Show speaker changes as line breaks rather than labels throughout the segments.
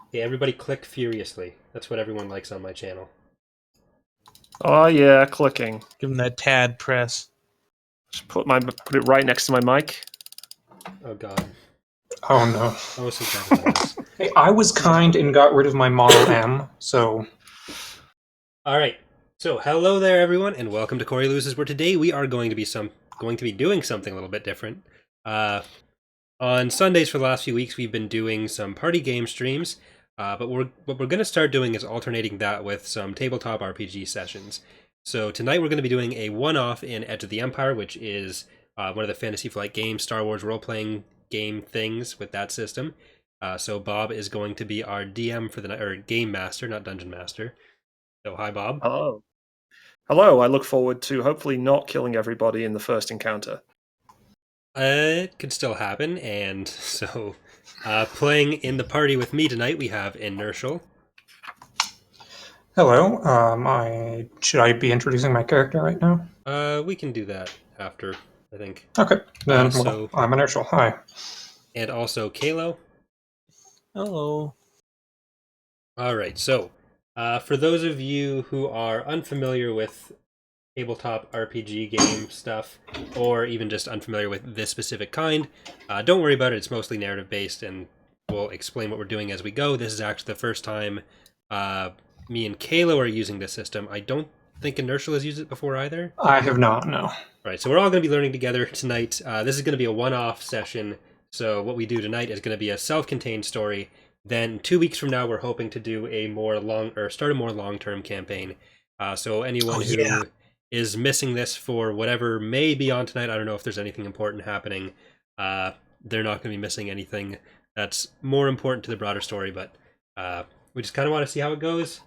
Okay, everybody click furiously. That's what everyone likes on my channel.
Oh yeah, clicking.
Give him that tad press.
Just put it right next to my mic.
Oh god.
Oh no.
Oh, this is better than this.
Hey, I was kind and got rid of my Model M, so
Alright. So, hello there everyone, and welcome to Corey Loses, where today we are going to be doing something a little bit different. On Sundays for the last few weeks, we've been doing some party game streams, but what we're going to start doing is alternating that with some tabletop RPG sessions. So tonight we're going to be doing a one-off in Edge of the Empire, which is one of the Fantasy Flight Games, Star Wars role-playing game things with that system. So Bob is going to be our DM for the night, or Game Master, not Dungeon Master. So hi, Bob.
Hello. Hello, I look forward to hopefully not killing everybody in the first encounter.
It could still happen, and so playing in the party with me tonight, we have Inertial.
hello. Should I be introducing my character right now?
We can do that after, I think.
Okay, then
so-
I'm Inertial. Hi.
And also Kalo.
Hello.
Alright, so for those of you who are unfamiliar with tabletop RPG game stuff, or even just unfamiliar with this specific kind, don't worry about it. It's mostly narrative based, and we'll explain what we're doing as we go. This is actually the first time me and Kalo are using this system. I don't think Inertial has used it before either.
I have not, no.
Right, so we're all going to be learning together tonight. This is going to be a one-off session, so what we do tonight is going to be a self-contained story. Then 2 weeks from now, we're hoping to do start a more long-term campaign. So anyone who is missing this for whatever may be on tonight, I don't know if there's anything important happening. They're not going to be missing anything that's more important to the broader story, but we just kind of want to see how it goes,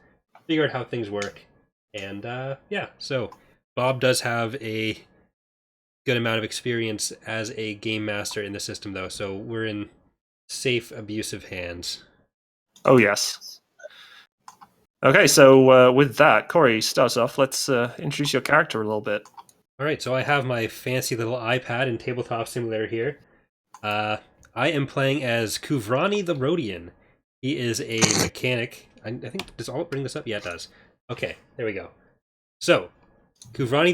figure out how things work, and yeah. So Bob does have a good amount of experience as a game master in the system, though, so we're in safe, abusive hands.
Oh yes. Okay, so with that, Corey, starts off. Let's introduce your character a little bit.
Alright, so I have my fancy little iPad and Tabletop Simulator here. I am playing as Kuvrani the Rodian. He is a mechanic. I think, does all bring this up? Yeah, it does. Okay, there we go. So, Kuvrani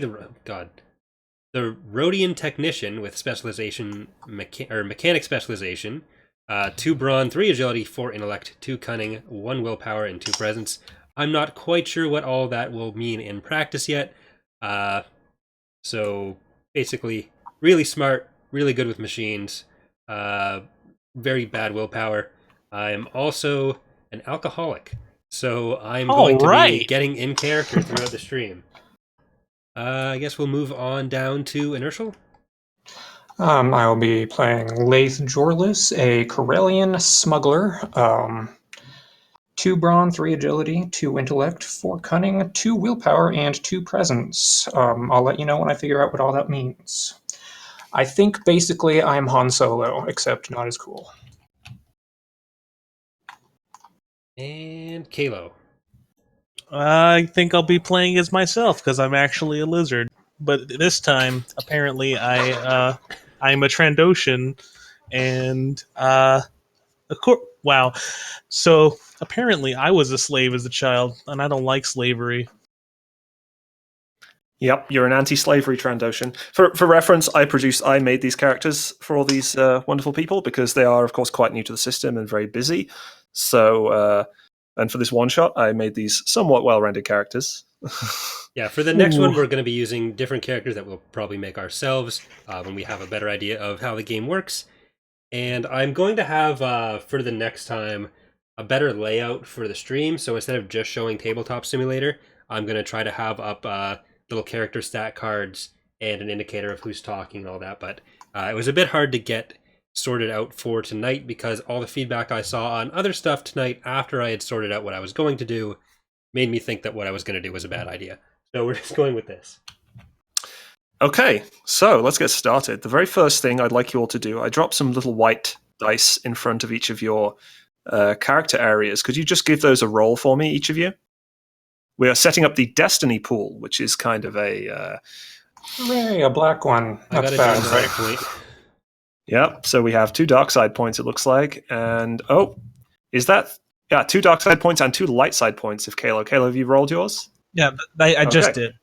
the Rodian technician with specialization, mechanic specialization, 2 brawn, 3 agility, 4 intellect, 2 cunning, 1 willpower, and 2 presence. I'm not quite sure what all that will mean in practice yet. So basically, really smart, really good with machines, very bad willpower. I'm also an alcoholic, so I'm going to be getting in character throughout the stream. I guess we'll move on down to Inertial.
I will be playing Laith Jorlis, a Corellian smuggler. 2 brawn, 3 agility, 2 intellect, 4 cunning, 2 willpower, and 2 presence. I'll let you know when I figure out what all that means. I think basically I'm Han Solo, except not as cool.
And Kalo.
I think I'll be playing as myself because I'm actually a lizard. But this time, apparently, I'm a Trandoshan, and wow. So apparently, I was a slave as a child, and I don't like slavery.
Yep, you're an anti-slavery Trandoshan. For reference, I made these characters for all these wonderful people because they are, of course, quite new to the system and very busy. So, and for this one shot, I made these somewhat well-rendered characters.
Yeah, for the next one, we're going to be using different characters that we'll probably make ourselves when we have a better idea of how the game works. And I'm going to have, for the next time, a better layout for the stream. So instead of just showing Tabletop Simulator, I'm going to try to have up little character stat cards and an indicator of who's talking and all that. But it was a bit hard to get sorted out for tonight because all the feedback I saw on other stuff tonight after I had sorted out what I was going to do made me think that what I was going to do was a bad idea. So we're just going with this.
Okay, so let's get started. The very first thing I'd like you all to do, I dropped some little white dice in front of each of your character areas. Could you just give those a roll for me, each of you? We are setting up the Destiny pool, which is kind of a...
Hooray, a black one.
I
That's
got a
bad,
dark
right?
point.
Yep, so we have 2 dark side points, it looks like. And, oh, is that... Yeah, 2 dark side points and 2 light side points if Kalo. Kalo, have you rolled yours?
Yeah, I just
Okay.
did.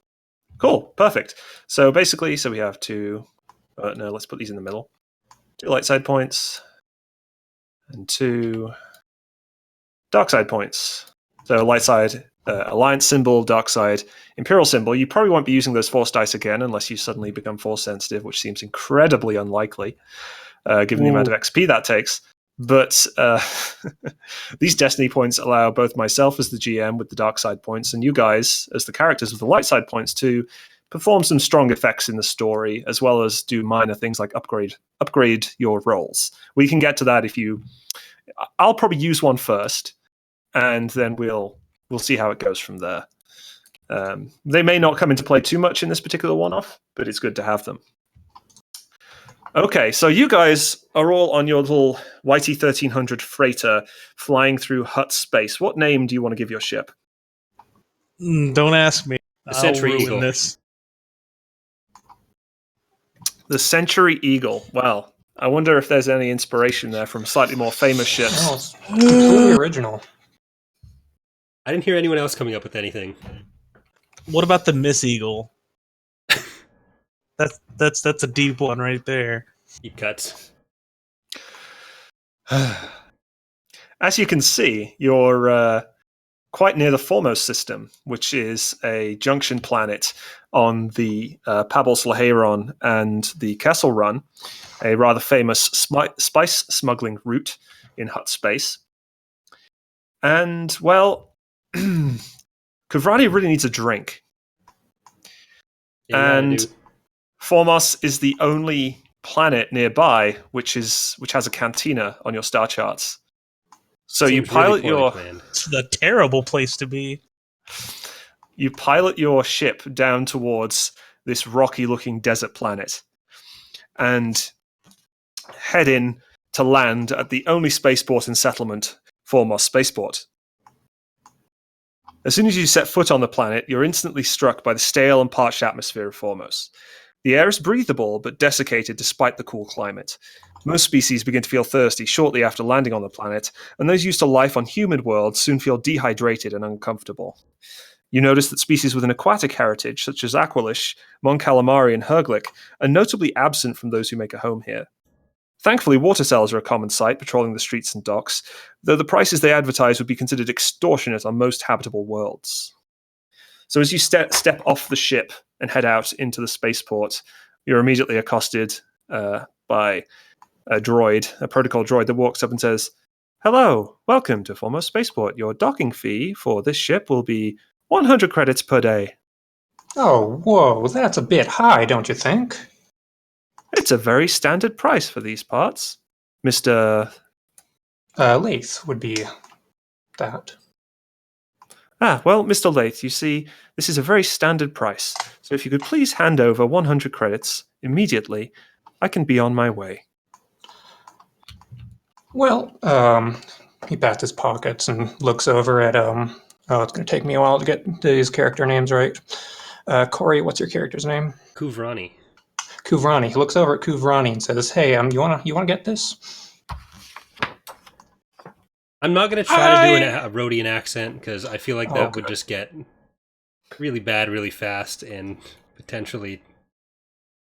Cool, perfect. So basically, we have 2... no, let's put these in the middle. 2 light side points and 2 dark side points. So light side, alliance symbol, dark side, Imperial symbol. You probably won't be using those force dice again unless you suddenly become force sensitive, which seems incredibly unlikely, given the amount of XP that takes. But these destiny points allow both myself as the GM with the dark side points and you guys as the characters with the light side points to perform some strong effects in the story, as well as do minor things like upgrade your rolls. We can get to that if you... I'll probably use one first, and then we'll see how it goes from there. They may not come into play too much in this particular one-off, but it's good to have them. Okay, so you guys are all on your little YT-1300 freighter flying through Hutt space. What name do you want to give your ship?
Don't ask me.
The Century
I'll ruin
Eagle.
this.
The Century Eagle. Well, I wonder if there's any inspiration there from slightly more famous ships.
No, it's completely original.
I didn't hear anyone else coming up with anything.
What about the Miss Eagle? That's a deep one right there.
Deep cuts.
As you can see, you're quite near the Formos system, which is a junction planet on the Pabos Laheron and the Kessel Run, a rather famous spice smuggling route in Hutt space. And, well, Kuvrani really needs a drink.
Yeah,
And Formos is the only planet nearby which has a cantina on your star charts. So you pilot
It's a terrible place to be.
You pilot your ship down towards this rocky-looking desert planet and head in to land at the only spaceport in settlement, Formos Spaceport. As soon as you set foot on the planet, you're instantly struck by the stale and parched atmosphere of Formos. The air is breathable, but desiccated despite the cool climate. Most species begin to feel thirsty shortly after landing on the planet, and those used to life on humid worlds soon feel dehydrated and uncomfortable. You notice that species with an aquatic heritage, such as Aqualish, Mon Calamari, and Herglick, are notably absent from those who make a home here. Thankfully, water cells are a common sight patrolling the streets and docks, though the prices they advertise would be considered extortionate on most habitable worlds. So as you step off the ship and head out into the spaceport, you're immediately accosted by a droid, a protocol droid that walks up and says, "Hello, welcome to Formos Spaceport. Your docking fee for this ship will be 100 credits per day."
Oh, whoa, that's a bit high, don't you think?
It's a very standard price for these parts, Mr.
Lath would be that.
Well, Mr. Lath, you see, this is a very standard price. So if you could please hand over 100 credits immediately, I can be on my way.
Well, he pats his pockets and looks over at, oh, it's going to take me a while to get these character names right. Corey, what's your character's name?
Kuvrani.
Kuvrani. He looks over at Kuvrani and says, "Hey, you wanna get this?"
I'm not going to try to do a Rhodian accent because I feel like that would
good.
just get really bad really fast and potentially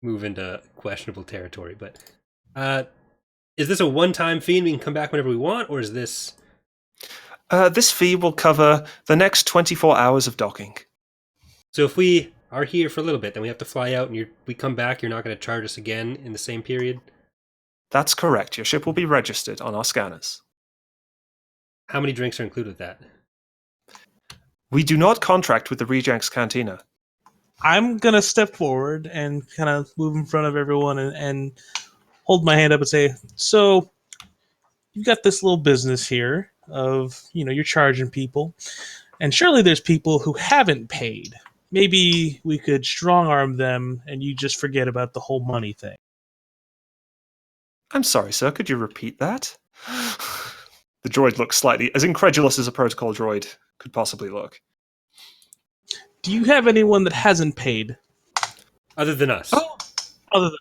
move into questionable territory. But is this a one-time fee and we can come back whenever we want, or is this...
This fee will cover the next 24 hours of docking.
So if we are here for a little bit, then we have to fly out and we come back, you're not going to charge us again in the same period?
That's correct. Your ship will be registered on our scanners.
How many drinks are included with that?
We do not contract with the Rejects Cantina.
I'm gonna step forward and kind of move in front of everyone and hold my hand up and say, "So, you got this little business here of, you're charging people, and surely there's people who haven't paid. Maybe we could strong arm them and you just forget about the whole money thing."
I'm sorry, sir. Could you repeat that? The droid looks slightly as incredulous as a protocol droid could possibly look.
Do you have anyone that hasn't paid?
Other than us?
Other than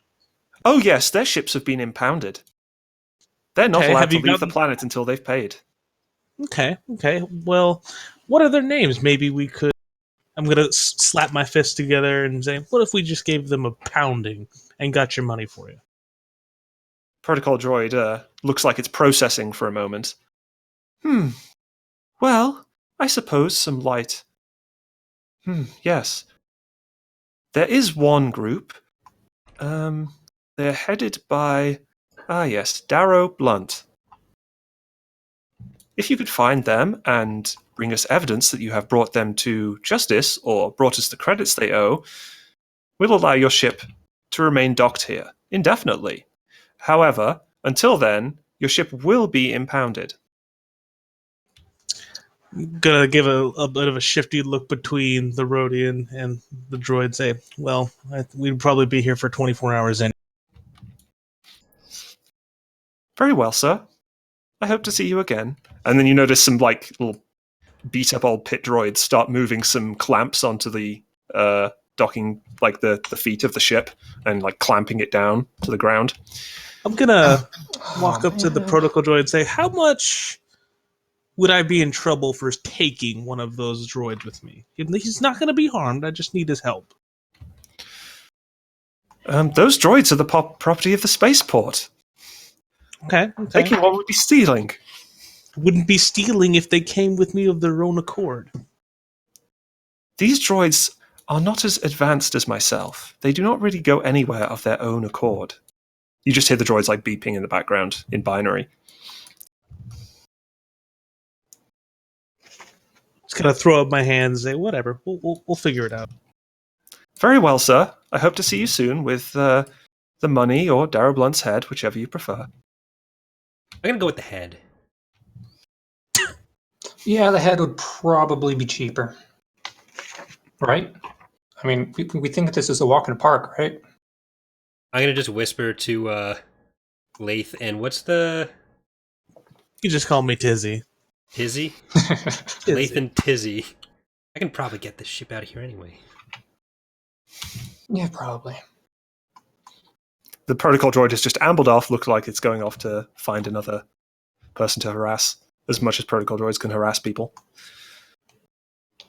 Oh yes, their ships have been impounded. They're not
Okay,
allowed
have
to
you
leave the
gotten-
planet until they've paid.
Okay. Well, what are their names? Maybe we could. I'm gonna slap my fists together and say, "What if we just gave them a pounding and got your money for you?"
Protocol droid looks like it's processing for a moment. Well, I suppose some light. Yes. There is one group. They're headed by... yes, Darrow Blunt. If you could find them and bring us evidence that you have brought them to justice or brought us the credits they owe, we'll allow your ship to remain docked here indefinitely. However, until then, your ship will be impounded.
Gonna give a bit of a shifty look between the Rhodian and the droid. Say, "Well, we'd probably be here for 24 hours anyway."
Very well, sir. I hope to see you again. And then you notice some little beat up old pit droids start moving some clamps onto the docking, the feet of the ship, and clamping it down to the ground.
I'm gonna walk up to the protocol droid and say, "How much would I be in trouble for taking one of those droids with me? He's not going to be harmed. I just need his help."
Those droids are the property of the spaceport.
Okay.
Taking one would be stealing.
Wouldn't be stealing if they came with me of their own accord.
These droids are not as advanced as myself. They do not really go anywhere of their own accord. You just hear the droids beeping in the background in binary.
Just gonna throw up my hands and say, "Whatever. We'll figure it out."
Very well, sir. I hope to see you soon with the money or Darrow Blunt's head, whichever you prefer.
I'm gonna go with the head.
Yeah, the head would probably be cheaper. Right? I mean, we think that this is a walk in the park, right?
I'm gonna just whisper to Lath, and what's the
You just call me Tizzy.
Tizzy?
Tizzy.
Lath and Tizzy. I can probably get this ship out of here anyway.
Yeah, probably.
The protocol droid has just ambled off, looks like it's going off to find another person to harass, as much as protocol droids can harass people.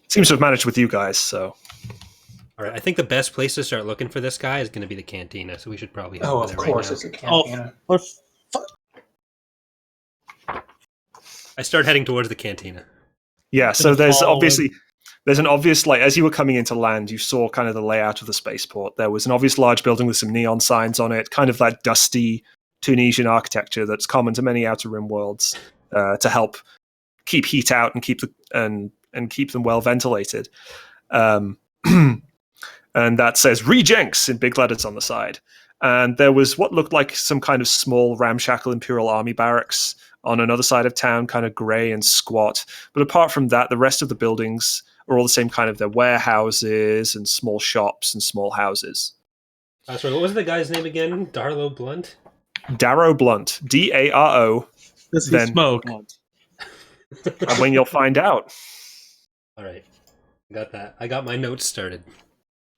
Seems to have managed with you guys, so...
Alright, I think the best place to start looking for this guy is going to be the cantina, so we should probably head over
Of
there
course,
right now.
it's a cantina.
I start heading towards the cantina.
Yeah, so there's
follow
obviously... There's an obvious, as you were coming into land, you saw kind of the layout of the spaceport. There was an obvious large building with some neon signs on it, kind of that dusty Tunisian architecture that's common to many Outer Rim worlds to help keep heat out and keep them well ventilated. And that says Rejects in big letters on the side. And there was what looked like some kind of small ramshackle Imperial Army barracks on another side of town, kind of grey and squat. But apart from that, the rest of the buildings are all the same kind of their warehouses and small shops and small houses.
Sorry, what was the guy's name again? Darrow Blunt?
Darrow Blunt. D-A-R-O.
Does he smoke?
And when you'll find out.
Alright, got that. I got my notes started.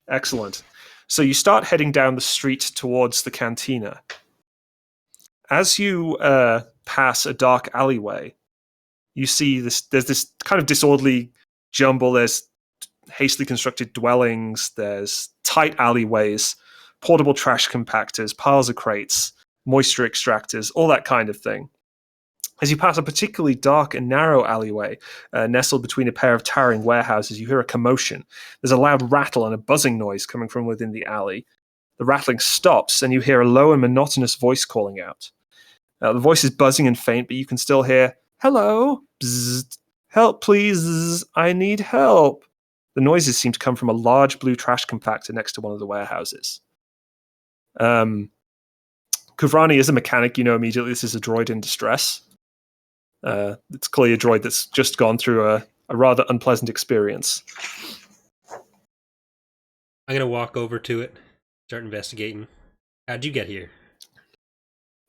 Excellent. So you start heading down the street towards the cantina. As you pass a dark alleyway, you see there's this kind of disorderly jumble. There's hastily constructed dwellings, there's tight alleyways, portable trash compactors, piles of crates, moisture extractors, all that kind of thing. As you pass a particularly dark and narrow alleyway, nestled between a pair of towering warehouses, you hear a commotion. There's a loud rattle and a buzzing noise coming from within the alley. The rattling stops, and you hear a low and monotonous voice calling out. The voice is buzzing and faint, but you can still hear, "Hello? Bzzzt. Help, please. Zzz. I need help." The noises seem to come from a large blue trash compactor next to one of the warehouses. Kuvrani is a mechanic. You know immediately this is a droid in distress. It's clearly a droid that's just gone through a rather unpleasant experience.
I'm gonna walk over to it, start investigating. How'd you get here?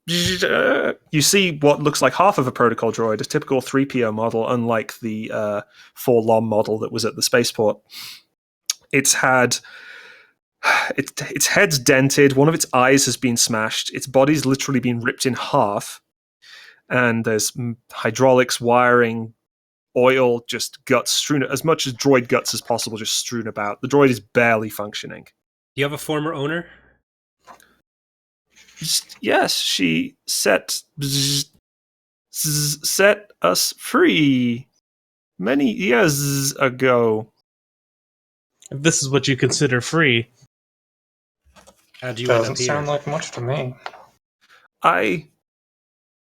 You see what looks like half of a protocol droid, a typical 3PO model, unlike the 4-LOM model that was at the spaceport. Its head's dented, one of its eyes has been smashed, its body's literally been ripped in half, and there's hydraulics, wiring, oil, just guts strewn, as much as droid guts as possible, just strewn about. The droid is barely functioning.
Do you have a former owner?
Yes, she set us free many years ago.
If this is what you consider free.
How'd you end
Doesn't
up here?
sound like much to me.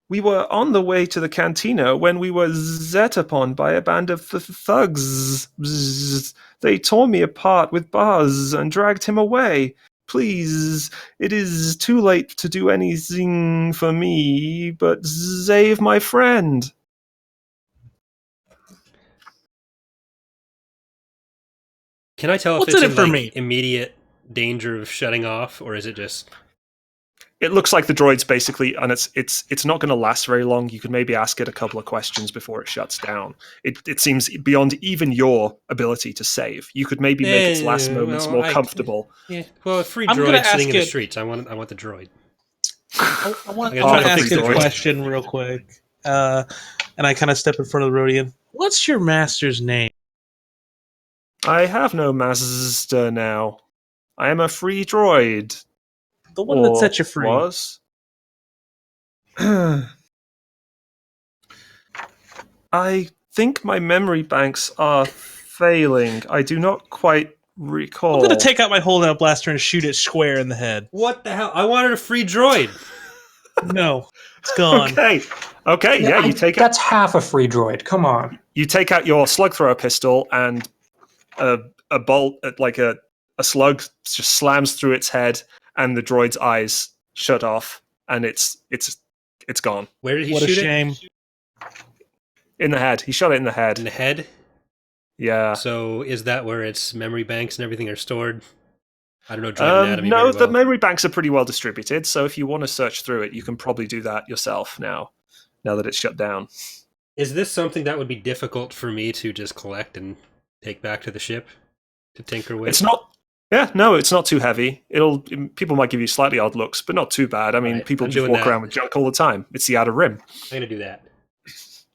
We were on the way to the cantina when we were set upon by a band of thugs. They tore me apart with bars and dragged him away. Please, it is too late to do anything for me, but save my friend.
Can I tell
What's
if it's
in it
in
for
like
me?
immediate danger of shutting off, or is it just?
It looks like the droid's basically, and it's not going to last very long. You could maybe ask it a couple of questions before it shuts down. It seems beyond even your ability to save. You could maybe make its last moments more comfortable.
Yeah. Well, a free
I'm gonna
droid sitting
ask
in the
it-
streets. I want the droid.
I want
I'm
to
gonna try to
ask
fix
it a
the droid.
question real quick. And I kind of step in front of the Rodian. What's your master's name?
I have no master now. I am a free droid.
The one that
Or
set you free.
Was. I think my memory banks are failing. I do not quite recall.
I'm going to take out my holdout blaster and shoot it square in the head.
What the hell? I wanted a free droid.
No, it's gone.
Okay, yeah, you take out
That's half a free droid. Come on.
your slug thrower pistol, and a bolt, like a slug, just slams through its head, and the droid's eyes shut off, and it's gone.
Where did he
What a
shoot
shame.
it?
In the head. He shot it in the head.
In the head.
Yeah.
So is that where its memory banks and everything are stored? I don't know droid anatomy
No,
very
the
well.
memory banks are pretty well distributed, so if you want to search through it, you can probably do that yourself now that it's shut down.
Is this something that would be difficult for me to just collect and take back to the ship to tinker with?
It's not. Yeah, no, it's not too heavy. People might give you slightly odd looks, but not too bad. I mean,
Right,
people
I'm
just
doing
walk
that.
around with junk all the time. It's the outer rim.
I'm gonna do that.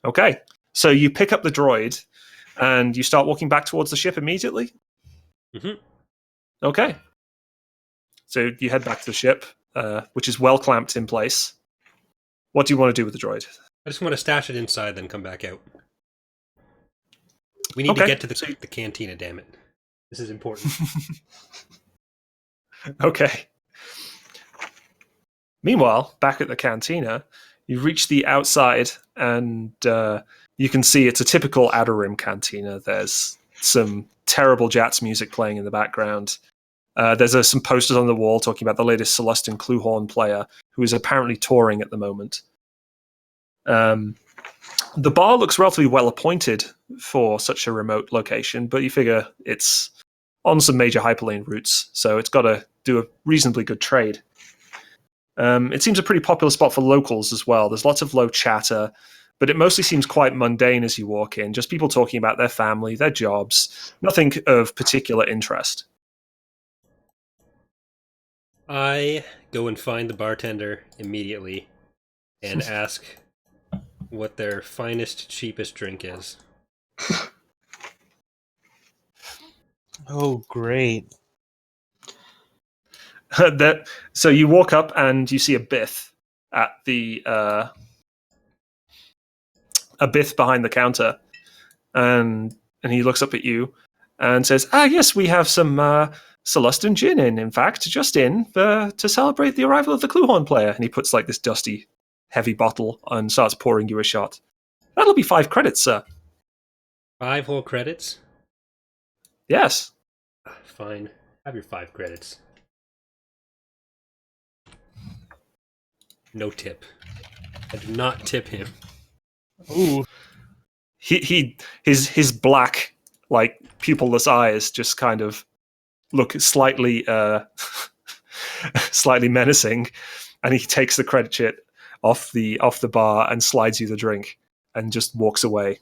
Okay, so you pick up the droid, and you start walking back towards the ship immediately.
Mhm.
Okay. So you head back to the ship, which is well clamped in place. What do you want to do with the droid?
I just want to stash it inside, then come back out. We need
Okay,
to get to the
so-
cantina. Damn it! This is important.
Okay. Meanwhile, back at the cantina, you reach the outside, and you can see it's a typical Outer Rim cantina. There's some terrible Jats music playing in the background. There's some posters on the wall talking about the latest Celestin Cluehorn player, who is apparently touring at the moment. The bar looks relatively well appointed for such a remote location, but you figure it's on some major hyperlane routes, so it's got to do a reasonably good trade. It seems a pretty popular spot for locals as well. There's lots of low chatter, but it mostly seems quite mundane as you walk in. Just people talking about their family, their jobs, nothing of particular interest.
I go and find the bartender immediately and ask what their finest, cheapest drink is.
Oh, great.
So you walk up and you see a Bith at the a Bith behind the counter, and he looks up at you and says, yes, we have some Celestin gin in fact, just in to celebrate the arrival of the Cluehorn player." And he puts like this dusty, heavy bottle and starts pouring you a shot. "That'll be 5 credits, sir."
5 whole credits?
"Yes."
Fine. Have your 5 credits. No tip. I do not tip him.
Ooh.
His black, like, pupilless eyes just kind of look slightly slightly menacing, and he takes the credit sheet off the bar and slides you the drink and just walks away.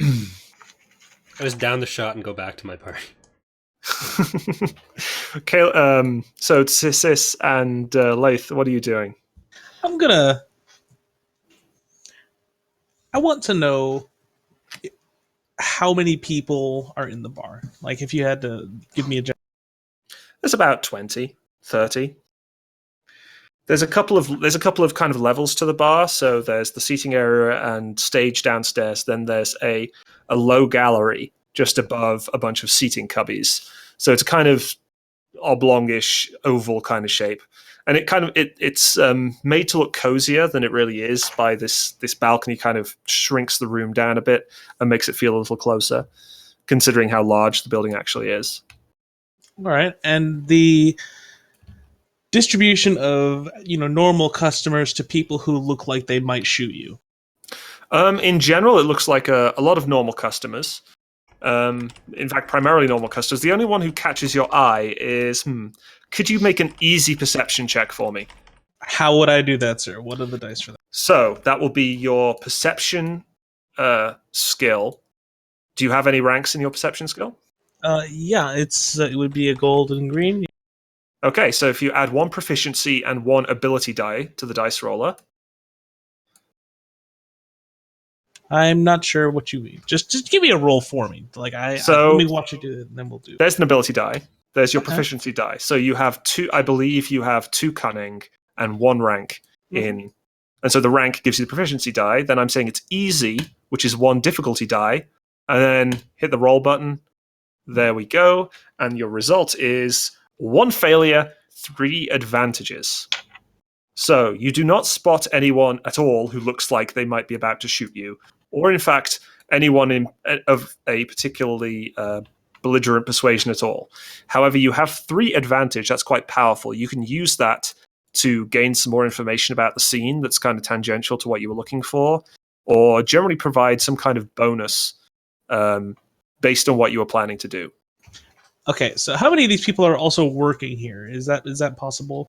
I just down the shot and go back to my party.
Okay, so Sis and Lath, what are you doing?
I'm gonna I want to know how many people are in the bar. Like, if you had to give me a
There's about 20, 30. There's a couple of kind of levels to the bar. So there's the seating area and stage downstairs. Then there's a low gallery just above a bunch of seating cubbies. So it's a kind of oblongish oval kind of shape, and it's made to look cozier than it really is by this balcony. Kind of shrinks the room down a bit and makes it feel a little closer, considering how large the building actually is.
All right, and the distribution of normal customers to people who look like they might shoot you.
In general, it looks like a lot of normal customers. In fact, primarily normal customers. The only one who catches your eye is, could you make an easy perception check for me?
How would I do that, sir? What are the dice for that?
So, that will be your perception skill. Do you have any ranks in your perception skill?
Yeah, it would be a gold and green.
Okay, so if you add 1 proficiency and 1 ability die to the dice roller.
I'm not sure what you mean. Just give me a roll for me. Like let me watch you do it, and then we'll do it.
There's an ability die. There's your proficiency die. So you have 2. I believe you have 2 cunning and 1 rank in, and so the rank gives you the proficiency die. Then I'm saying it's easy, which is 1 difficulty die, and then hit the roll button. There we go, and your result is 1 failure, 3 advantages. So you do not spot anyone at all who looks like they might be about to shoot you, or in fact anyone of a particularly belligerent persuasion at all. However, you have 3 advantage. That's quite powerful. You can use that to gain some more information about the scene that's kind of tangential to what you were looking for, or generally provide some kind of bonus based on what you were planning to do.
Okay, so how many of these people are also working here? Is that possible?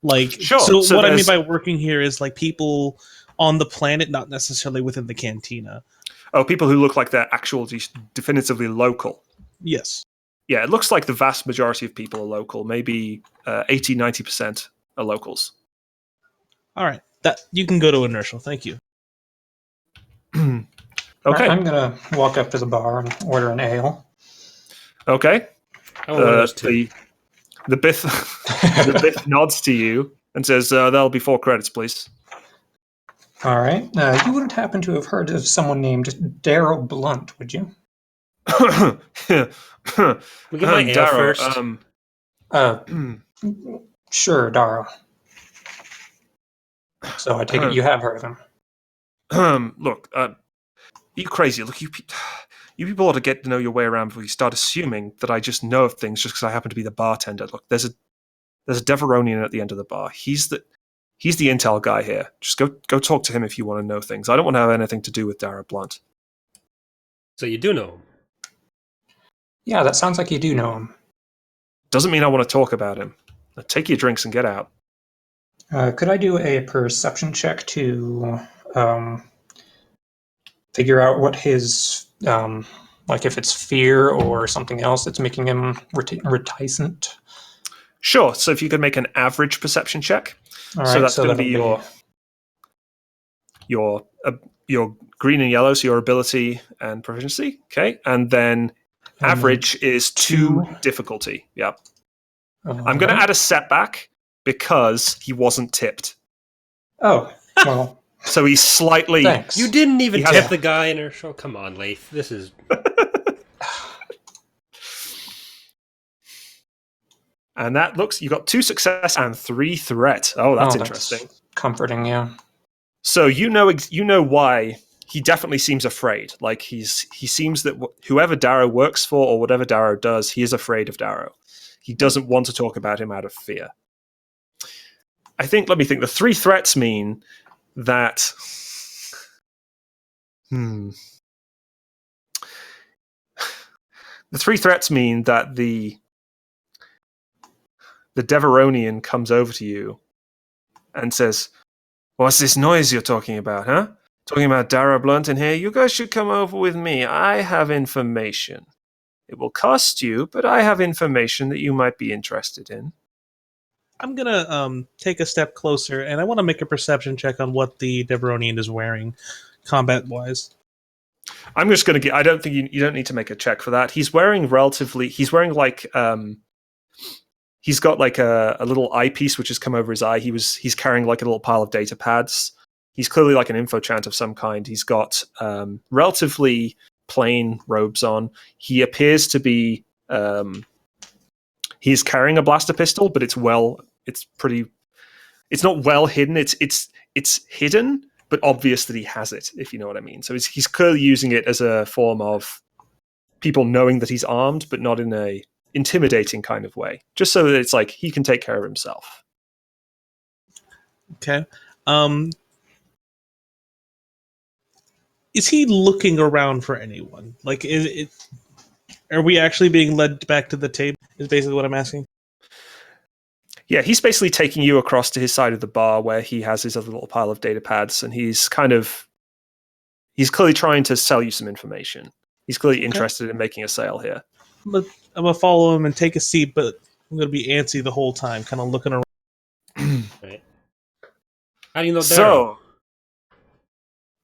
Like,
sure.
So what I mean by working here is like people on the planet, not necessarily within the cantina.
Oh, people who look like they're actually definitively local.
Yes.
Yeah, it looks like the vast majority of people are local. Maybe 80, 90% are locals.
All right. That you can go to inertial. Thank you.
Okay.
I'm going to walk up to the bar and order an ale.
Okay.
The
Biff the Biff nods to you and says, "That'll be 4 credits, please."
All right. You wouldn't happen to have heard of someone named Darrow Blunt, would you?
We get my ale
Darrow,
first.
Sure, Darrow. So I take it you have heard of him.
Look, you crazy? Look, you people ought to get to know your way around before you start assuming that I just know of things just because I happen to be the bartender. Look, there's a Deveronian at the end of the bar. He's the intel guy here. Just go talk to him if you want to know things. I don't want to have anything to do with Darrow Blunt.
So you do know him?
Yeah, that sounds like you do know him.
Doesn't mean I want to talk about him. Now take your drinks and get out.
Could I do a perception check to figure out what his, like if it's fear or something else that's making him reticent?
Sure. So if you could make an average perception check.
All
so
right,
that's going to be your green and yellow, so your ability and proficiency. Okay. And then average is 2 difficulty. Yep. I'm going to add a setback because he wasn't tipped.
Oh, well.
So he's slightly...
Thanks.
You didn't even tip the guy in her show. Come on, Laith. This is...
And that looks... You got 2 success and 3 threat. Oh, that's interesting.
That's comforting, yeah.
So you know why he definitely seems afraid. Like he seems that whoever Darrow works for or whatever Darrow does, he is afraid of Darrow. He doesn't want to talk about him out of fear. Let me think. The 3 threats mean that... The 3 threats mean that the Deveronian comes over to you and says, "What's this noise you're talking about, huh? Talking about Darrow Blunt in here? You guys should come over with me. I have information. It will cost you, but I have information that you might be interested in."
I'm gonna take a step closer, and I want to make a perception check on what the Deveronian is wearing, combat wise.
I'm just going to get. I don't think you don't need to make a check for that. He's wearing like he's got like a little eyepiece which has come over his eye. He's carrying like a little pile of data pads. He's clearly like an infochant of some kind. He's got relatively plain robes on. He appears to be he's carrying a blaster pistol, but it's not well hidden. It's hidden, but obvious that he has it, if you know what I mean. So he's clearly using it as a form of people knowing that he's armed, but not in a intimidating kind of way, just so that it's like he can take care of himself.
Okay. Is he looking around for anyone? Like, are we actually being led back to the table? Is basically what I'm asking.
Yeah, he's basically taking you across to his side of the bar where he has his other little pile of data pads, and he's clearly trying to sell you some information. He's clearly interested in making a sale here.
But I'm gonna follow him and take a seat, but I'm gonna be antsy the whole time, kind of looking around.
Right. How do you know Darrow?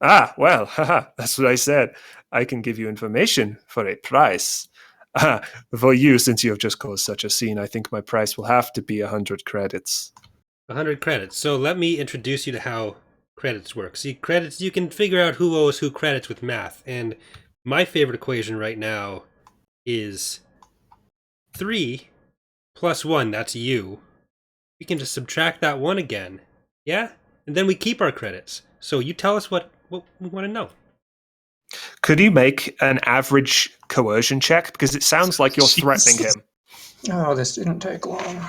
Well, haha, that's what I said. I can give you information for a price. For you, since you have just caused such a scene, I think my price will have to be 100 credits.
100 credits. So let me introduce you to how credits work. See, credits, you can figure out who owes who credits with math. And my favorite equation right now is 3 plus 1, that's you. We can just subtract that 1 again. Yeah? And then we keep our credits. So you tell us what we want to know.
Could you make an average coercion check? Because it sounds like you're threatening him.
Oh, this didn't take long.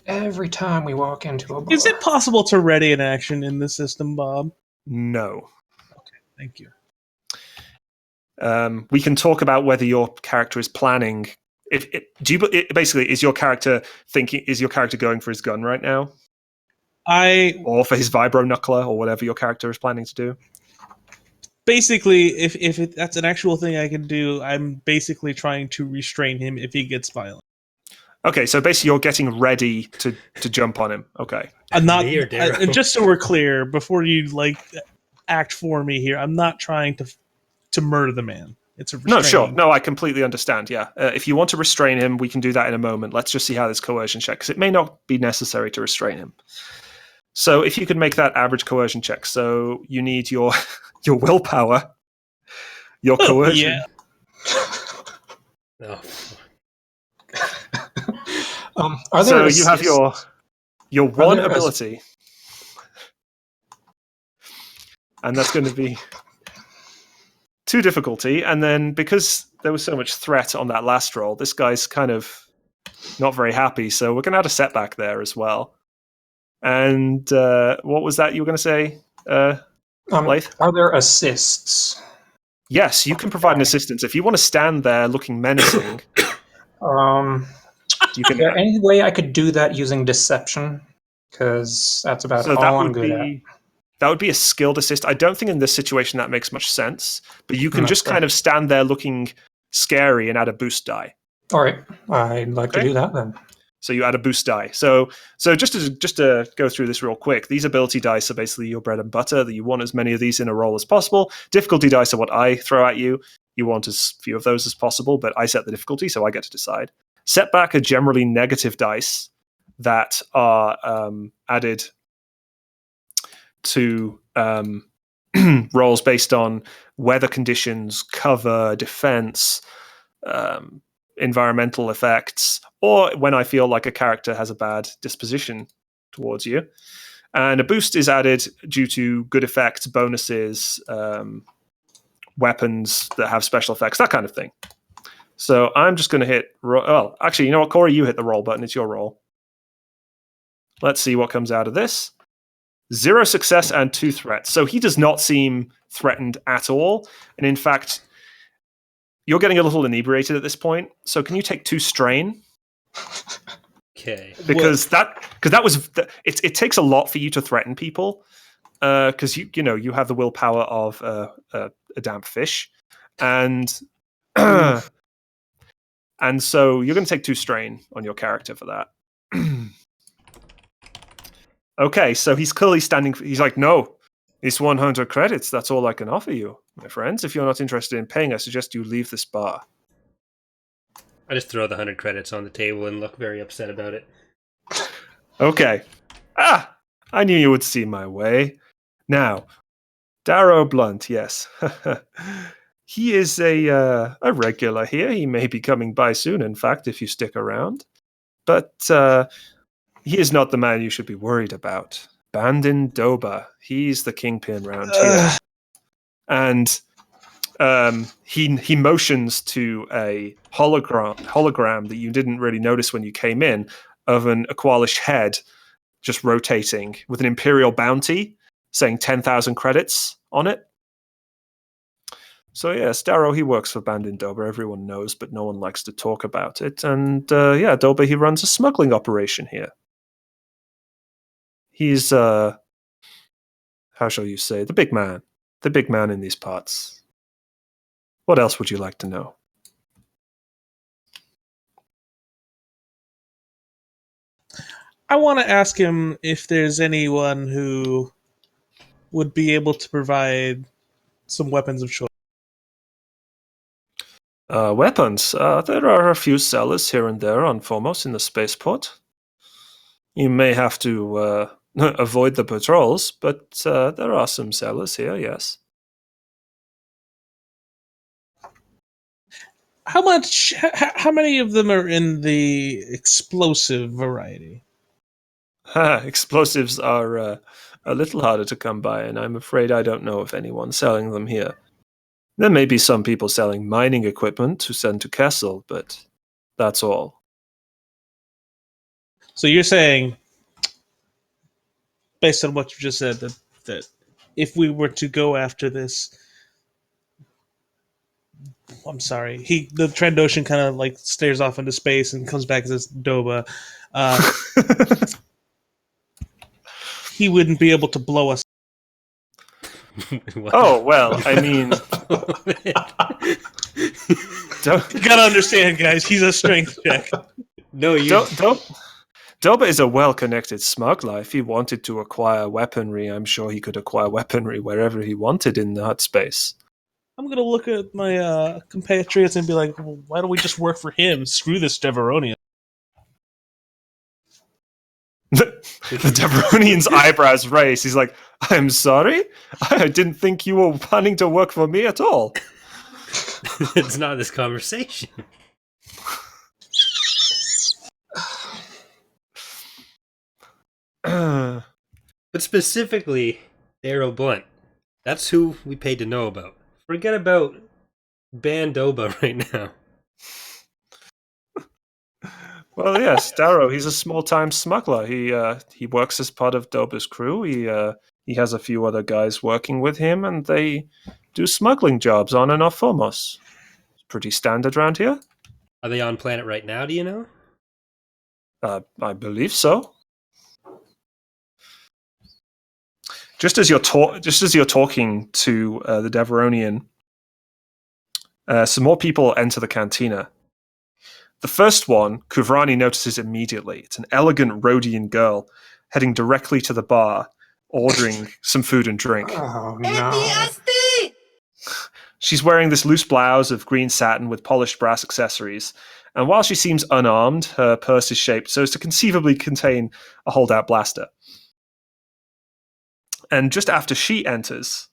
Every time we walk into a bar.
Is it possible to ready an action in the system, Bob?
No.
Okay, thank you.
We can talk about whether your character is planning. Basically, is your character going for his gun right now? Or for his vibro knuckler, or whatever your character is planning to do?
Basically, if that's an actual thing I can do, I'm basically trying to restrain him if he gets violent.
Okay, so basically you're getting ready to jump on him. Okay.
I'm not. Just so we're clear, before you act for me here, I'm not trying to murder the man. It's a
no, sure. No, I completely understand. Yeah, if you want to restrain him, we can do that in a moment. Let's just see how this coercion check, because it may not be necessary to restrain him. So if you could make that average coercion check, so you need your willpower, your coercion.
Yeah.
So you have your one ability, and that's going to be 2 difficulty. And then because there was so much threat on that last roll, this guy's kind of not very happy. So we're going to add a setback there as well. And what was that you were going to say, Laith?
Are there assists?
Yes, you can provide an assistance. If you want to stand there looking menacing, you can.
Is there any way I could do that using deception? Because that's about all I'm good at.
That would be a skilled assist. I don't think in this situation that makes much sense, but you can just kind of stand there looking scary and add a boost die.
All right, I'd like to do that then.
So you add a boost die. So just to go through this real quick, these ability dice are basically your bread and butter. That you want as many of these in a roll as possible. Difficulty dice are what I throw at you. You want as few of those as possible, but I set the difficulty, so I get to decide. Setback are generally negative dice that are added to rolls based on weather conditions, cover, defense, environmental effects, or when I feel like a character has a bad disposition towards you. And a boost is added due to good effects, bonuses, weapons that have special effects, that kind of thing. So I'm just going to hit... Well, actually, you know what, Corey? You hit the roll button. It's your roll. Let's see what comes out of this. 0 success and 2 threats. So he does not seem threatened at all. And in fact... You're getting a little inebriated at this point, so can you take 2 strain?
Okay.
Because it takes a lot for you to threaten people, because you have the willpower of a damp fish, and and so you're going to take 2 strain on your character for that. Okay, so he's clearly standing. He's like, no, It's 100 credits. That's all I can offer you, my friends. If you're not interested in paying, I suggest you leave this bar.
I just throw the 100 credits on the table and look very upset about it.
Okay. I knew you would see my way. Now, Darrow Blunt, yes. He is a regular here. He may be coming by soon, in fact, if you stick around. But he is not the man you should be worried about. Bandin Doba. He's the kingpin round here. And he motions to a hologram that you didn't really notice when you came in, of an Aqualish head just rotating with an Imperial bounty saying 10,000 credits on it. So yes, Darrow, he works for Bandin Doba. Everyone knows, but no one likes to talk about it. And Doba, he runs a smuggling operation here. He's, how shall you say, the big man in these parts. What else would you like to know?
I want to ask him if there's anyone who would be able to provide some weapons of choice.
Weapons. There are a few sellers here and there on Formos in the spaceport. You may have to avoid the patrols, but there are some sellers here, yes.
How much? How many of them are in the explosive variety?
Explosives are a little harder to come by, and I'm afraid I don't know of anyone selling them here. There may be some people selling mining equipment to send to Kessel, but that's all.
So you're saying, based on what you just said, that if we were to go after this, I'm sorry, the Trandoshan kind of like stares off into space and comes back as Doba. He wouldn't be able to blow us.
Oh, well, I mean...
You gotta understand, guys, he's a strength check.
No, you...
Doba is a well-connected smuggler. If he wanted to acquire weaponry, I'm sure he could acquire weaponry wherever he wanted in the hut space.
I'm gonna look at my compatriots and be like, well, why don't we just work for him? Screw this Deveronian.
The Deveronian's eyebrows raise. He's like, I'm sorry? I didn't think you were planning to work for me at all.
It's not this conversation. But specifically, Darrow Blunt. That's who we paid to know about. Forget about Bandoba right now.
Well, yes, Darrow. He's a small-time smuggler. He works as part of Doba's crew. He has a few other guys working with him, and they do smuggling jobs on and off Formos. It's pretty standard around here.
Are they on planet right now? Do you know?
I believe so. Just as you're talking to the Deveronian, some more people enter the cantina. The first one, Kuvrani notices immediately. It's an elegant Rhodian girl heading directly to the bar, ordering some food and drink.
Oh, no.
She's wearing this loose blouse of green satin with polished brass accessories, and while she seems unarmed, her purse is shaped so as to conceivably contain a holdout blaster. And just after she enters,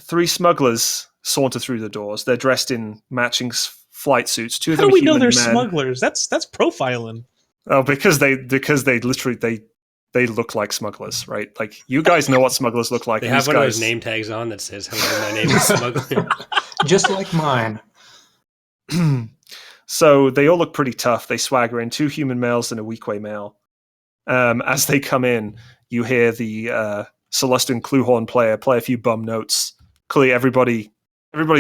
three smugglers saunter through the doors. They're dressed in matching flight suits. Two of them
How do we know
human
they're
men.
smugglers? That's profiling.
Oh, because they literally they look like smugglers, right? Like, you guys know what smugglers look like.
They have one of those name tags on that says, "Hello, my name is Smuggler."
Just like mine.
So they all look pretty tough. They swagger in, two human males and a Weequay male. As they come in, you hear the Celestin Cluehorn player play a few bum notes. Clearly, everybody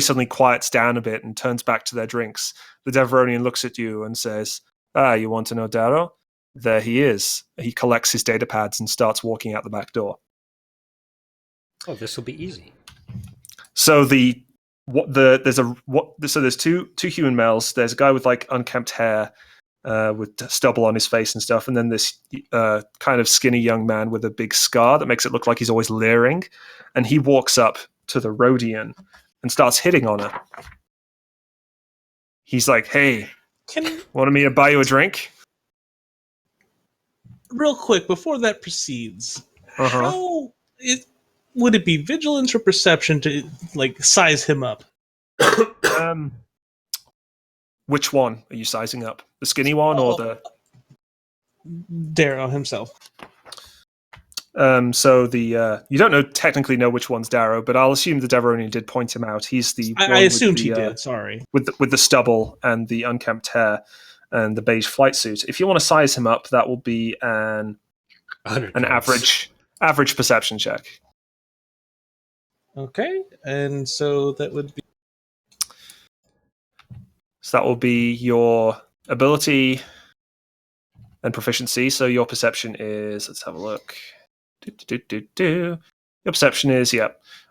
suddenly quiets down a bit and turns back to their drinks. The Deveronian looks at you and says, you want to know Darrow? There he is. He collects his data pads and starts walking out the back door.
Oh, this will be easy.
So there's two human males. There's a guy with like unkempt hair, with stubble on his face and stuff, and then this kind of skinny young man with a big scar that makes it look like he's always leering, and he walks up to the Rhodian and starts hitting on her. He's like, "Hey, wanted me to buy you a drink?"
Real quick, before that proceeds,
Uh-huh.
would it be vigilance or perception to like size him up?
Which one are you sizing up? The skinny one or the...
Darrow himself.
So you don't technically know which one's Darrow, but I'll assume the Deveronian did point him out. He's the one
I assumed
with
he did. Sorry,
with the stubble and the unkempt hair and the beige flight suit. If you want to size him up, that will be an average perception check.
Okay, and so that would be...
So that will be your ability and proficiency. So your perception is, let's have a look. Your perception is,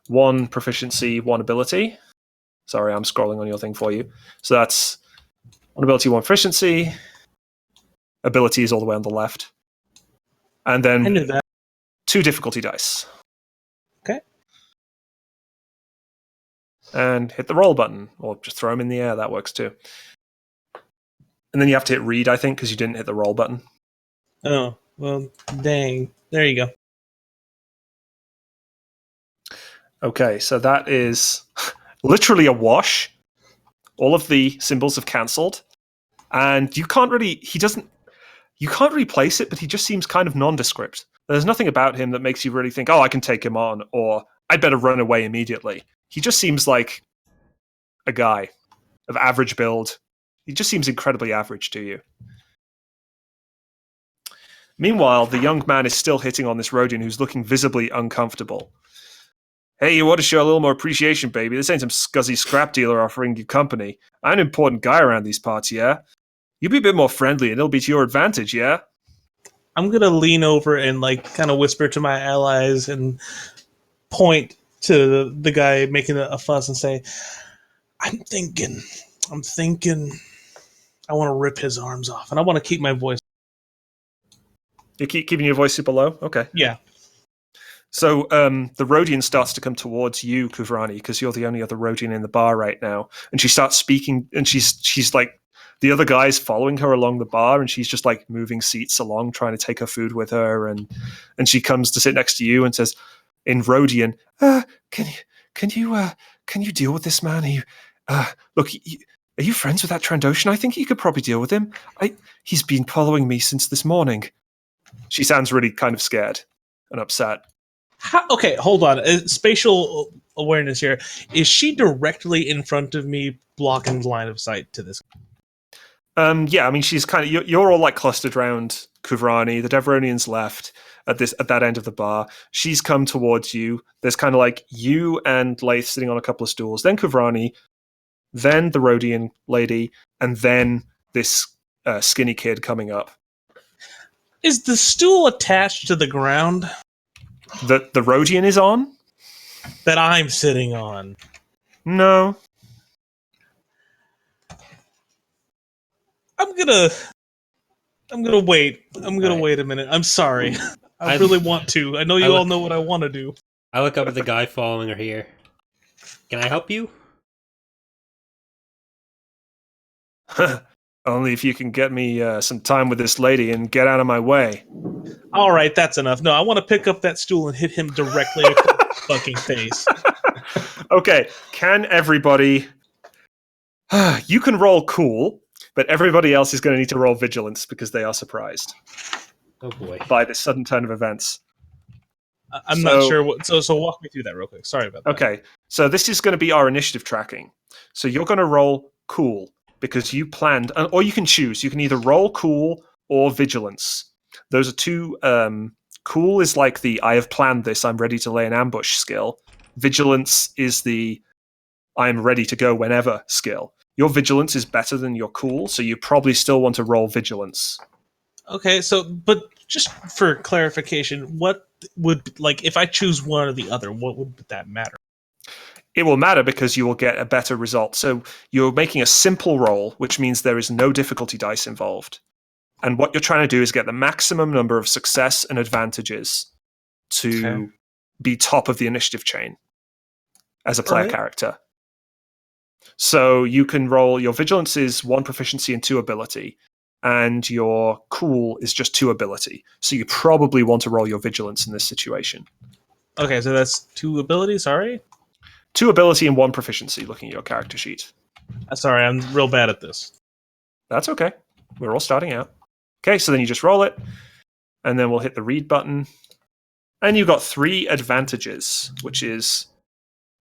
1 proficiency, 1 ability. Sorry, I'm scrolling on your thing for you. So that's 1 ability, 1 proficiency. Ability is all the way on the left. And then
I knew that.
2 difficulty dice.
Okay.
And hit the roll button, or just throw them in the air. That works too. And then you have to hit read, I think, because you didn't hit the roll button.
Oh, well, dang. There you go.
Okay, so that is literally a wash. All of the symbols have cancelled. And you can't really place it, but he just seems kind of nondescript. There's nothing about him that makes you really think, oh, I can take him on, or I'd better run away immediately. He just seems like a guy of average build. He just seems incredibly average to you. Meanwhile, the young man is still hitting on this Rhodian who's looking visibly uncomfortable. Hey, you want to show a little more appreciation, baby? This ain't some scuzzy scrap dealer offering you company. I'm an important guy around these parts, yeah? You be a bit more friendly and it'll be to your advantage, yeah?
I'm going to lean over and like kind of whisper to my allies and point to the guy making a fuss and say, I'm thinking I want to rip his arms off, and I want to keep my voice.
You keep keeping your voice super low? Okay.
Yeah.
So the Rhodian starts to come towards you, Kuvrani, because you're the only other Rhodian in the bar right now. And she starts speaking, and she's like, the other guy's following her along the bar, and she's just like moving seats along, trying to take her food with her. And she comes to sit next to you and says, in Rhodian, can you deal with this man? Look, are you friends with that Trandoshan? I think you could probably deal with him. He's been following me since this morning. She sounds really kind of scared and upset.
Okay, hold on. Spatial awareness here. Is she directly in front of me, blocking line of sight to this?
Yeah, I mean, she's kind of... You're all like clustered around Kuvrani. The Deveronian's left at that end of the bar. She's come towards you. There's kind of like you and Laith sitting on a couple of stools. Then Kuvrani, then the Rhodian lady, and then this skinny kid coming up.
Is the stool attached to the ground?
The Rhodian is on?
That I'm sitting on?
No.
I'm gonna wait. I'm gonna wait a minute. I'm sorry. I really want to. I know you all know what I want to do.
I look up at the guy following her here. Can I help you?
Only if you can get me some time with this lady and get out of my way.
All right, that's enough. No, I want to pick up that stool and hit him directly across the fucking face.
Okay, can everybody... You can roll cool, but everybody else is going to need to roll vigilance because they are surprised.
Oh boy.
By this sudden turn of events.
I'm not sure what... So walk me through that real quick. Sorry about that.
Okay, so this is going to be our initiative tracking. So you're going to roll cool because you planned... Or you can choose. You can either roll cool or vigilance. Those are two... Cool is like the I have planned this, I'm ready to lay an ambush skill. Vigilance is the I'm ready to go whenever skill. Your vigilance is better than your cool, so you probably still want to roll vigilance.
Okay, so, but just for clarification, what would, like, if I choose one or the other, what would that matter?
It will matter because you will get a better result. So you're making a simple roll, which means there is no difficulty dice involved. And what you're trying to do is get the maximum number of success and advantages to be top of the initiative chain as a player character. So you can roll, your vigilance is 1 proficiency and 2 ability, and your cool is just 2 ability. So you probably want to roll your vigilance in this situation.
Okay, so that's 2 abilities, sorry?
2 ability and 1 proficiency, looking at your character sheet.
Sorry, I'm real bad at this.
That's okay. We're all starting out. Okay, so then you just roll it, and then we'll hit the read button. And you've got 3 advantages, which is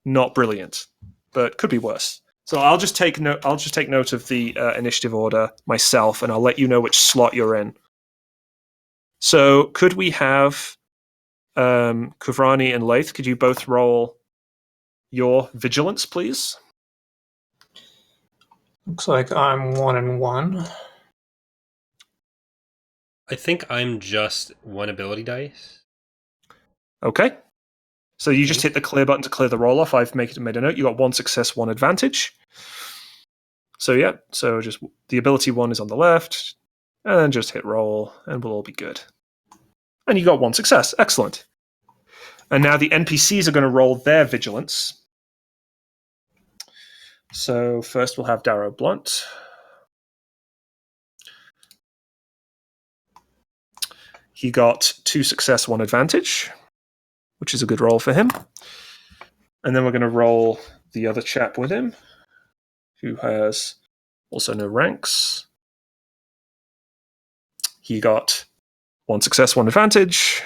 not brilliant, but could be worse. So I'll just take note of the initiative order myself, and I'll let you know which slot you're in. So could we have Kuvrani and Laith? Could you both roll your vigilance, please?
Looks like I'm 1 and 1.
I think I'm just 1 ability dice.
Okay. So you just hit the clear button to clear the roll off. I've made a note. You got 1 success, 1 advantage. So yeah, so just the ability 1 is on the left, and then just hit roll, and we'll all be good. And you got 1 success. Excellent. And now the NPCs are going to roll their vigilance. So first we'll have Darrow Blunt. He got 2 success, 1 advantage, which is a good roll for him. And then we're going to roll the other chap with him, who has also no ranks. He got 1 success, 1 advantage.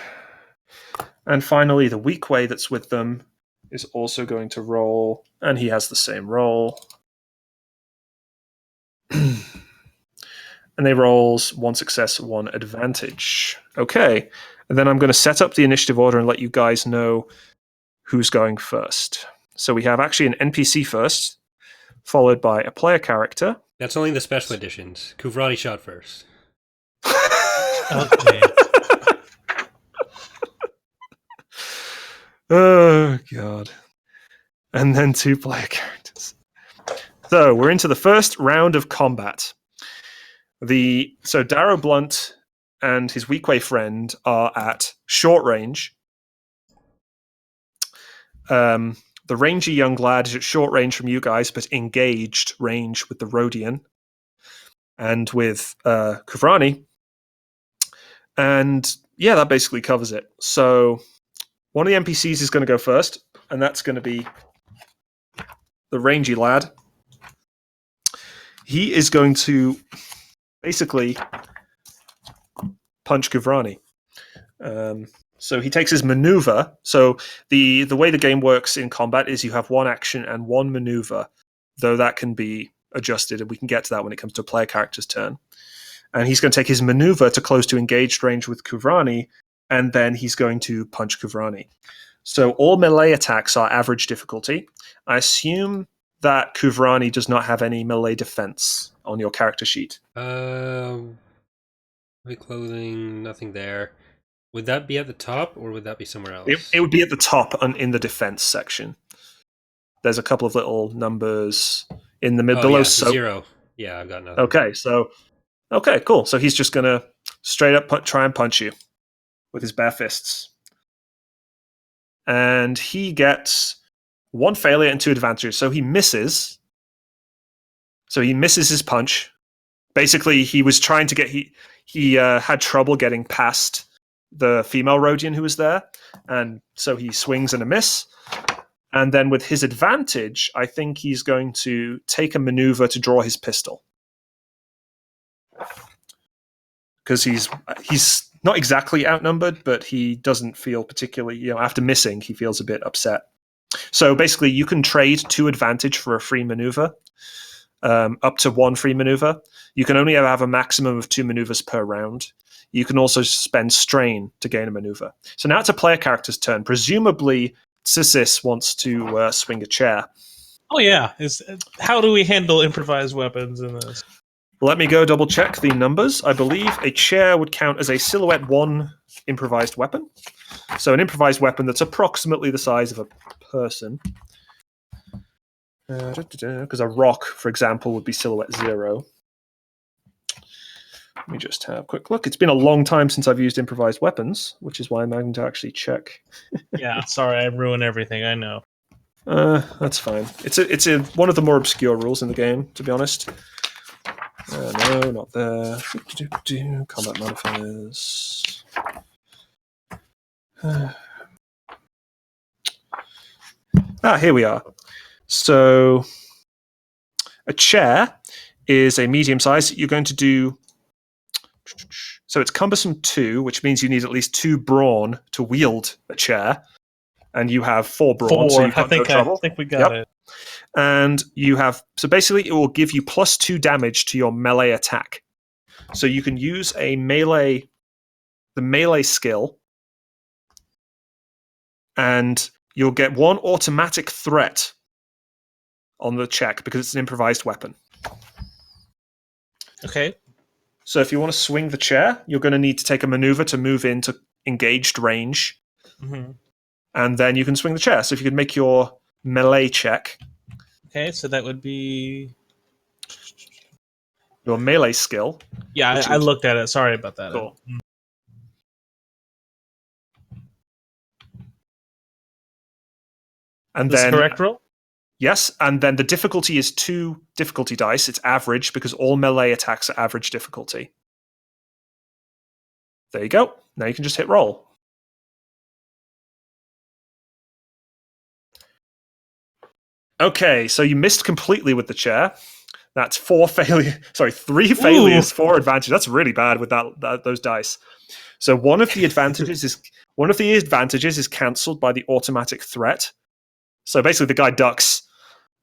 And finally, the weak way that's with them is also going to roll, and he has the same roll. And they rolls 1 success, 1 advantage. Okay, and then I'm going to set up the initiative order and let you guys know who's going first. So we have actually an NPC first, followed by a player character.
That's only the special editions. Kuvrani shot first.
Okay.
Oh, God. And then 2 player characters. So we're into the first round of combat. So Darrow Blunt and his Weequay friend are at short range. The rangy young lad is at short range from you guys, but engaged range with the Rhodian and with Kuvrani. And yeah, that basically covers it. So one of the NPCs is going to go first, and that's going to be the rangy lad. He is going to basically punch Kuvrani. So he takes his maneuver. So the way the game works in combat is you have 1 action and 1 maneuver, though that can be adjusted, and we can get to that when it comes to a player character's turn. And he's going to take his maneuver to close to engaged range with Kuvrani, and then he's going to punch Kuvrani. So all melee attacks are average difficulty. I assume that Kuvrani does not have any melee defense on your character sheet.
Heavy clothing, nothing there. Would that be at the top, or would that be somewhere else?
It would be at the top in the defense section. There's a couple of little numbers in the mid below.
Yeah,
so
0. Yeah, I've got nothing.
Okay, cool. So he's just gonna straight up try and punch you with his bare fists, and he gets 1 failure and 2 advantages. So he misses. So he misses his punch. Basically, he was trying to get he had trouble getting past the female Rhodian who was there, and so he swings and a miss. And then with his advantage, I think he's going to take a maneuver to draw his pistol, because he's not exactly outnumbered, but he doesn't feel particularly, after missing, he feels a bit upset. So basically, you can trade 2 advantage for a free maneuver, up to 1 free maneuver. You can only have a maximum of 2 maneuvers per round. You can also spend strain to gain a maneuver. So now it's a player character's turn. Presumably, Sissis wants to swing a chair.
Oh yeah, how do we handle improvised weapons in this?
Let me go double check the numbers. I believe a chair would count as a silhouette 1 improvised weapon. So an improvised weapon that's approximately the size of a person. Because a rock, for example, would be silhouette 0. Let me just have a quick look. It's been a long time since I've used improvised weapons, which is why I'm having to actually check.
Yeah, sorry, I ruin everything. I know.
That's fine. It's one of the more obscure rules in the game, to be honest. No, not there. Combat modifiers. Here we are. So, a chair is a medium size. You're going to do. So it's cumbersome 2, which means you need at least 2 brawn to wield a chair, and you have 4 brawn, so you've got no trouble.
I think we got it.
And you have basically it will give you +2 damage to your melee attack. So you can use the melee skill, and you'll get 1 automatic threat on the check because it's an improvised weapon.
Okay.
So if you want to swing the chair, you're going to need to take a maneuver to move into engaged range.
Mm-hmm.
And then you can swing the chair. So if you could make your melee check.
Okay, so that would be
your melee skill.
Yeah, I looked at it. Sorry about that.
Cool. And
This
then
correct roll?
Yes, and then the difficulty is 2 difficulty dice. It's average because all melee attacks are average difficulty. There you go. Now you can just hit roll. Okay, so you missed completely with the chair. That's 3 failures, 4 advantage. That's really bad with those dice. So one of the advantages is cancelled by the automatic threat. So basically, the guy ducks,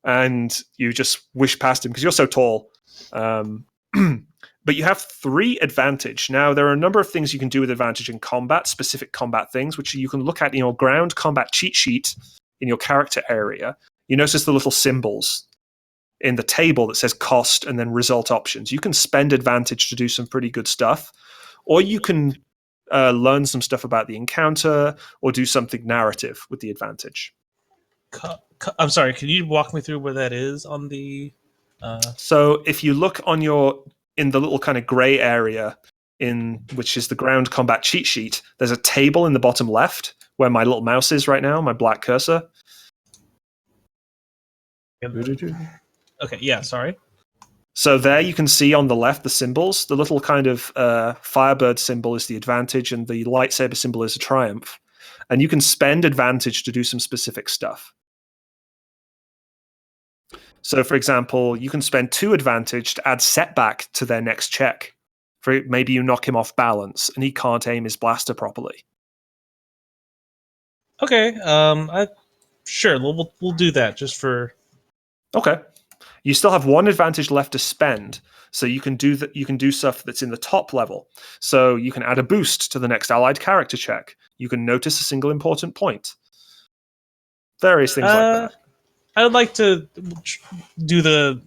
and you just wish past him because you're so tall. But you have 3 advantage. Now, there are a number of things you can do with advantage in combat, specific combat things, which you can look at in your ground combat cheat sheet in your character area. You notice the little symbols in the table that says cost and then result options. You can spend advantage to do some pretty good stuff, or you can learn some stuff about the encounter or do something narrative with the advantage.
I'm sorry, can you walk me through where that is on the...
So if you look in the little kind of grey area, which is the ground combat cheat sheet, there's a table in the bottom left where my little mouse is right now, my black cursor.
Okay, yeah, sorry.
So there you can see on the left the symbols. The little kind of firebird symbol is the advantage, and the lightsaber symbol is a triumph. And you can spend advantage to do some specific stuff. So, for example, you can spend 2 advantage to add setback to their next check. Maybe you knock him off balance, and he can't aim his blaster properly.
Okay, sure, we'll do that just for...
Okay. You still have 1 advantage left to spend, so you can do that. You can do stuff that's in the top level. So you can add a boost to the next allied character check. You can notice a single important point. Various things like that.
I would like to do the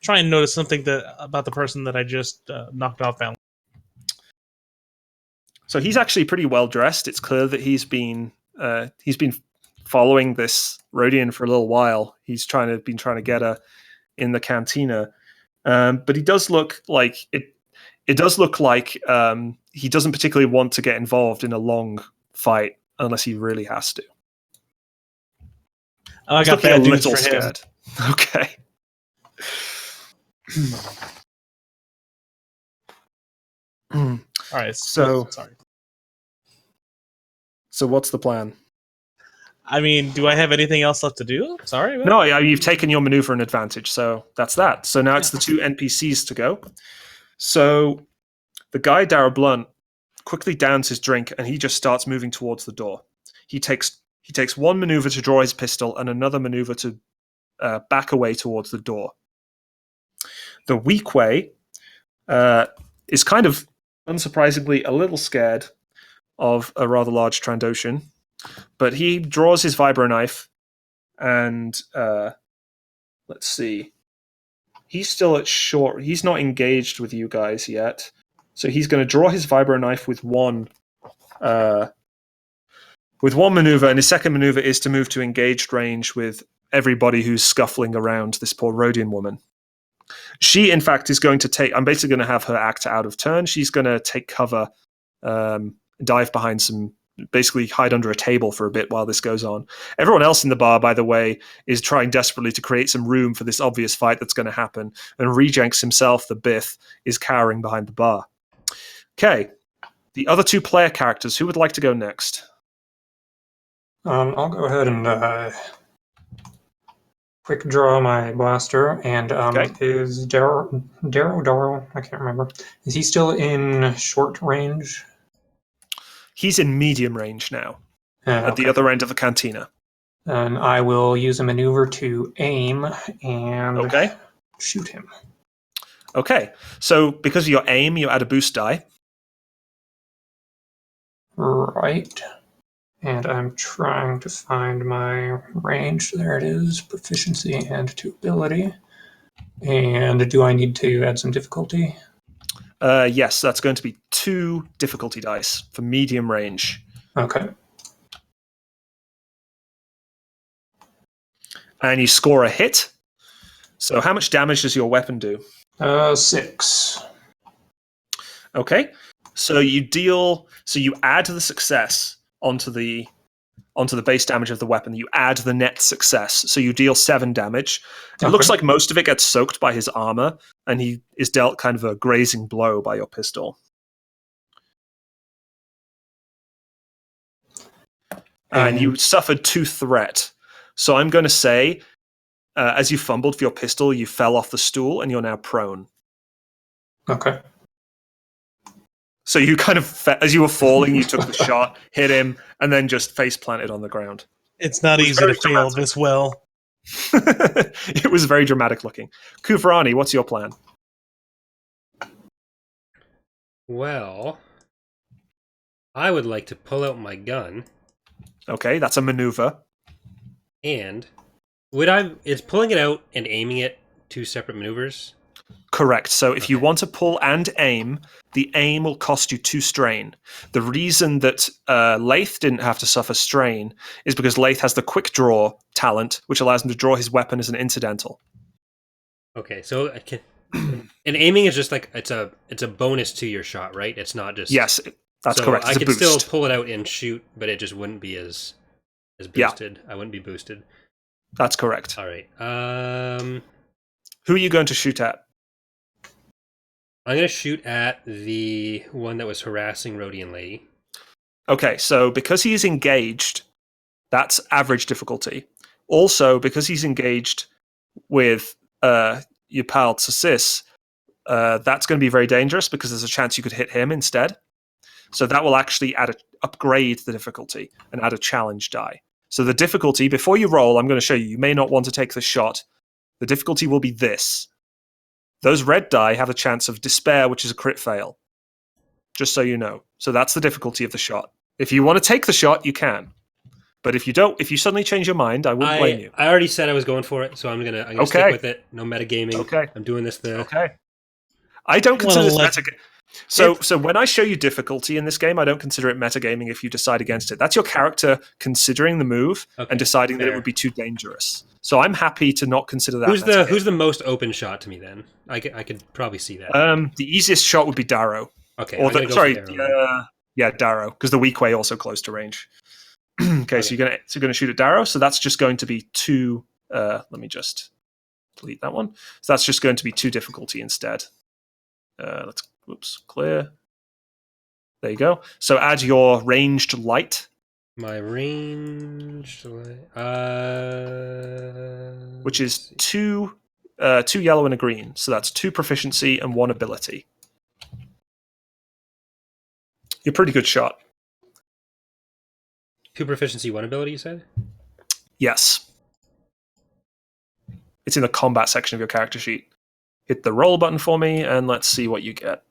try and notice something about the person that I just knocked off balance.
So he's actually pretty well dressed. It's clear that he's been following this Rodian for a little while. He's been trying to get her in the cantina, but he does look like it. It does look like he doesn't particularly want to get involved in a long fight unless he really has to.
I got bad news for him.
Scared. Okay.
All right.
So
sorry.
So what's the plan?
I mean, do I have anything else left to do? Sorry.
No, you've taken your maneuver and advantage, so that's that. So now it's the 2 NPCs to go. So the guy, Darrow Blunt, quickly downs his drink and he just starts moving towards the door. He takes 1 maneuver to draw his pistol and another maneuver to back away towards the door. The weak way is kind of, unsurprisingly, a little scared of a rather large Trandoshan, but he draws his vibro knife and let's see. He's still at short. He's not engaged with you guys yet, so he's going to draw his vibro knife with one maneuver, and his second maneuver is to move to engaged range with everybody who's scuffling around this poor Rhodian woman. She, in fact, is going to take... I'm basically going to have her act out of turn. She's going to take cover, dive behind some... basically hide under a table for a bit while this goes on. Everyone else in the bar, by the way, is trying desperately to create some room for this obvious fight that's going to happen. And Rejects himself, the Bith, is cowering behind the bar. Okay. The other two player characters, who would like to go next?
I'll go ahead and quick draw my blaster. And
Okay.
is Darrow? I can't remember. Is he still in short range?
He's in medium range now, at the
Okay.
other end of the cantina.
And I will use a maneuver to aim and
Okay.
shoot him.
Okay. So because of your aim, you add a boost die.
Right. And I'm trying to find my range. There it is. Proficiency and to ability. And do I need to add some difficulty?
Yes, that's going to be 2 difficulty dice for medium range.
Okay.
And you score a hit. So how much damage does your weapon do?
6.
Okay. So you add the success onto the base damage of the weapon. You add the net success. So you deal 7 damage. It looks like most of it gets soaked by his armor, and he is dealt kind of a grazing blow by your pistol. And you suffered 2 threat. So I'm going to say, as you fumbled for your pistol, you fell off the stool and you're now prone.
Okay.
So you kind of, as you were falling, you took the shot, hit him, and then just face planted on the ground.
It's not easy to fail this well.
It was very dramatic looking. Kuvrani, what's your plan?
Well, I would like to pull out my gun.
Okay, that's a maneuver.
And is pulling it out and aiming it 2 separate maneuvers?
Correct. So if you want to pull and aim, the aim will cost you 2 strain. The reason that Lath didn't have to suffer strain is because Lath has the quick draw talent, which allows him to draw his weapon as an incidental.
Okay, so and aiming is just like it's a bonus to your shot, right? It's not just...
Yes, that's correct.
I
It's a
could
boost.
still pull it out and shoot, but it just wouldn't be as boosted. I wouldn't be boosted.
That's correct.
All right.
Who are you going to shoot at?
I'm going to shoot at the one that was harassing Rhodian Lady.
Okay, so because he is engaged, that's average difficulty. Also, because he's engaged with your pal Tsasis, that's going to be very dangerous because there's a chance you could hit him instead. So that will actually upgrade the difficulty and add a challenge die. So the difficulty, before you roll, I'm going to show you, you may not want to take the shot. The difficulty will be this. Those red die have a chance of despair, which is a crit fail. Just so you know. So that's the difficulty of the shot. If you want to take the shot, you can. But if you don't, if you suddenly change your mind, I wouldn't blame you.
I already said I was going for it, so I'm gonna stick with it. No metagaming.
Okay.
I'm doing this
Okay. I don't consider this metagaming. So when I show you difficulty in this game, I don't consider it metagaming if you decide against it. That's your character considering the move and deciding that it would be too dangerous. So I'm happy to not consider that.
Who's the most open shot to me then? I could probably see that.
The easiest shot would be Darrow.
Okay.
Or Darrow, because the weak way also close to range. Okay, so you're gonna shoot at Darrow. So that's just going to be 2. Let me just delete that one. So that's just going to be 2 difficulty instead. Clear. There you go. So add your ranged light.
My ranged light,
which is 2 yellow and a green. So that's 2 proficiency and 1 ability. You're a pretty good shot.
2 proficiency, 1 ability, you said?
Yes. It's in the combat section of your character sheet. Hit the roll button for me, and let's see what you get.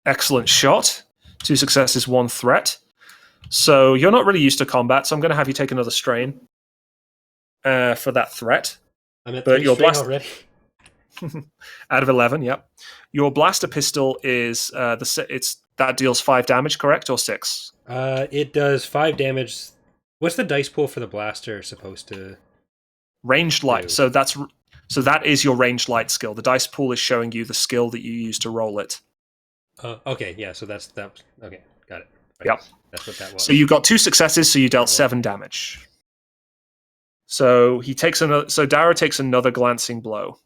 Excellent shot. 2 successes, 1 threat. So you're not really used to combat, so I'm going to have you take another strain for that threat.
I'm at 3 strain already.
Out of 11, yep. Your blaster pistol is that deals 5 damage, correct, or 6?
It does 5 damage What's the dice pool for the blaster supposed to
Ranged light.
do?
So that is your ranged light skill. The dice pool is showing you the skill that you use to roll it.
Okay, yeah. So that's that. Okay, got it. Right.
Yep.
That's what that was.
So you got 2 successes, so you dealt 7 damage. So he takes another. So Darrow takes another glancing blow.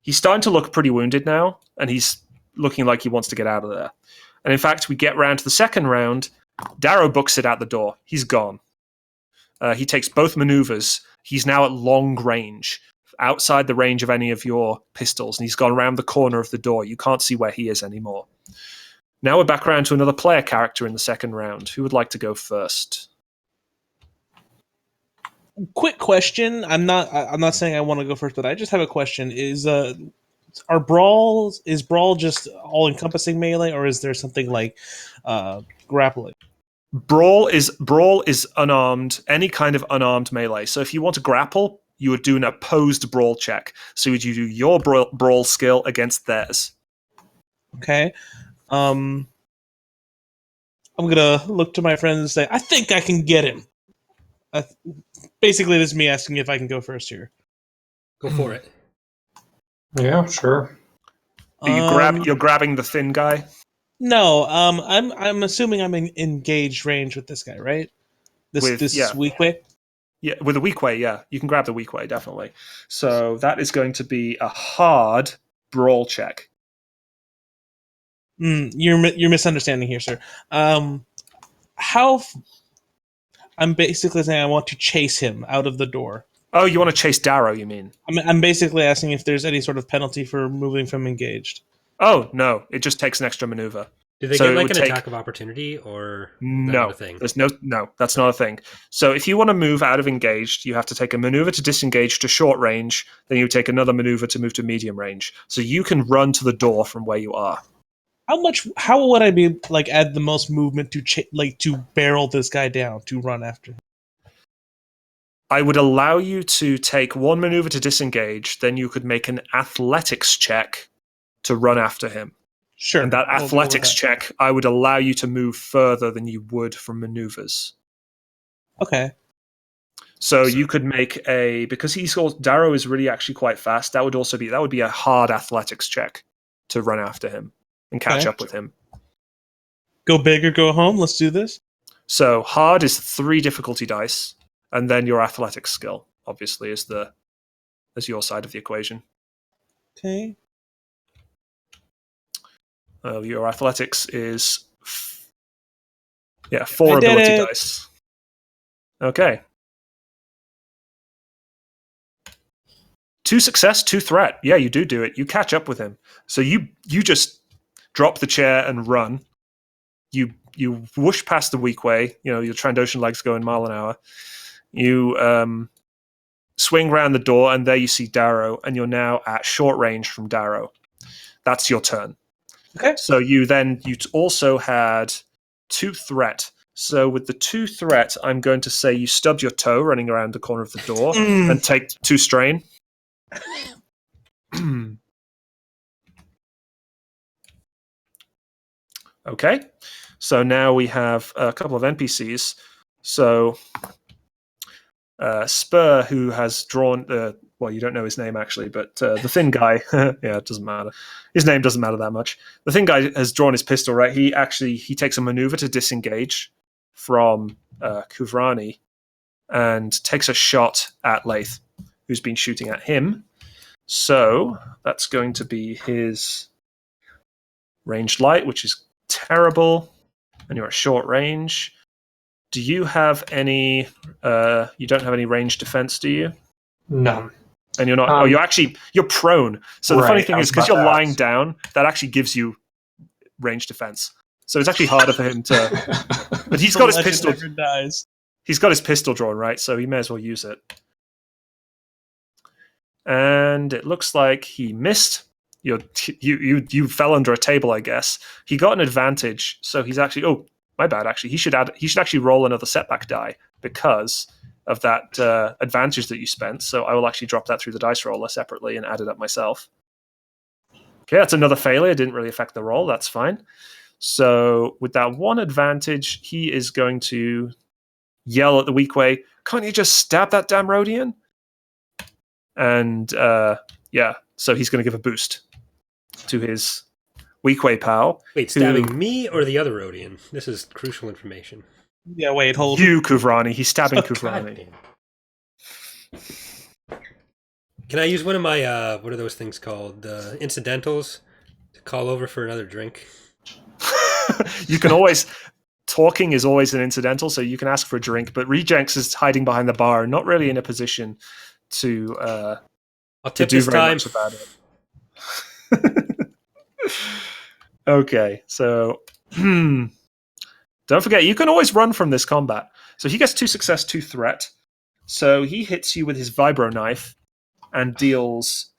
He's starting to look pretty wounded now, and he's looking like he wants to get out of there. And in fact, we get round to the second round. Darrow books it out the door. He's gone. He takes both maneuvers. He's now at long range, outside the range of any of your pistols, and he's gone around the corner of the door. You can't see where he is anymore. Now we're back around to another player character in the second round. Who would like to go first?
Quick question. I'm not saying I want to go first, but I just have a question. Are brawls is brawl just all encompassing melee, or is there something like grappling?
Brawl is unarmed, any kind of unarmed melee. So if you want to grapple, you would do an opposed brawl check. So would you do your brawl skill against theirs?
Okay. I'm gonna look to my friends and say, I think I can get him. Basically, this is me asking if I can go first here.
Go for it.
Yeah, sure.
You're grabbing the thin guy?
No, I'm assuming I'm in engaged range with this guy, right? This weak way.
Yeah, with a weak way, yeah. You can grab the weak way, definitely. So that is going to be a hard brawl check.
You're misunderstanding here, sir. I'm basically saying I want to chase him out of the door.
Oh, you want to chase Darrow, you mean?
I'm basically asking if there's any sort of penalty for moving from engaged.
Oh, no. It just takes an extra maneuver.
Do they get like an attack of opportunity, or
no?
Not a thing?
There's no. That's not a thing. So if you want to move out of engaged, you have to take a maneuver to disengage to short range. Then you take another maneuver to move to medium range. So you can run to the door from where you are.
How would I be like add the most movement to barrel this guy down to run after him?
I would allow you to take one maneuver to disengage. Then you could make an athletics check to run after him.
Sure.
And that athletics check, I would allow you to move further than you would from maneuvers.
Okay.
So you could make because Darrow is really actually quite fast. That would be a hard athletics check to run after him and catch up with him.
Go big or go home. Let's do this.
So hard is 3 difficulty dice, and then your athletics skill obviously is your side of the equation.
Okay.
Your athletics is 4 ability dice. Okay. 2 success, 2 threat. Yeah, you do it. You catch up with him. So you just drop the chair and run. You whoosh past the weak way. You know, your Trandoshan legs going mile an hour. You swing around the door, and there you see Darrow, and you're now at short range from Darrow. That's your turn.
Okay.
So you also had 2 threat. So with the 2 threat, I'm going to say you stub your toe running around the corner of the door and take 2 strain. Okay. So now we have a couple of NPCs. So Spur, who has drawn you don't know his name actually, but the thin guy, yeah, it doesn't matter. His name doesn't matter that much. The thin guy has drawn his pistol, right? He takes a maneuver to disengage from Kuvrani and takes a shot at Lath, who's been shooting at him. So that's going to be his ranged light, which is terrible, and you're at short range. Do you have any? You don't have any range defense, do you?
No.
And you're not. You're prone. So the funny thing is, because you're lying down, that actually gives you range defense. So it's actually harder for him to. But he's got his pistol. He's got his pistol drawn, right? So he may as well use it. And it looks like he missed. You fell under a table, I guess. He got an advantage, so he's actually. Oh, my bad. Actually, he should actually roll another setback die because of that advantage that you spent. So I will actually drop that through the dice roller separately and add it up myself. Okay, that's another failure. It didn't really affect the roll. That's fine. So with that one advantage, he is going to yell at the weak way, "Can't you just stab that damn Rodian?" And so he's going to give a boost to his weak way pal.
Wait, stabbing me or the other Rodian? This is crucial information.
Yeah, wait, hold.
You, Kuvrani. He's stabbing
Oh,
Kuvrani.
Can I use one of my, what are those things called? Incidentals to call over for another drink?
You can always... Talking is always an incidental, so you can ask for a drink, but Rejects is hiding behind the bar, not really in a position to
I'll tip
do
this
very
time.
much about it. Okay, so don't forget, you can always run from this combat. So he gets 2 success, 2 threat. So he hits you with his vibro knife and deals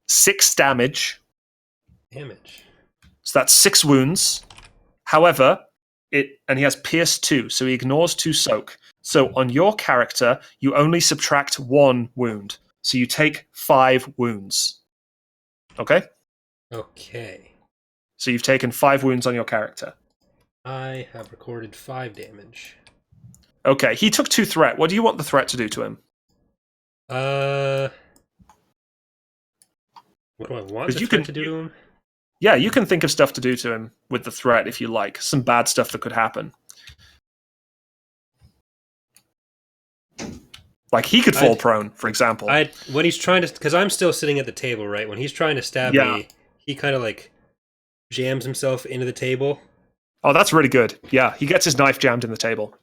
6 damage.
Damage.
So that's 6 wounds. However, and he has pierce 2, so he ignores 2 soak. So on your character, you only subtract 1 wound. So you take 5 wounds. Okay?
Okay.
So you've taken 5 wounds on your character.
I have recorded 5 damage.
Okay, he took 2 threat. What do you want the threat to do to him?
What do I want the threat to do to him?
Yeah, you can think of stuff to do to him with the threat if you like. Some bad stuff that could happen. Like he could fall prone, for example.
When he's trying to, because I'm still sitting at the table, right? When he's trying to stab me, he kind of like jams himself into the table.
Oh, that's really good. Yeah, he gets his knife jammed in the table.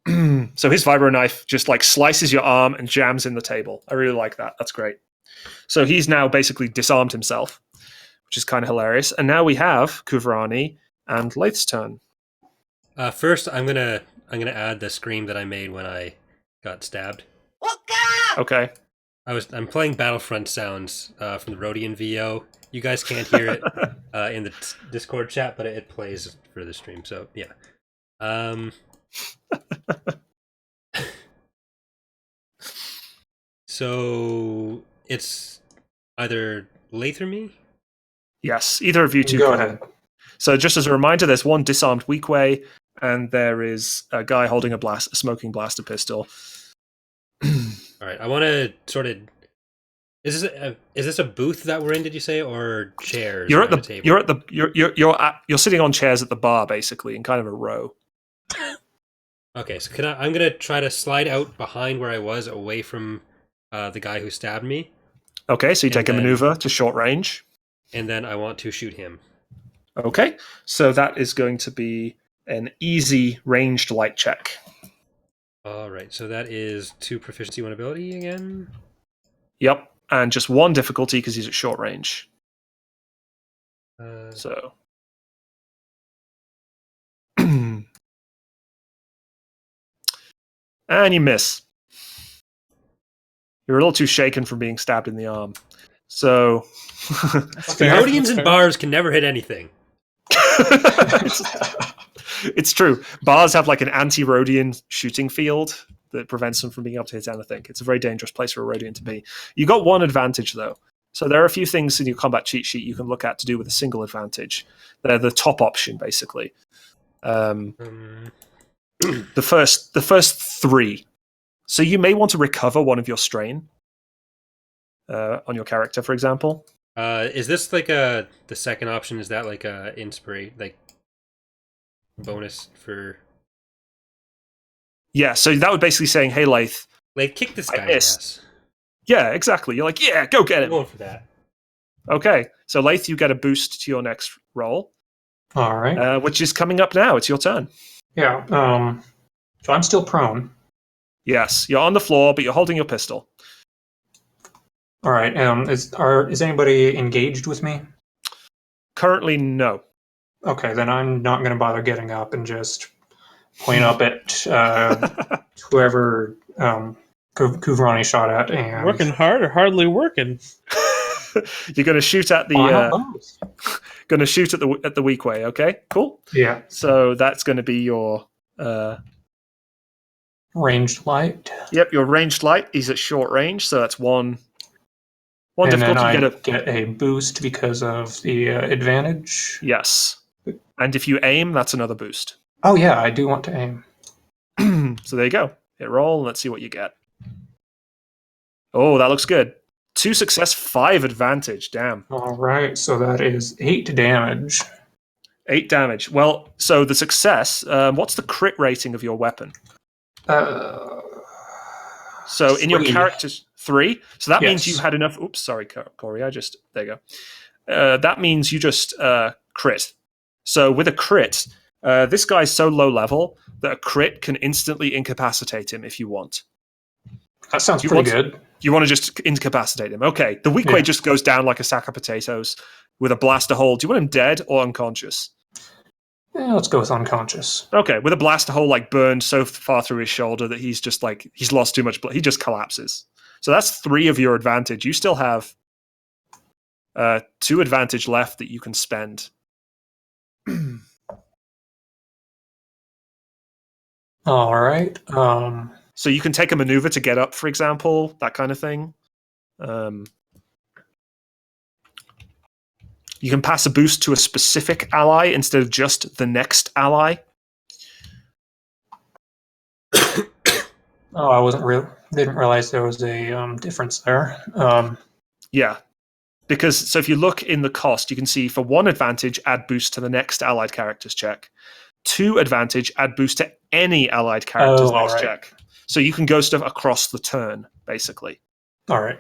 So his vibro knife just like slices your arm and jams in the table. I really like that. That's great. So he's now basically disarmed himself, which is kind of hilarious. And now we have Kuvrani and Laith's turn.
First, I'm gonna add the scream that I made when I got stabbed.
Okay.
I'm playing Battlefront sounds from the Rodian VO. You guys can't hear it in the Discord chat, but it plays for the stream. So yeah. So it's either Laith or me?
Yes, either of you two.
Go ahead.
So just as a reminder, there's one disarmed weak way, and there is a guy holding a smoking blaster pistol.
All right, I want to sort of. Is this a booth that we're in? Did you say, or chairs?
You're at the
table?
you're sitting on chairs at the bar, basically, in kind of a row.
Okay, so I'm gonna try to slide out behind where I was, away from the guy who stabbed me.
Okay, so you take a maneuver to short range,
and then I want to shoot him.
Okay, so that is going to be an easy ranged light check.
All right, so that is 2 proficiency, 1 ability again.
Yep, and just 1 difficulty because he's at short range. So. And you miss. You're a little too shaken from being stabbed in the arm. So.
Rodians and bars can never hit anything.
It's true. Bars have like an anti-Rodian shooting field that prevents them from being able to hit anything. It's a very dangerous place for a Rodian to be. You got 1 advantage, though. So there are a few things in your combat cheat sheet you can look at to do with a single advantage. They're the top option, basically. The first 3. So you may want to recover 1 of your strain on your character, for example.
Is this like the second option? Is that like a bonus for?
Yeah, so that would basically saying, "Hey, Laith,
kick this guy's ass."
Yeah, exactly. You're like, "Yeah, go get him."
I'm going for that.
Okay, so Laith, you get a boost to your next roll.
All right.
Which is coming up now. It's your turn.
Yeah. So I'm still prone.
Yes, you're on the floor, but you're holding your pistol.
All right. Is anybody engaged with me?
Currently, no.
Okay, then I'm not going to bother getting up and just point up at whoever Kuvrani shot at. And
Working hard or hardly working?
You're going to shoot at the at the weak way. Okay, cool.
Yeah.
So that's going to be your
ranged light.
Yep, your ranged light. He's at short range, so that's 1.
And
difficulty.
Then I get a boost because of the advantage.
Yes. And if you aim, that's another boost.
Oh yeah, I do want to aim.
So there you go. Hit roll, and let's see what you get. Oh, that looks good. 2 success, 5 advantage. Damn.
All right, so that is 8 damage.
8 damage. Well, so the success, what's the crit rating of your weapon? So in your
3.
character's 3? So that means
Yes.
you had enough... Oops, sorry, Corey. There you go. That means you just crit. So with a crit, this guy's so low level that a crit can instantly incapacitate him if you want.
That sounds pretty good.
You want to just incapacitate him. Okay. The weak way just goes down like a sack of potatoes with a blaster hole. Do you want him dead or unconscious?
Let's go with unconscious.
Okay. With a blaster hole like burned so far through his shoulder that he's just like, he's lost too much blood. He just collapses. So that's 3 of your advantage. You still have 2 advantage left that you can spend.
All right.
So you can take a maneuver to get up, for example, that kind of thing. You can pass a boost to a specific ally instead of just the next ally.
I didn't realize there was a difference there.
Yeah. So if you look in the cost, you can see for 1 advantage, add boost to the next allied character's check. 2 advantage, add boost to any allied character's next check. So you can go stuff across the turn, basically.
All right.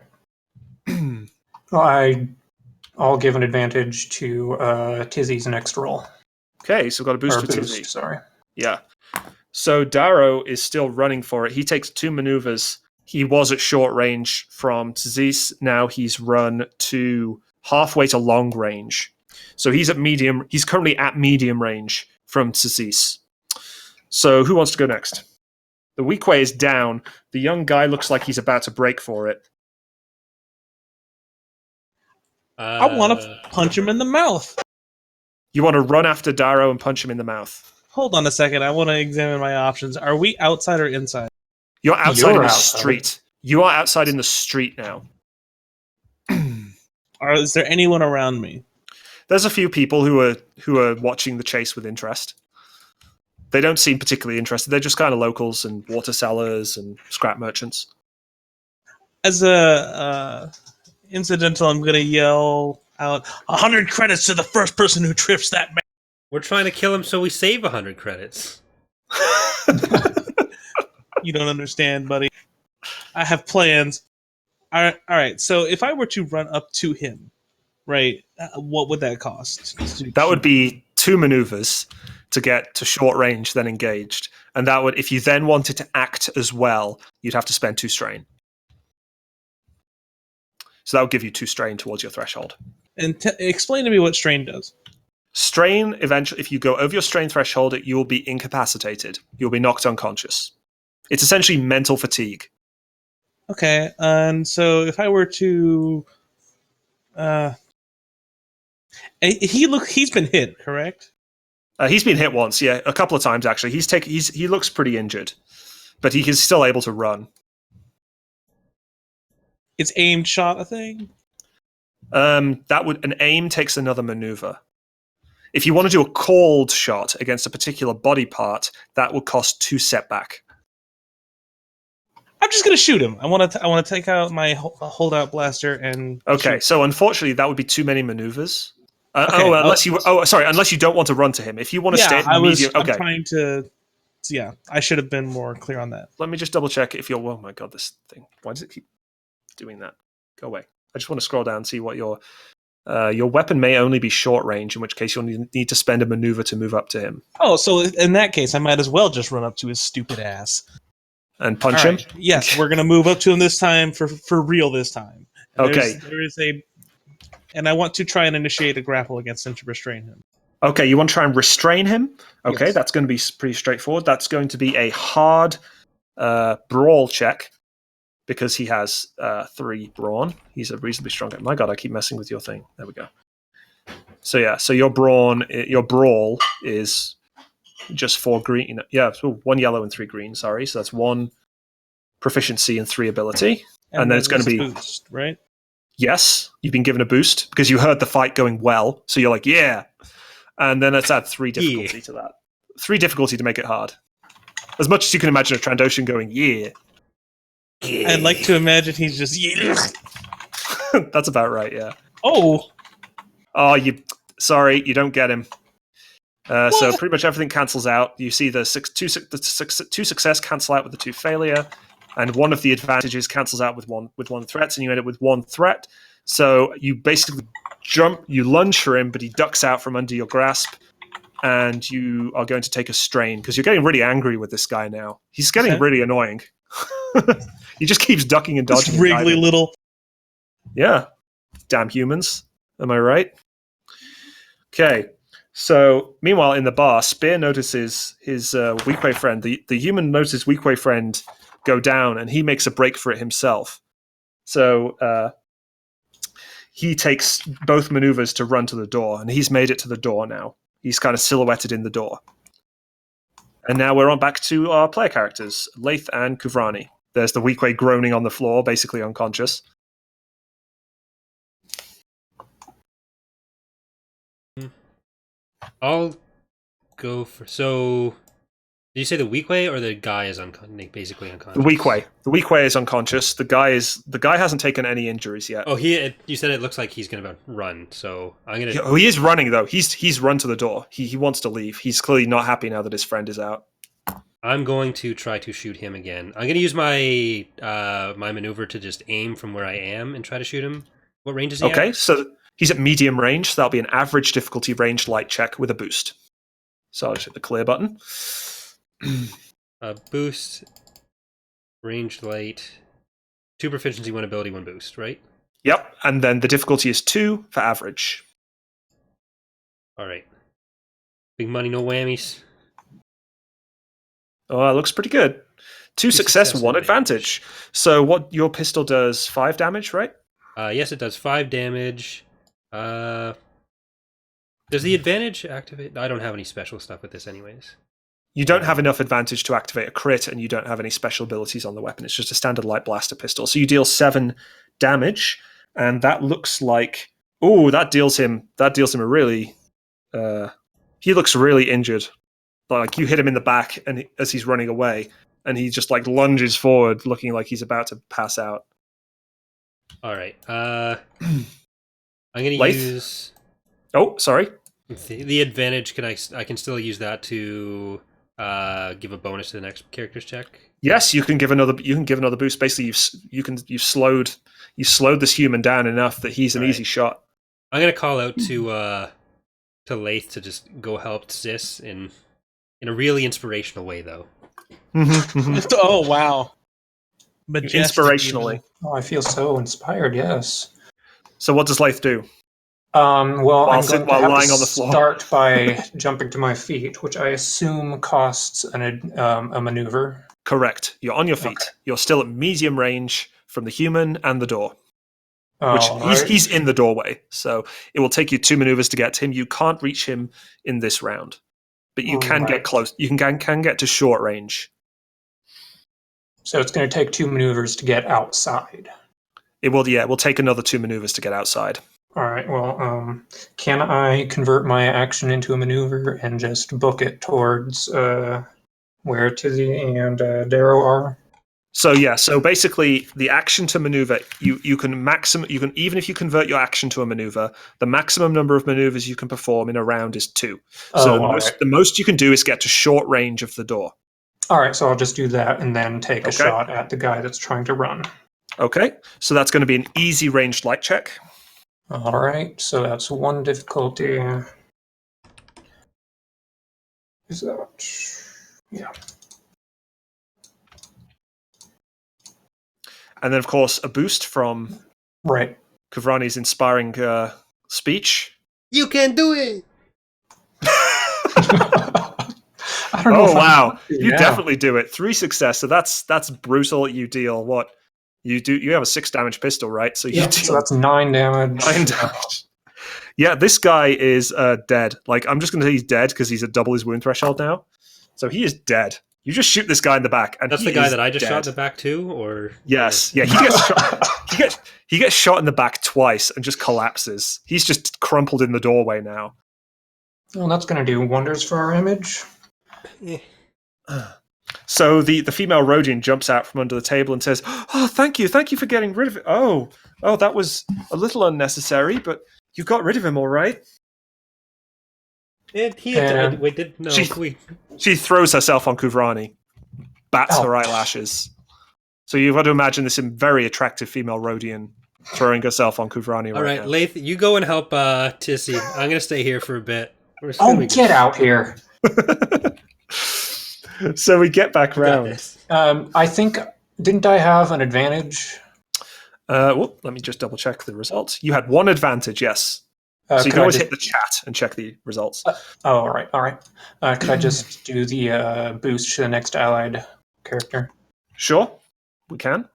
I'll give an advantage to Tizzy's next roll.
Okay, so we've got a boost for Tizzy.
Sorry.
Yeah. So Darrow is still running for it. He takes 2 maneuvers. He was at short range from Tzis. Now he's run to halfway to long range. So he's currently at medium range from Tzis. So who wants to go next? The weak way is down. The young guy looks like he's about to break for it.
I want to punch him in the mouth.
You want to run after Darrow and punch him in the mouth.
Hold on a second. I want to examine my options. Are we outside or inside?
You're outside in the street. You are outside in the street now.
Is there anyone around me?
There's a few people who are watching the chase with interest. They don't seem particularly interested. They're just kind of locals and water sellers and scrap merchants.
As a incidental, I'm going to yell out 100 credits to the first person who trips that man.
We're trying to kill him so we save 100 credits.
You don't understand, buddy. I have plans. All right. So if I were to run up to him, right, what would that cost?
That would be 2 maneuvers to get to short range, then engaged. And that would, if you then wanted to act as well, you'd have to spend 2 strain. So that would give you 2 strain towards your threshold.
And explain to me what strain does.
Strain, eventually, if you go over your strain threshold, you will be incapacitated. You'll be knocked unconscious. It's essentially mental fatigue.
Okay, and so if I were to... he's been hit, correct?
He's been hit once, yeah, a couple of times actually. He looks pretty injured, but he is still able to run.
It's aimed shot a thing?
An aim takes another maneuver. If you want to do a called shot against a particular body part, that will cost 2 setback.
I'm just gonna shoot him. I want to take out my holdout blaster and.
Okay,
shoot.
so unfortunately, that would be too many maneuvers.
Okay,
unless you don't want to run to him. If you want to stay at medium, okay.
I'm trying to. Yeah, I should have been more clear on that.
Let me just double check if you're. Oh my god, this thing! Why does it keep doing that? Go away. I just want to scroll down and see what your weapon may only be short range, in which case you'll need to spend a maneuver to move up to him.
Oh, so in that case, I might as well just run up to his stupid ass
and punch him.
Yes, we're gonna move up to him this time for real this time. And
okay.
And I want to try and initiate a grapple against him to restrain him.
Okay, you want to try and restrain him? Okay,
yes.
That's going to be pretty straightforward. That's going to be a hard brawl check because he has 3 brawn. He's a reasonably strong guy. My god, I keep messing with your thing. There we go. So yeah, so your brawl is just 4 green. Yeah, so 1 yellow and 3 green. Sorry, so that's 1 proficiency and 3 ability, and then it's going to be
boost, right?
Yes, you've been given a boost because you heard the fight going well, so you're like, yeah. And then let's add 3 difficulty to that. 3 difficulty to make it hard. As much as you can imagine a Trandoshan going, yeah.
I'd like to imagine he's just.
That's about right, yeah.
Oh,
Oh, sorry, you don't get him. So pretty much everything cancels out. You see the two success cancel out with the 2 failure, and one of the advantages cancels out with one threat, and you end up with 1 threat. So you basically you lunge for him, but he ducks out from under your grasp, and you are going to take a strain because you're getting really angry with this guy now. He's getting really annoying. He just keeps ducking and dodging.
this wriggly little.
Yeah, damn humans. Am I right? Okay. So, meanwhile, in the bar, Spear notices his Weequay friend. The human notices Weequay friend go down, and he makes a break for it himself. So, he takes both maneuvers to run to the door, and he's made it to the door now. He's kind of silhouetted in the door. And now we're on back to our player characters, Laith and Kuvrani. There's the Weequay groaning on the floor, basically unconscious.
I'll go for... So, did you say the Weequay or the guy is basically unconscious?
The Weequay is unconscious. The guy hasn't taken any injuries yet.
Oh, you said it looks like he's going to run, so I'm going to...
He is running, though. He's run to the door. He wants to leave. He's clearly not happy now that his friend is out.
I'm going to try to shoot him again. I'm going to use my my maneuver to just aim from where I am and try to shoot him. What range is he
Okay,
at?
so he's at medium range, so that'll be an average difficulty ranged light check with a boost. So I'll just hit the clear button.
Boost, ranged light, 2 proficiency, 1 ability, 1 boost, right?
Yep, and then the difficulty is 2 for average.
All right. Big money, no whammies.
Oh, that looks pretty good. 2 success, 1 advantage. So what your pistol does 5 damage, right?
Yes, it does 5 damage. Does the advantage activate? I don't have any special stuff with this anyways.
You don't have enough advantage to activate a crit, and you don't have any special abilities on the weapon. It's just a standard light blaster pistol. So you deal 7 damage, and that looks like... Oh, that deals him a really... he looks really injured. Like, you hit him in the back and as he's running away, and he just, like, lunges forward, looking like he's about to pass out.
All right. I'm going to
Laith?
use...
Oh, sorry.
The advantage, I can still use that to give a bonus to the next character's check?
Yes, you can give another boost. Basically, you've slowed this human down enough that he's an easy shot.
I'm going to call out to Laith to just go help Sis in a really inspirational way, though.
Oh, wow. Majestic,
Inspirationally.
Oh, I feel so inspired, yes.
So what does Laith do?
Well,
While
I'm going to have
lying
to
on the floor.
start by jumping to my feet, which I assume costs a maneuver.
Correct. You're on your feet.
Okay.
You're still at medium range from the human and the door. Which
Right.
he's in the doorway, so it will take you 2 maneuvers to get to him. You can't reach him in this round, but you can get close. You can get to short range.
So it's going to take 2 maneuvers to get outside.
It will take another 2 maneuvers to get outside.
All right. Well, can I convert my action into a maneuver and just book it towards where Tizzy and Darrow are?
So basically, the action to maneuver, you can even if you convert your action to a maneuver, the maximum number of maneuvers you can perform in a round is 2. So the most you can do is get to short range of the door.
All right, so I'll just do that and then take a shot at the guy that's trying to run.
Okay, so that's going to be an easy ranged light check.
All right, so that's 1 difficulty. Is that... Yeah.
And then, of course, a boost from Kuvrani's inspiring speech.
You can do it!
I don't know.
Oh, wow. You definitely do it. 3 success. So that's brutal. You deal what? You have a 6 damage pistol, right? So
so that's 9 damage.
9 damage. Yeah, this guy is dead. Like, I'm just going to say he's dead because he's at double his wound threshold now. So he is dead. You just shoot this guy in the back, and
that's the guy that I just shot in the back too, or
yes, yeah, he gets shot. He gets shot in the back twice and just collapses. He's just crumpled in the doorway now.
Well, that's going to do wonders for our image.
So the female Rhodian jumps out from under the table and says, "Oh, thank you for getting rid of it. Oh, that was a little unnecessary, but you got rid of him all right."
And he
And-
wait, did no?
She throws herself on Kuvrani, bats her
Oh.
eyelashes. So you've got to imagine this very attractive female Rhodian throwing herself on Kuvrani
All right,
now.
Lath, you go and help Tissy. I'm gonna stay here for a bit.
Get out here.
So we get back
You got
round.
this.
I think, didn't I have an advantage?
Let me just double check the results. You had one advantage, yes. So you
Could
can
I
always
just-
hit the chat and check the results.
Oh, all right. Could I just do the boost to the next allied character?
Sure, we can.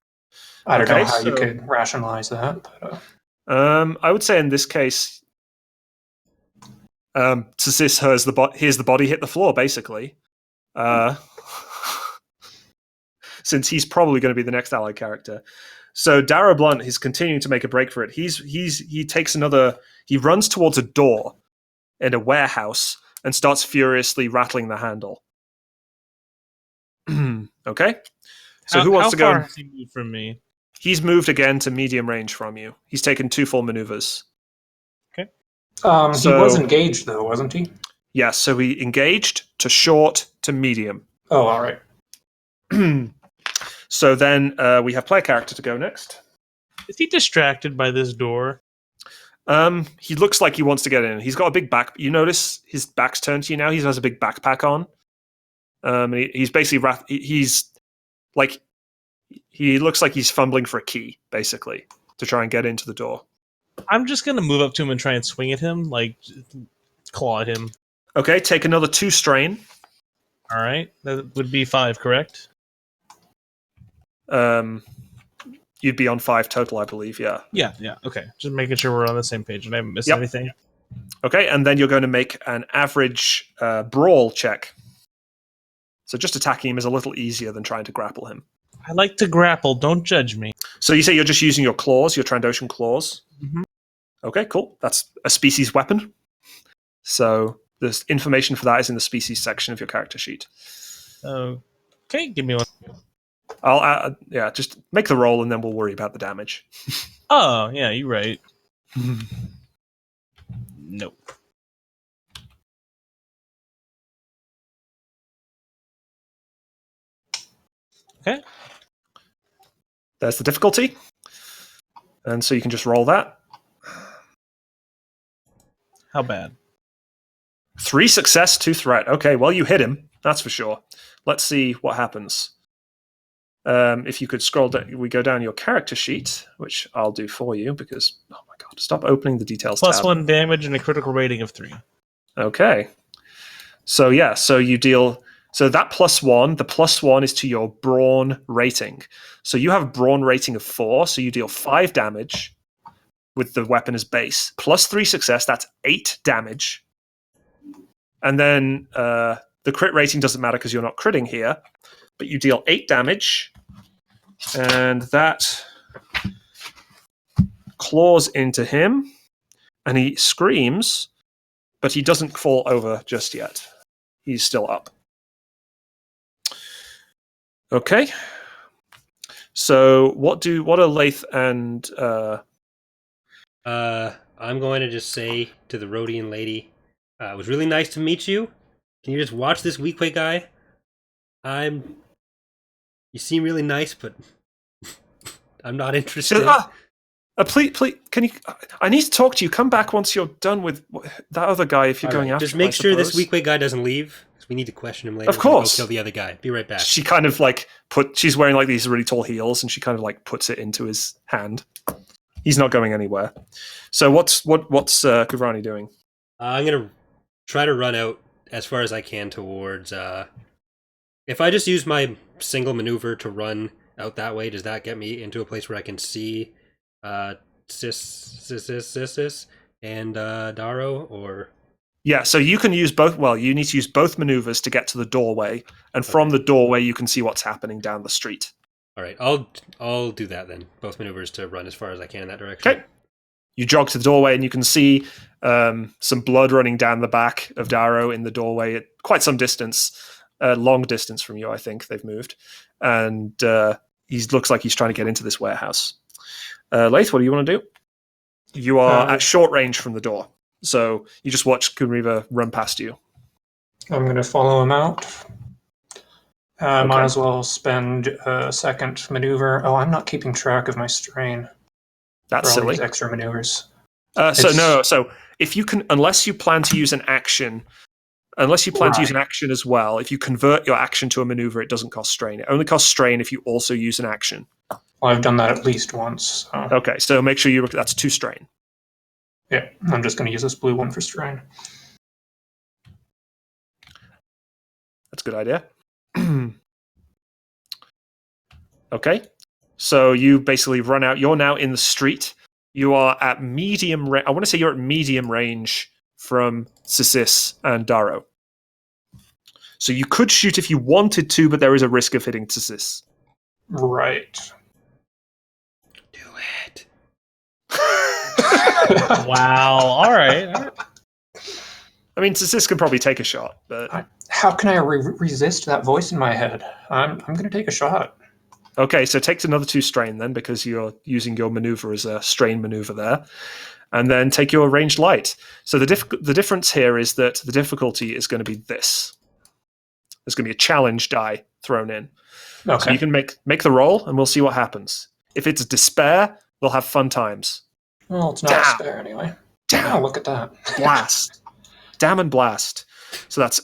I don't know
Okay,
how you
so-
could rationalize that. But,
I would say in this case, here's the body hit the floor, basically. Since he's probably going to be the next allied character. So Darrow Blunt is continuing to make a break for it. He runs towards a door in a warehouse and starts furiously rattling the handle. Okay? So who wants to go?
How far has he moved from me?
He's moved again to medium range from you. He's taken 2 full maneuvers.
he
So-
was engaged, though, wasn't he?
Yeah, so he engaged to short to medium.
Oh, all right.
So then we have player character to go next.
Is he distracted by this door?
He looks like he wants to get in. He's got a big back. You notice his back's turned to you now. He has a big backpack on. He's basically he looks like he's fumbling for a key, basically, to try and get into the door.
I'm just gonna move up to him and try and swing at him, like claw at him.
Okay, take another 2 strain.
All right, that would be 5, correct?
You'd be on 5 total, I believe. Yeah.
Yeah. Okay, just making sure we're on the same page and I haven't missed
Yep.
anything.
Okay, and then you're going to make an average brawl check. So just attacking him is a little easier than trying to grapple him.
I like to grapple. Don't judge me.
So you say you're just using your claws, your Trandoshan claws?
Mhm.
Okay, cool. That's a species weapon. So the information for that is in the species section of your character sheet.
Okay, give me one.
I'll just make the roll and then we'll worry about the damage.
Oh, yeah, you're right. Nope. Okay.
There's the difficulty. And so you can just roll that.
How bad?
3 success, 2 threat. Okay, well, you hit him. That's for sure. Let's see what happens. If you could scroll down, we go down your character sheet, which I'll do for you because, oh my god, stop opening the details tab.
+1 damage and a critical rating of 3.
Okay. So yeah, so you deal. So that +1, the +1 is to your brawn rating. So you have a brawn rating of 4, so you deal 5 damage with the weapon as base. +3 success, that's 8 damage. And then the crit rating doesn't matter because you're not critting here, but you deal 8 damage, and that claws into him, and he screams, but he doesn't fall over just yet. He's still up. Okay. So what are Lath and
I'm going to just say to the Rhodian lady, it was really nice to meet you. Can you just watch this Weequay guy? You seem really nice, but I'm not interested.
please, can you? I need to talk to you. Come back once you're done with that other guy. If you're
All
going
right,
after,
just
him,
make
I
sure this
suppose.
Weequay guy doesn't leave. We need to question him later.
Of course.
Go kill the other guy. Be right back.
She kind of she's wearing like these really tall heels, and she kind of puts it into his hand. He's not going anywhere. So what's Kuvrani doing?
I'm gonna try to run out as far as I can towards. If I just use my single maneuver to run out that way, does that get me into a place where I can see Sis and Darrow? Or
Yeah, so you can use both. Well, you need to use both maneuvers to get to the doorway, and from the doorway you can see what's happening down the street.
all right, I'll do that then. Both maneuvers to run as far as I can in that direction.
Okay. You jog to the doorway, and you can see some blood running down the back of Darrow in the doorway at quite some distance. long distance from you, I think they've moved. And he looks like he's trying to get into this warehouse. Laith, what do you want to do? You are at short range from the door. So you just watch Kunriva run past you.
I'm going to follow him out.
Okay.
Might as well spend a second maneuver. Oh, I'm not keeping track of my strain.
That's
for all
silly.
these extra maneuvers.
So if you can, unless you plan to use an action, to use an action as well, if you convert your action to a maneuver, it doesn't cost strain. It only costs strain if you also use an action.
Well, I've done that at least once. So.
Okay, so make sure that's 2 strain.
Yeah, I'm just going to use this blue one for strain.
That's a good idea. Okay, so you basically run out. You're now in the street. You are at medium range. I want to say you're at medium range from Sisis and Darrow. So you could shoot if you wanted to, but there is a risk of hitting Sisis.
Right.
Do it.
Wow. All right.
I mean, Sisis can probably take a shot, but
How can I resist that voice in my head? I'm going to take a shot.
okay. So take another 2 strain then, because you're using your maneuver as a strain maneuver there, and then take your ranged light. So the difference here is that the difficulty is going to be this. There's going to be a challenge die thrown in.
Okay.
So you can make the roll, and we'll see what happens. If it's despair, we'll have fun times.
Well, it's not
Damn.
despair anyway.
Damn.
Oh, look at that.
Blast. Damn and blast. So that's,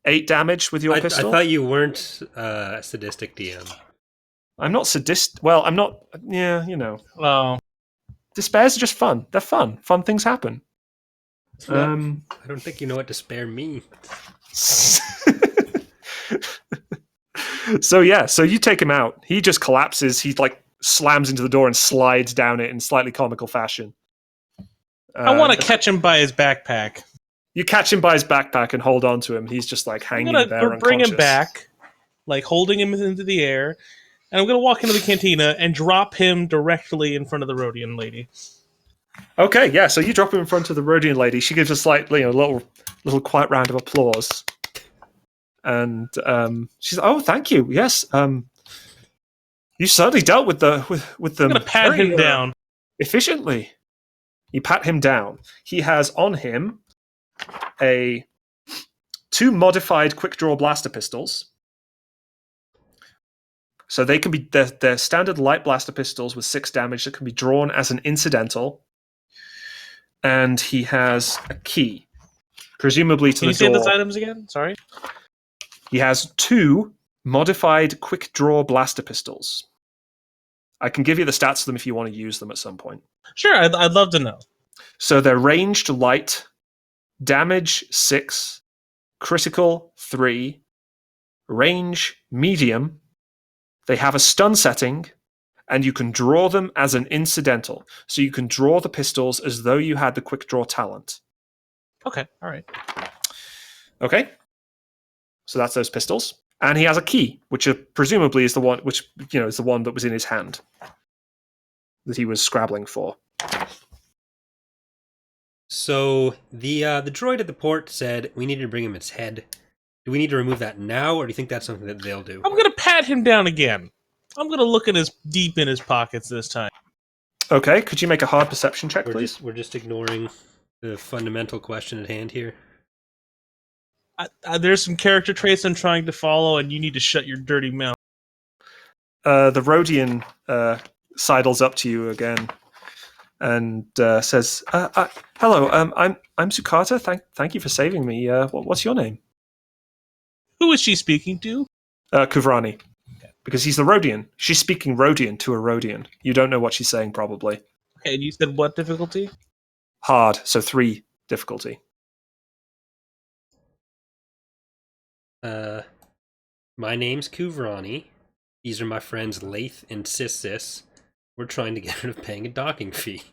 8 damage with your
I
pistol?
thought you weren't a sadistic DM.
I'm not sadistic. Well, I'm not... Yeah, you know.
Well,
Despairs are just fun. They're fun. Fun things happen.
I don't think you know what despair means.
So you take him out. He just collapses. He slams into the door and slides down it in slightly comical fashion.
I want to catch him by his backpack.
You catch him by his backpack and hold on to him. He's just hanging there unconscious.
Bring him back, holding him into the air, and I'm going to walk into the cantina and drop him directly in front of the Rhodian lady.
Okay, yeah. So you drop him in front of the Rhodian lady. She gives a slight, little quiet round of applause, and she's, "Oh, thank you. Yes, you certainly dealt with them. I'm
going to pat him down
efficiently." You pat him down. He has on him 2 modified quick draw blaster pistols. So they can be they're standard light blaster pistols with 6 damage that can be drawn as an incidental. And he has a key, presumably to the door.
Can you say those items again? Sorry.
He has 2 modified quick draw blaster pistols. I can give you the stats of them if you want to use them at some point.
Sure, I'd love to know.
So they're ranged light, damage 6, critical 3, range medium. They have a stun setting, and you can draw them as an incidental. So you can draw the pistols as though you had the quick draw talent.
Okay, all right.
Okay. So that's those pistols. And he has a key, which presumably is the one is the one that was in his hand that he was scrabbling for.
So the droid at the port said we needed to bring him its head. Do we need to remove that now, or do you think that's something that they'll do?
I'm going to pat him down again. I'm going to look deep in his pockets this time.
Okay, could you make a hard perception check, please?
We're just ignoring the fundamental question at hand here.
There's some character traits I'm trying to follow, and you need to shut your dirty mouth.
The Rhodian sidles up to you again and says, "Hello, I'm Sukata. Thank you for saving me. What's your name?"
Who is she speaking to?
Kuvrani. Because he's the Rhodian. She's speaking Rhodian to a Rhodian. You don't know what she's saying, probably.
Okay, and you said what difficulty?
Hard, so 3 difficulty.
My name's Kuvrani. These are my friends Laith and Sis. We're trying to get rid of paying a docking fee.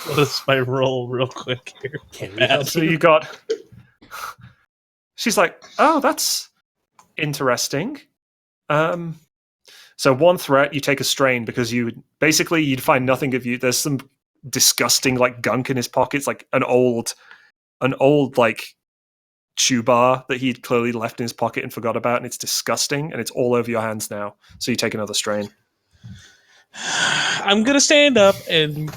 What is my roll real quick here?
Can we help
So
you?
you got... She's like, "Oh, that's interesting." So 1 threat, you take a strain because you'd find nothing of you. There's some disgusting gunk in his pockets, an old chew bar that he'd clearly left in his pocket and forgot about, and it's disgusting, and it's all over your hands now. So you take another strain.
I'm gonna stand up and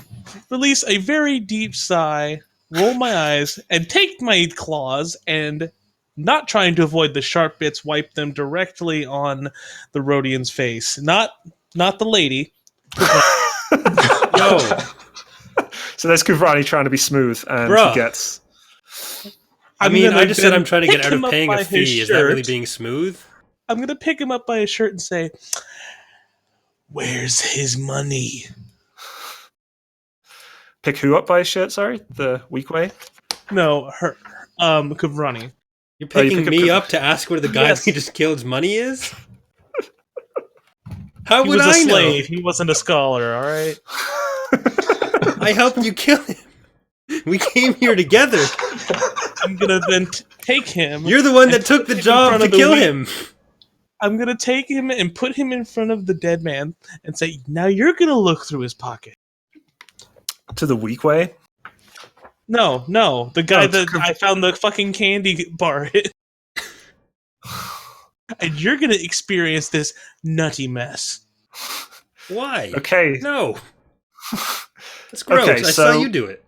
release a very deep sigh, roll my eyes, and take my claws and, not trying to avoid the sharp bits, wipe them directly on the Rhodian's face. Not the lady.
Yo,
So there's Kuvrani trying to be smooth, and
Bruh.
he gets...
I
I'm
mean,
gonna
I just said
then
I'm trying to get
pick
out of
him up
paying
by
a
his
fee. Is that really
shirt.
being smooth?
I'm gonna pick him up by his shirt and say, "Where's his money?"
Pick who up by his shirt, sorry? The weak way?
No, her, Kuvrani.
You're
Oh, you
picking
pick up
me
Kuv-
up to ask where the guy
Yes.
we just killed's money is? How
He
would
was a
I know?
slave. He wasn't a scholar. All right.
I helped you kill him. We came here together.
I'm gonna then take him.
You're the one that took the
in
job
front
to
of the
kill
weak-
him.
I'm gonna take him and put him in front of the dead man and say, "Now you're gonna look through his pocket."
To the weak way?
No, the guy
Oh,
that I found the fucking candy bar hit. And you're gonna experience this nutty mess.
Why?
Okay.
No. That's gross.
Okay,
I saw
so-
you do it.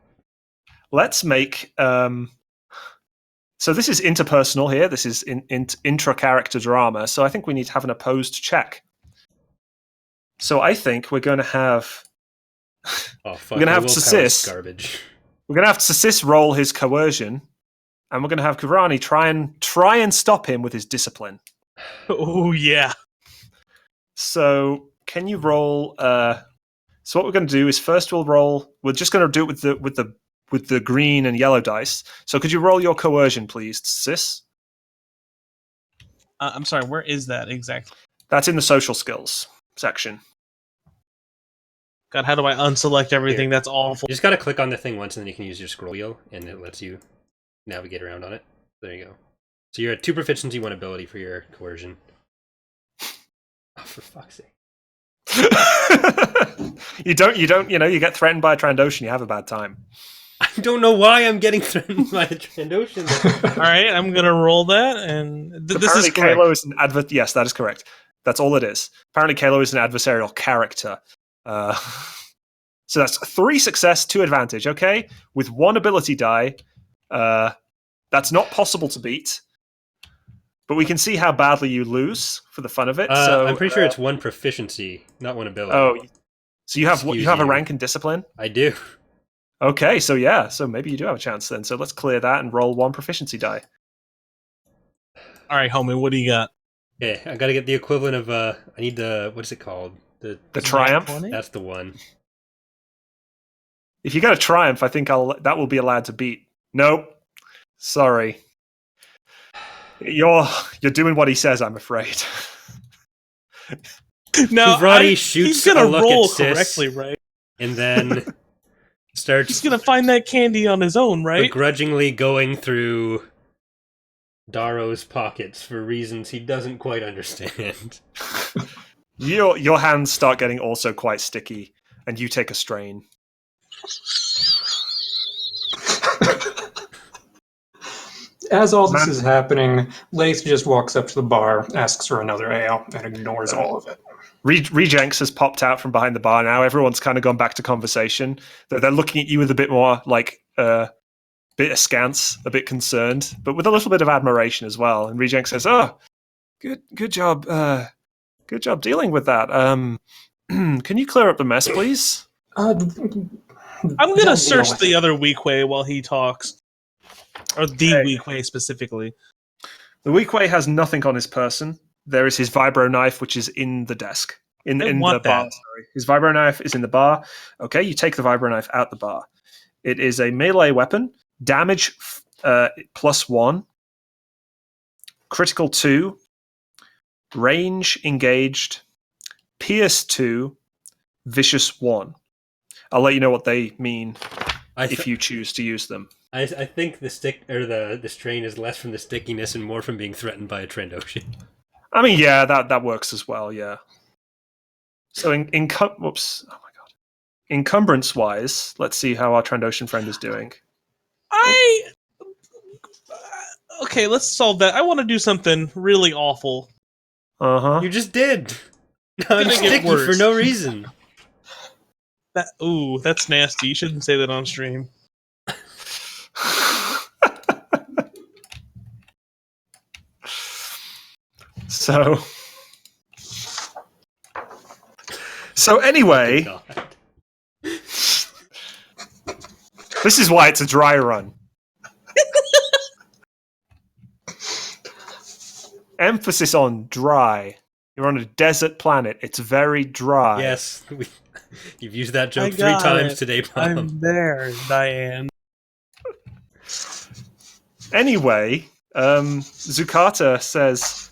Let's make... So this is interpersonal here. This is intra-character drama. So I think we need to have an opposed check. So I think we're going to have...
Oh, fuck.
We're gonna
my
have
willpower's
Sis.
garbage.
We're going to have Sis roll his coercion. And we're going to have Kuvrani try and stop him with his discipline.
Oh yeah.
So can you roll... So what we're going to do is first we'll roll... We're just going to do it with the green and yellow dice. So could you roll your coercion, please, Sis?
I'm sorry. Where is that exactly?
That's in the social skills section.
God, how do I unselect everything?
Here.
That's awful.
You just gotta click on the thing once and then you can use your scroll wheel and it lets you navigate around on it. There you go. So you're at 2 proficiency, 1 ability for your coercion. Oh, for fuck's sake.
you get threatened by a Trandoshan, you have a bad time.
I don't know why I'm getting threatened by the Trandoshan.
All right, I'm gonna roll that, and this
Apparently
is correct.
Kalo is an yes, that is correct. That's all it is. Apparently Kalo is an adversarial character. So that's 3 success, 2 advantage, okay? With 1 ability die. That's not possible to beat. But we can see how badly you lose for the fun of it. So
I'm pretty sure it's 1 proficiency, not 1 ability.
Oh, so you have
Excuse
a
you.
rank in discipline?
I do.
Okay, so yeah, so maybe you do have a chance then. So let's clear that and roll 1 proficiency die.
All right, homie, what do you got?
Okay, I gotta get the equivalent of, I need the, what is it called?
The triumph.
That's the one.
If you get a triumph, I think that will be allowed to beat. Nope. Sorry. You're doing what he says, I'm afraid.
No,
Kuvrani shoots
he's gonna
a look
roll
at Sis.
correctly, right?
And then starts
He's gonna find that candy on his own, right?
begrudgingly going through Darrow's pockets for reasons he doesn't quite understand.
Your hands start getting also quite sticky, and you take a strain.
As all this is happening, Lace just walks up to the bar, asks for another ale, and ignores all of it.
Rejects has popped out from behind the bar now. Everyone's kind of gone back to conversation. They're looking at you with a bit more, bit askance, a bit concerned, but with a little bit of admiration as well. And Rejects says, "Oh, good job. Good job dealing with that. Can you clear up the mess, please?"
I'm gonna search the other weak way while he talks, or the
Okay.
weak way specifically.
The weak way has nothing on his person. There is his vibro knife, which is in the desk. In the
want
bar,
that.
sorry. His vibro knife is in the bar. Okay, you take the vibro knife out the bar. It is a melee weapon. Damage +1. Critical 2. Range engaged. Pierce 2. Vicious 1. I'll let you know what they mean if you choose to use them.
I think the stick or the strain is less from the stickiness and more from being threatened by a Trandoshan.
I mean, yeah, that works as well. Yeah. So whoops! Oh my god. Encumbrance wise, let's see how our Trandoshan friend is doing.
Okay, let's solve that. I want to do something really awful.
Uh-huh.
You just did. Now I'm
Gonna get
sticky for
worse.
no reason.
That's nasty. You shouldn't say that on stream.
So anyway,
God.
this is why it's a dry run. Emphasis on dry. You're on a desert planet. It's very dry.
Yes, you've used that
I
joke 3
got
times
it.
today, Bob.
I'm there, Diane.
Anyway, Zucata says,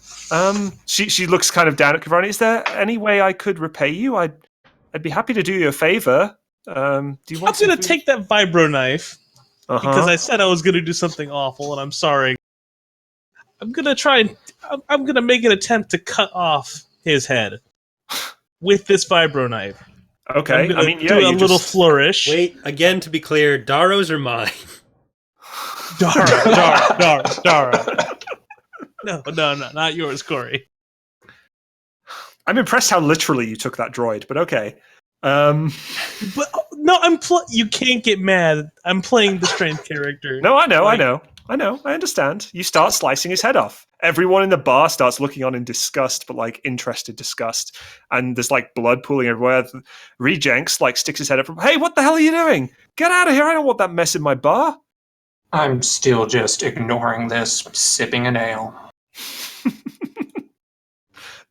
she looks kind of down at Kavrani. Is there any way I could repay you? I'd be happy to do you a favor. Do you want?
I'm gonna take that vibro knife
Uh-huh.
because I said I was gonna do something awful, and I'm sorry. I'm gonna try and I'm gonna make an attempt to cut off his head with this vibro knife.
Okay,
I'm gonna
I mean, yeah,
do a
you
little
just...
flourish.
Wait, again, to be clear, Darrow's are mine.
Dara. No, not yours, Corey.
I'm impressed how literally you took that droid, but okay.
But no, you can't get mad. I'm playing the strength character.
No, I know,
Like-
I understand. You start slicing his head off. Everyone in the bar starts looking on in disgust, but like interested disgust. And there's like blood pooling everywhere. Rejects like sticks his head up from, hey, what the hell are you doing? Get out of here. I don't want that mess in my bar.
I'm still just ignoring this, sipping an ale.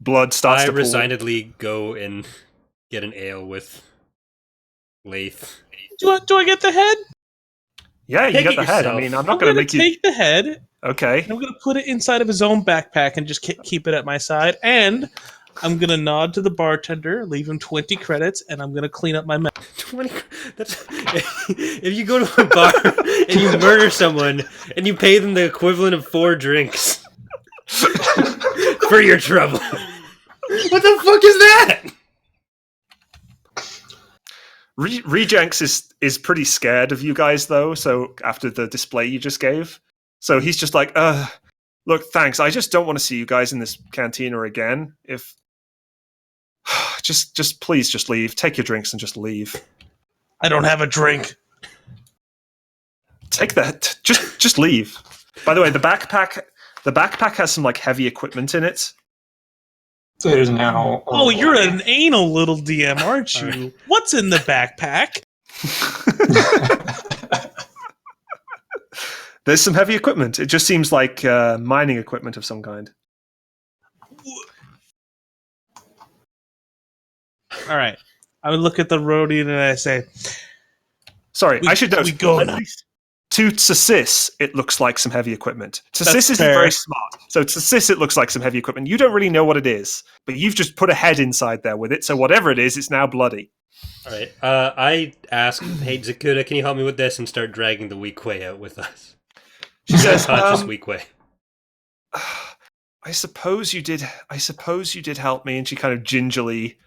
Blood starts
I
to pool.
resignedly go and get an ale with Lath.
Do I get the head?
Yeah, you
Take
get
it
the head. I
yourself.
mean, I'm
I'm
not going to
gonna
make you...
take the head.
Okay.
I'm gonna put it inside of his own backpack and just keep it at my side. And I'm gonna nod to the bartender, leave him 20 credits, and I'm gonna clean up my mess.
20. That's if you go to a bar and you murder someone and you pay them the equivalent of 4 drinks for your trouble. What the fuck is that?
Rejects is pretty scared of you guys, though, so after the display you just gave. So he's just like, look, thanks. I just don't want to see you guys in this cantina again. If... just please just leave. Take your drinks and just leave.
I don't have a drink.
Take that. Just leave. By the way, the backpack has some like heavy equipment in it.
It is now.
Oh, you're an anal little DM, aren't you?
Right.
What's in the backpack?
There's some heavy equipment. It just seems like mining equipment of some kind.
All right. I would look at the roadie and I say,
Sorry, I should note.
we go
at
now.
least to Sis, it looks like some heavy equipment. Sis isn't
fair.
very smart. So to Sis, it looks like some heavy equipment. You don't really know what it is, but you've just put a head inside there with it. So whatever it is, it's now bloody.
All right. I ask, hey, Zakuda, can you help me with this? And start dragging the weak way out with us.
She says,
Conscious weak way.
I suppose you did help me. And she kind of gingerly,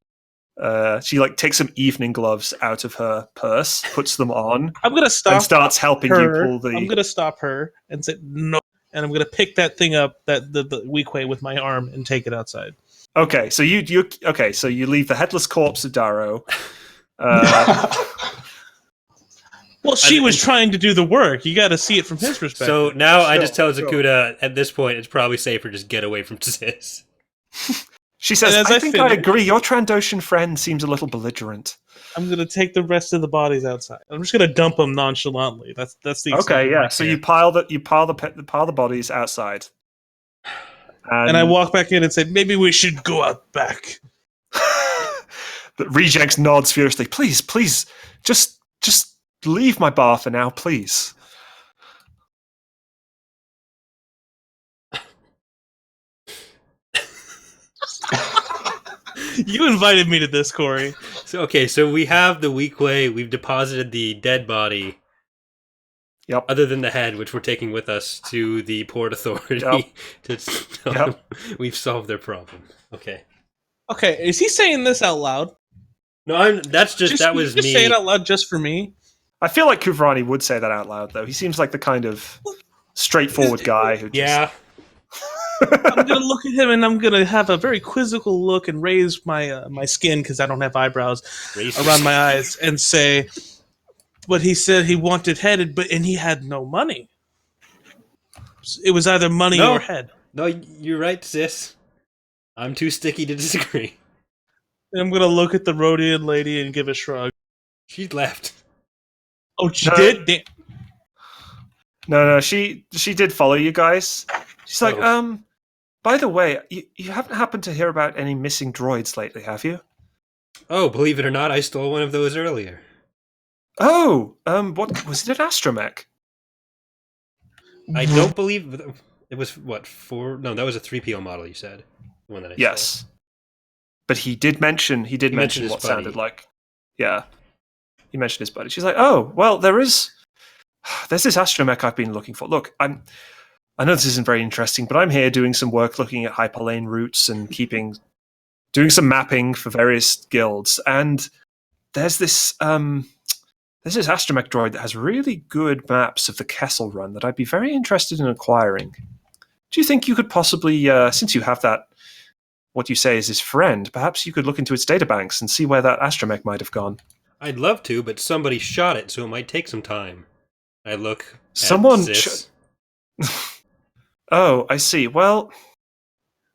she like takes some evening gloves out of her purse, puts them on,
I'm gonna stop
and starts helping you
her.
pull the...
I'm gonna stop her and say no, and I'm gonna pick that thing up, the weak way with my arm, and take it outside.
Okay, so you leave the headless corpse of Darrow.
Well, she was trying to do the work. You got to see it from his perspective.
So now I just tell
Sure.
Zakuda, at this point, it's probably safer just get away from Sis.
She says,
And as
I
I
think I
finish-
agree. Your Trandoshan friend seems a little belligerent.
I'm gonna take the rest of the bodies outside. I'm just gonna dump them nonchalantly. That's the
Okay, yeah.
extent
So
right
you pile the bodies outside,
there. And I walk back in and say, maybe we should go out back.
But Rejects nods furiously. Please, just leave my bar for now, please.
You invited me to this, Corey.
So we have the weak way. We've deposited the dead body.
Yep.
Other than the head, which we're taking with us to the Port Authority
Yep.
to tell them we've solved their problem. Okay.
Okay, is he saying this out loud?
No, that was
just
me.
say it out loud just for me.
I feel like Kuvrani would say that out loud, though. He seems like the kind of... straightforward guy who just...
Yeah.
I'm gonna look at him and I'm gonna have a very quizzical look and raise my my skin because I don't have eyebrows around my eyes and say, "But he said he wanted headed, and he had no money. It was either money or head."
No, you're right, sis. I'm too sticky to disagree.
And I'm gonna look at the Rhodian lady and give a shrug.
She left.
Oh, she
No.
did? Damn.
No, she did follow you guys. She's like,
Oh.
by the way, you haven't happened to hear about any missing droids lately, have you?
Oh, believe it or not, I stole one of those earlier.
Oh, what was it? An astromech?
I don't believe it was what 4. No, that was a 3PO model. You said the one that I
Yes,
stole.
but he did mention
mentioned his
what
buddy.
sounded like. Yeah, he mentioned his buddy. She's like, oh, well, there's this astromech I've been looking for. Look, I know this isn't very interesting, but I'm here doing some work looking at hyperlane routes and doing some mapping for various guilds, and there's this astromech droid that has really good maps of the Kessel Run that I'd be very interested in acquiring. Do you think you could possibly, since you have that, what you say is his friend, perhaps you could look into its databanks and see where that astromech might have gone?
I'd love to, but somebody shot it, so it might take some time. I look
Someone
at sis.
Oh, I see. Well,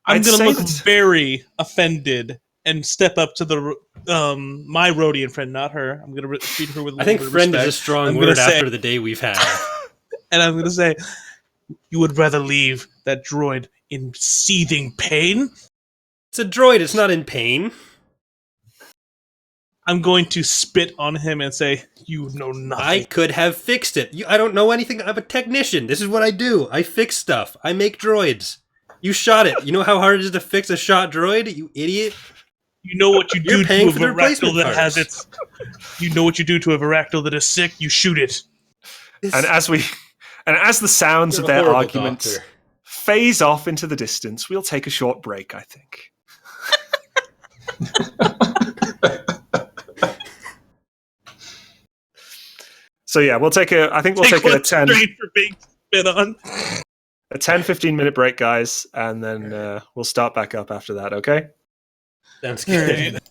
I'm
I'd
gonna
say
look
that-
very offended and step up to the my Rhodian friend, not her. I'm gonna treat her with a
I
little
think
bit of
friend
respect.
is a strong
I'm
word
gonna say-
after the day we've had.
And I'm gonna say, you would rather leave that droid in seething pain?
It's a droid. It's not in pain.
I'm going to spit on him and say, you know nothing.
I could have fixed it. I don't know anything. I'm a technician. This is what I do. I fix stuff. I make droids. You shot it. You know how hard it is to fix a shot droid, you idiot?
You know what you do
You're paying
to a
for the replacement
Varactyl that has
parts.
its... You know what you do to a Varactyl that is sick? You shoot it.
and as the sounds
You're
of
a
their
horrible
arguments
doctor.
phase off into the distance, we'll take a short break, I think. So yeah, we'll take a 10,
Straight for being spit on.
a 10-15 minute break, guys, and then we'll start back up after that, okay?
Sounds good.
Right.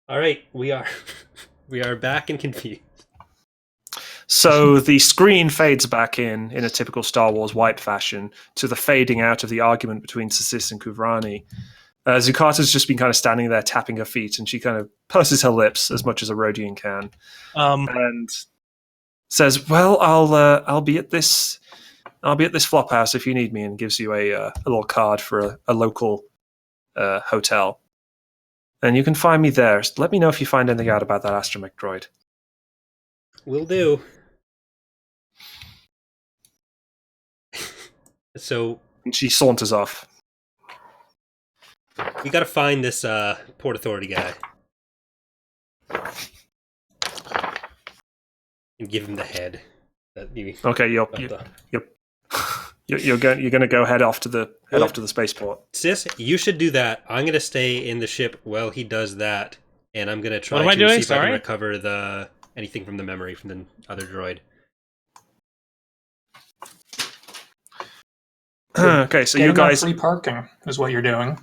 All right, we are we are back and confused.
So the screen fades back in a typical Star Wars wipe fashion to the fading out of the argument between Sasis and Kuvrani. Zucata's just been kind of standing there tapping her feet, and she kind of purses her lips as much as a Rhodian can, and says, "Well, I'll be at this flop house if you need me," and gives you a little card for a local hotel, and you can find me there. Let me know if you find anything out about that astromech droid.
Will do. So
And she saunters off.
we got to find this Port Authority guy and give him the head.
Okay, you're going to go head off to the spaceport.
Sis, you should do that. I'm going to stay in the ship while he does that, and I'm going to try
What am I
to
doing?
see if I can
Sorry?
recover anything from the memory from the other droid.
Okay, so you
Getting
guys.
free parking is what you're doing.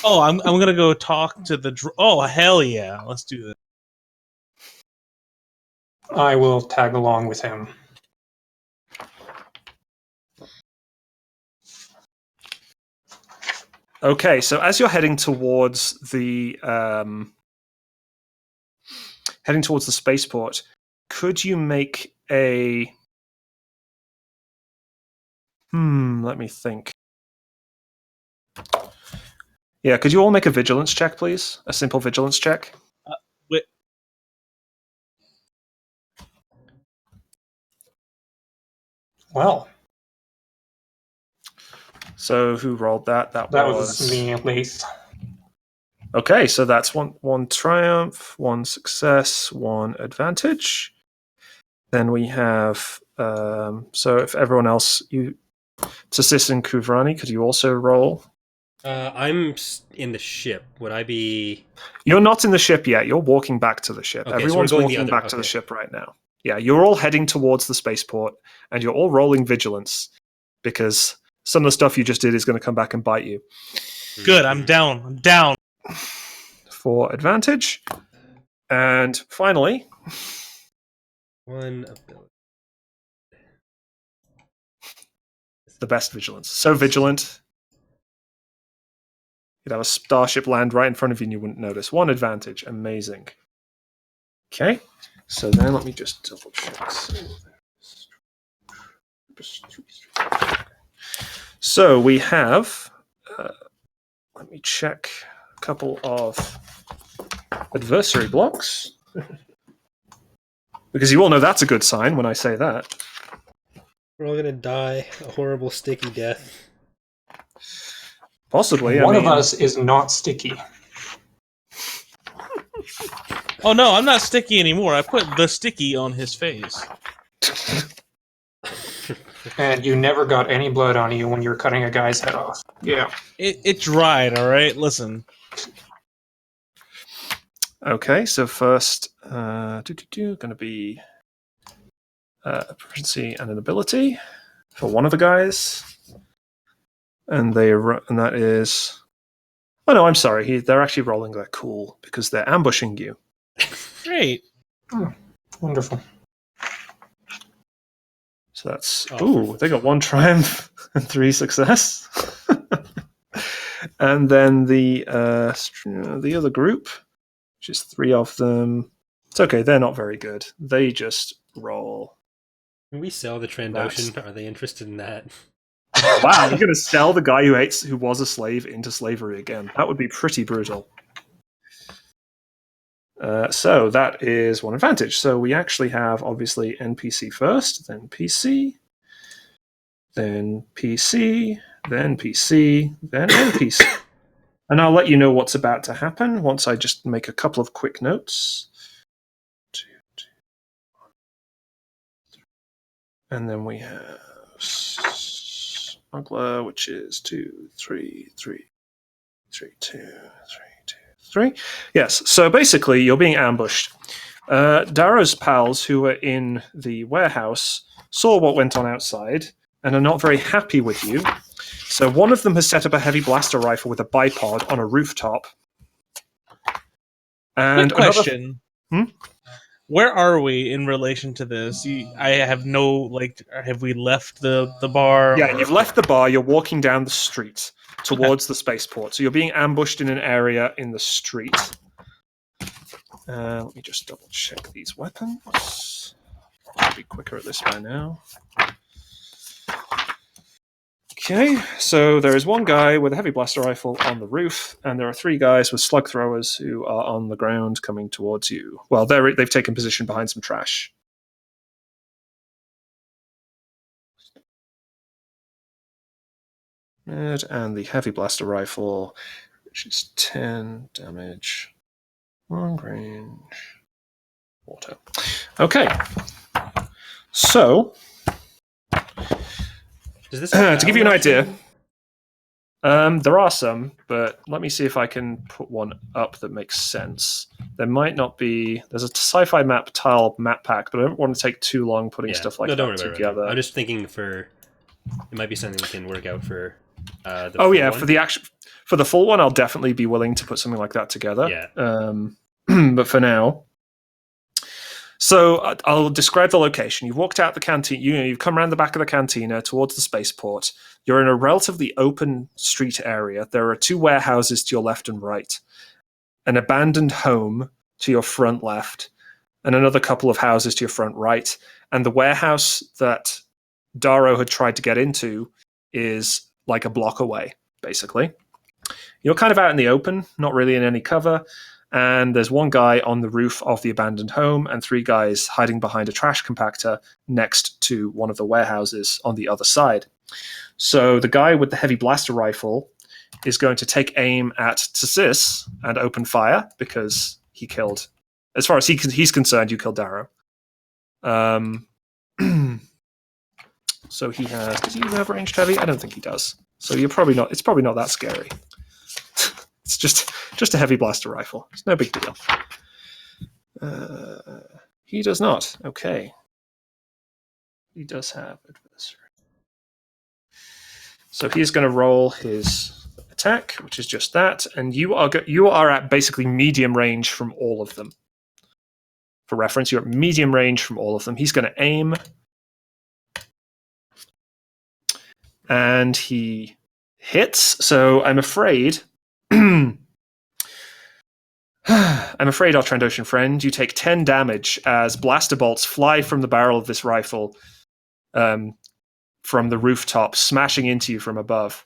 Oh, I'm gonna go talk to the. Oh, hell yeah! Let's do that.
I will tag along with him.
Okay, so as you're heading towards the spaceport, could you make a? Let me think. Yeah, could you all make a vigilance check, please? A simple vigilance check.
Wait.
Well,
So who rolled that? That
was me, Lath.
Okay, so that's one triumph, one success, one advantage. Then we have so if everyone else, Sasis and Kuvrani, could you also roll?
I'm in the ship. Would I be?
You're not in the ship yet. You're walking back to the ship.
Okay, so we're
Everyone's
going
walking back to the ship right now. Yeah, you're all heading towards the spaceport, and you're all rolling vigilance because some of the stuff you just did is going to come back and bite you.
Good. I'm down. I'm down.
For advantage. And finally,
One ability.
the best vigilance. So vigilant. You'd have a starship land right in front of you and you wouldn't notice. One advantage. Amazing. Okay. So then let me just double check. So we have, let me check a couple of adversary blocks. Because you all know that's a good sign when I say that.
We're all gonna die a horrible sticky death.
Possibly.
One of us is not sticky.
Oh no, I'm not sticky anymore. I put the sticky on his face.
And you never got any blood on you when you were cutting a guy's head off. Yeah.
It dried. All right. Listen.
Okay, so first, going to be a proficiency and an ability for one of the guys, and that is. Oh no, I'm sorry. They're actually rolling their cool because they're ambushing you.
Great.
Oh, wonderful.
So that's they got one triumph and 3 success, and then the other group, which is 3 of them. It's okay. They're not very good. They just roll.
Can we sell the Trandoshan? Are they interested in that?
Wow, you're going to sell the guy who was a slave into slavery again. That would be pretty brutal. So that is one advantage. So we actually have, obviously, NPC first, then PC, then PC, then PC, then NPC. And I'll let you know what's about to happen once I just make a couple of quick notes. 2, 2, 1, 3. And then we have Smuggler, which is 2, 3, 3, 3, 2, 3, 2, 3. Yes, so basically you're being ambushed. Darrow's pals who were in the warehouse saw what went on outside and are not very happy with you. So one of them has set up a heavy blaster rifle with a bipod on a rooftop. And
Quick question.
Hmm?
Where are we in relation to this? I have no, like, have we left the bar?
Yeah,
or-
you've left the bar. You're walking down the street towards the spaceport. So you're being ambushed in an area in the street. Let me just double check these weapons. I'll be quicker at this by now. Okay, so there is one guy with a heavy blaster rifle on the roof, and there are 3 guys with slug throwers who are on the ground coming towards you. Well, they've taken position behind some trash. And the heavy blaster rifle, which is 10 damage, long range, auto. Okay, so
Does this
to give you an idea, there are some, but let me see if I can put one up that makes sense. There might not be. There's a sci-fi map tile map pack, but I don't want to take too long putting stuff like that together.
I'm just thinking it might be something we can work out for.
For the full one, I'll definitely be willing to put something like that together.
Yeah.
But for now, so I'll describe the location. You've walked out the canteen. You've come around the back of the cantina towards the spaceport. You're in a relatively open street area. There are 2 warehouses to your left and right, an abandoned home to your front left, and another couple of houses to your front right. And the warehouse that Darrow had tried to get into is like a block away, basically. You're kind of out in the open, not really in any cover. And there's 1 guy on the roof of the abandoned home and 3 guys hiding behind a trash compactor next to one of the warehouses on the other side. So the guy with the heavy blaster rifle is going to take aim at Tsis and open fire because he killed, as far as he's concerned, you killed Darrow. So he has. Does he even have ranged heavy? I don't think he does. So you're probably not. It's probably not that scary. It's just a heavy blaster rifle. It's no big deal. He does not. Okay. He does have adversary. So he's going to roll his attack, which is just that, and you are at basically medium range from all of them. For reference, you're at medium range from all of them. He's going to aim. And he hits, so I'm afraid... I'm afraid, our Trandoshan friend, you take 10 damage as blaster bolts fly from the barrel of this rifle from the rooftop, smashing into you from above.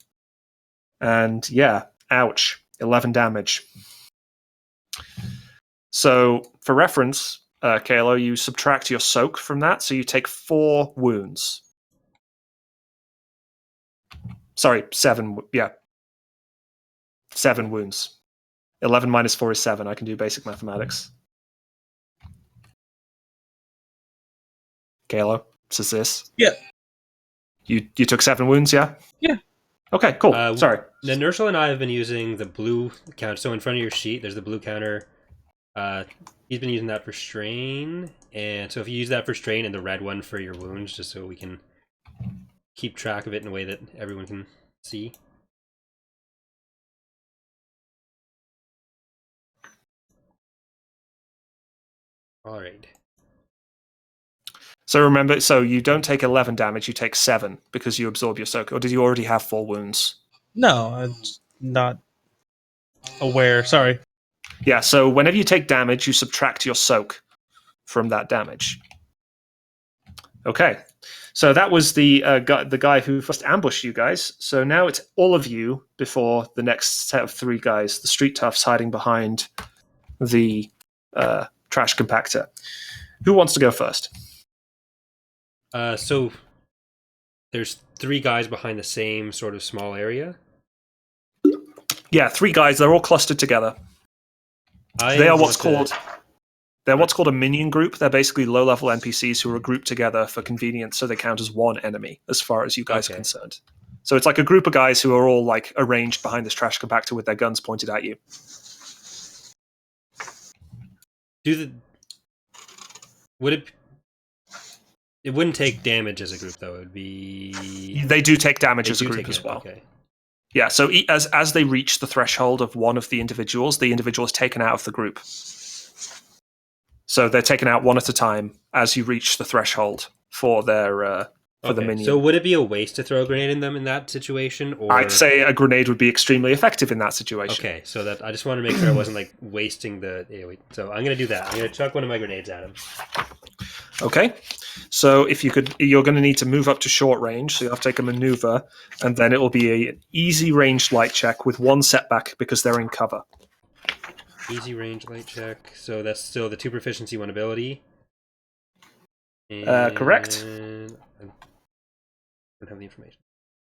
And yeah, ouch, 11 damage. So, for reference, Kalo, you subtract your soak from that, so you take 4 wounds. Sorry, 7. Yeah. 7 wounds. 11 minus 4 is 7. I can do basic mathematics. Kalo, is this?
Yeah.
You took 7 wounds, yeah?
Yeah.
Okay, cool. Sorry.
Then Nershal and I have been using the blue counter. So in front of your sheet, there's the blue counter. He's been using that for strain. And so if you use that for strain and the red one for your wounds, just so we can keep track of it in a way that everyone can see. All right.
So remember, you don't take 11 damage, you take 7 because you absorb your soak. Or did you already have 4 wounds?
No, I'm not aware. Sorry.
Yeah, so whenever you take damage, you subtract your soak from that damage. Okay. So that was the guy who first ambushed you guys. So now it's all of you before the next set of 3 guys, the street toughs hiding behind the trash compactor. Who wants to go first?
So there's 3 guys behind the same sort of small area.
Yeah, 3 guys. They're all clustered together. They are what's called a minion group. They're basically low-level NPCs who are grouped together for convenience, so they count as one enemy as far as you guys are concerned. So it's like a group of guys who are all like arranged behind this trash compactor with their guns pointed at you.
It wouldn't take damage as a group, though. It would be...
They do take damage as a group as well.
Okay.
Yeah, so as they reach the threshold of one of the individuals is taken out of the group. So they're taken out one at a time as you reach the threshold for their the minion.
So would it be a waste to throw a grenade in them in that situation? Or
I'd say a grenade would be extremely effective in that situation.
okay, so that I just want to make sure I wasn't like wasting the AoE. So I'm gonna do that. I'm gonna chuck one of my grenades at him.
Okay. So if you could, you're going to need to move up to short range. So you'll have to take a maneuver, and then it will be an easy ranged light check with one setback because they're in cover.
Easy range light check. So that's still the 2 proficiency, 1 ability.
Correct.
I don't have the information.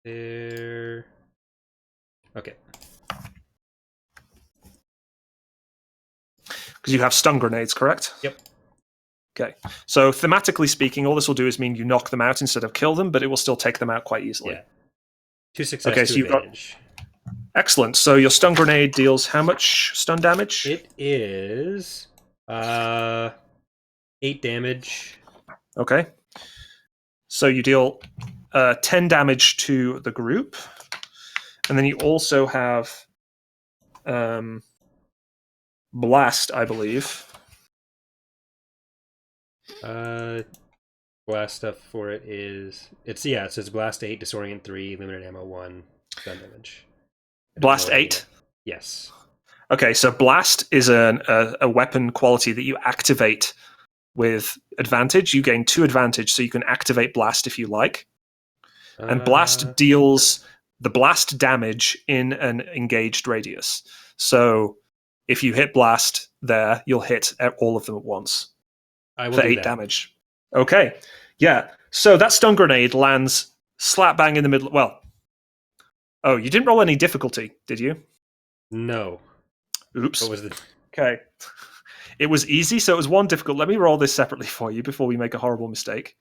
There. Okay.
Because you have stun grenades, correct?
Yep.
Okay. So thematically speaking, all this will do is mean you knock them out instead of kill them, but it will still take them out quite easily.
Yeah. 2 success,
okay,
2
so you've
advantage.
Excellent. So your stun grenade deals how much stun damage?
It is 8 damage.
Okay. So you deal 10 damage to the group. And then you also have Blast, I believe.
Blast stuff for it is it says Blast 8, Disorient 3, Limited Ammo 1, stun damage.
Blast 8?
Yes.
Okay, so Blast is a weapon quality that you activate with advantage. You gain 2 advantage, so you can activate Blast if you like. And Blast deals the blast damage in an engaged radius. So if you hit Blast there, you'll hit all of them at once.
I will
for
do
8
that.
damage. Okay. Yeah. So that stun grenade lands slap bang in the middle. Well, oh, you didn't roll any difficulty, did you?
No.
Oops.
What was the...
Okay. It was easy, so it was 1 difficult. Let me roll this separately for you before we make a horrible mistake.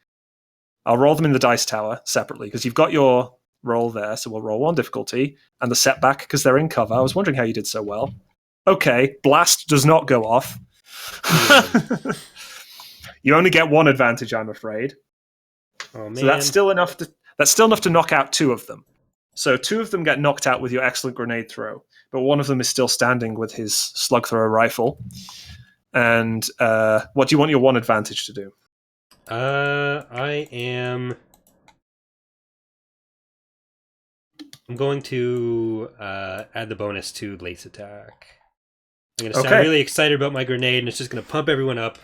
I'll roll them in the dice tower separately, because you've got your roll there, so we'll roll 1 difficulty, and the setback, because they're in cover. I was wondering how you did so well. Okay, Blast does not go off. You only get 1 advantage, I'm afraid.
Oh, man.
So that's still enough to knock out 2 of them. So 2 of them get knocked out with your excellent grenade throw, but 1 of them is still standing with his slug thrower rifle. And what do you want your 1 advantage to do?
I'm going to add the bonus to Lace Attack. I'm going to sound really excited about my grenade, and it's just going to pump everyone up.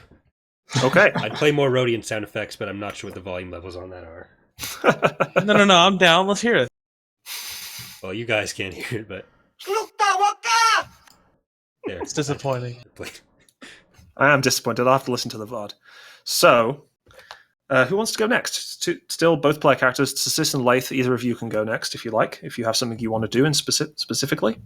Okay.
I'd play more Rhodian sound effects, but I'm not sure what the volume levels on that are.
No, I'm down. Let's hear it.
Well, you guys can't hear it, but... There.
It's disappointing.
I am disappointed. I'll have to listen to the VOD. So, who wants to go next? Still, both player characters, Sis and Lath, either of you can go next if you like, if you have something you want to do in specifically.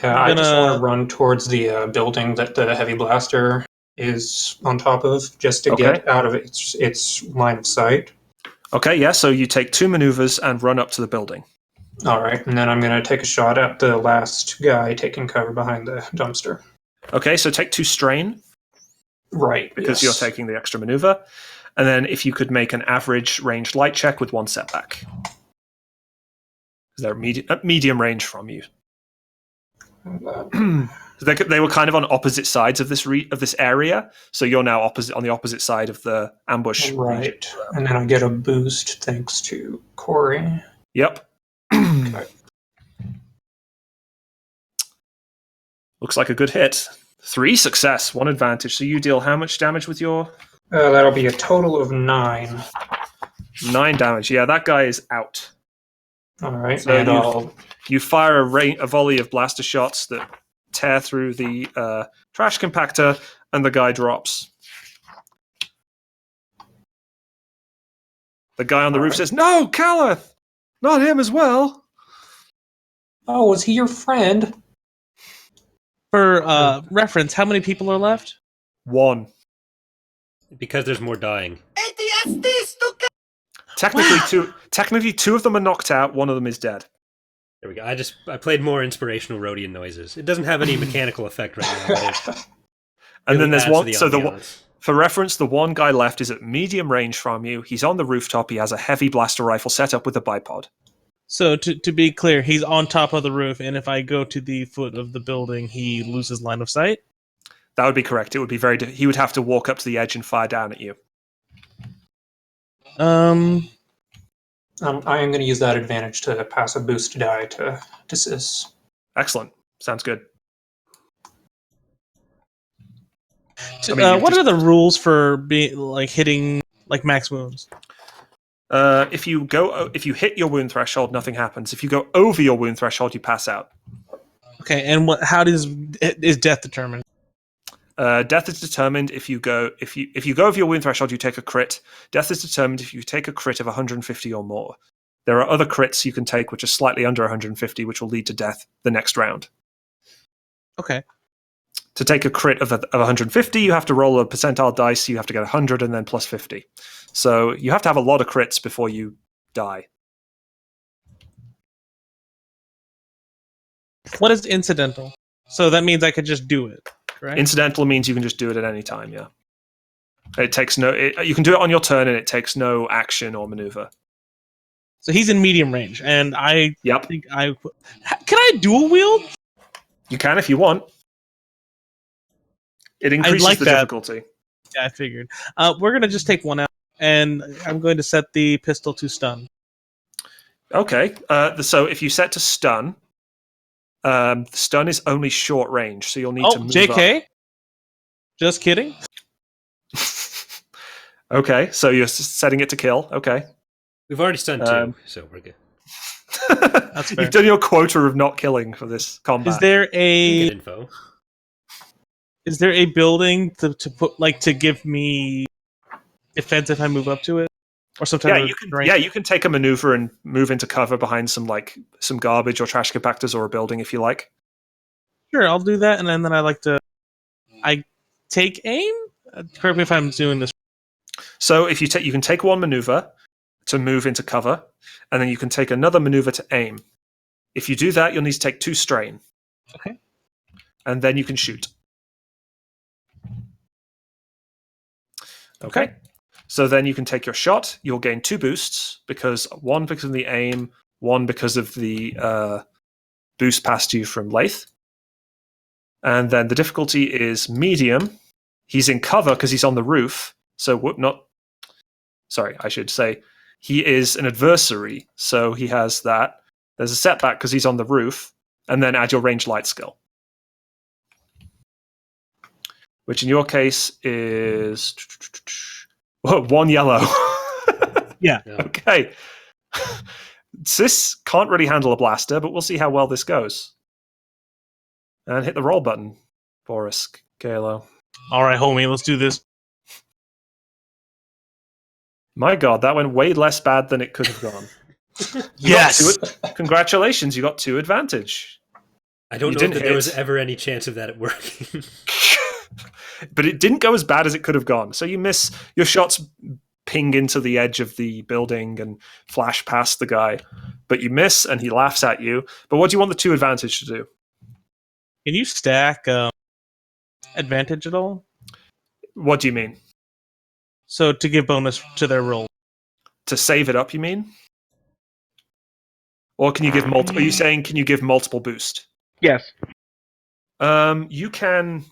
Yeah, I just want to run towards the building that the heavy blaster is on top of, just to get out of its line of sight.
Okay, yeah, so you take 2 maneuvers and run up to the building.
All right, and then I'm going to take a shot at the last guy taking cover behind the dumpster.
Okay, so take 2 strain.
Right,
because you're taking the extra maneuver. And then if you could make an average ranged light check with 1 setback. They're medium range from you. They were kind of on opposite sides of this area, so you're now on the opposite side of the ambush.
Right, region. And then I get a boost thanks to Corey.
Yep.
Okay.
Looks like a good hit. 3 success, 1 advantage. So you deal how much damage with your...
that'll be a total of 9.
9 damage. Yeah, that guy is out.
All right,
so
and
you fire a volley of blaster shots that tear through the trash compactor, and the guy drops. The guy on the roof says, "No, Caleth! Not him as well!"
Oh, was he your friend?
For reference, how many people are left?
1.
Because there's more dying.
Technically, 2 of them are knocked out. 1 of them is dead.
There we go. I played more inspirational Rhodian noises. It doesn't have any mechanical effect right now.
And then there's one.
So
for reference, the 1 guy left is at medium range from you. He's on the rooftop. He has a heavy blaster rifle set up with a bipod.
So to be clear, he's on top of the roof, and if I go to the foot of the building, he loses line of sight?
That would be correct. It would be he would have to walk up to the edge and fire down at you.
I am going to use that advantage to pass a boost die to Sis.
Excellent. Sounds good.
What are the rules for being hitting max wounds?
If you hit your wound threshold, nothing happens. If you go over your wound threshold, you pass out.
Okay, and how is death determined?
Death is determined if you go over your wound threshold, you take a crit. Death is determined if you take a crit of 150 or more. There are other crits you can take which are slightly under 150, which will lead to death the next round.
Okay.
To take a crit of 150, you have to roll a percentile dice. You have to get 100 and then plus 50. So you have to have a lot of crits before you die.
What is incidental? So that means I could just do it, correct?
Incidental means you can just do it at any time, yeah. It takes you can do it on your turn and it takes no action or maneuver.
So he's in medium range, and I
Yep.
think can I dual wield?
You can if you want. It increases
like
the
that.
difficulty.
Yeah, I figured. We're going to just take one out, and I'm going to set the pistol to stun.
Okay. So if you set to stun, stun is only short range, so you'll need to move
JK?
up.
Just kidding?
Okay, so you're setting it to kill. Okay.
We've already stunned 2, so we're good.
That's fair.
You've done your quota of not killing for this combat.
Is there
Get info.
Is there a building to put to give me defense if I move up to it, or some type of
you can take a maneuver and move into cover behind some garbage or trash compactors or a building if you like.
Sure, I'll do that, and then I take aim. Correct me if I'm doing this.
So if you can take one maneuver to move into cover, and then you can take another maneuver to aim. If you do that, you'll need to take 2 strain.
Okay.
And then you can shoot. Okay. So then you can take your shot. You'll gain 2 boosts, one because of the aim, one because of the boost past you from Lath. And then the difficulty is medium. He's in cover because he's on the roof. I should say he is an adversary. So he has that. There's a setback because he's on the roof. And then add your range light skill, which in your case is 1 yellow.
Yeah.
Okay. Sis can't really handle a blaster, but we'll see how well this goes. And hit the roll button for us, Kalo.
All right, homie, let's do this.
My God, that went way less bad than it could have gone.
Yes.
Congratulations, you got 2 advantage.
I don't know if there was ever any chance of that working.
But it didn't go as bad as it could have gone. So you miss, your shots ping into the edge of the building and flash past the guy. But you miss and he laughs at you. But what do you want the 2 advantage to do?
Can you stack advantage at all?
What do you mean?
So to give bonus to their roll.
To save it up, you mean? Or can you give multiple? Are you saying can you give multiple boost?
Yes.
You can.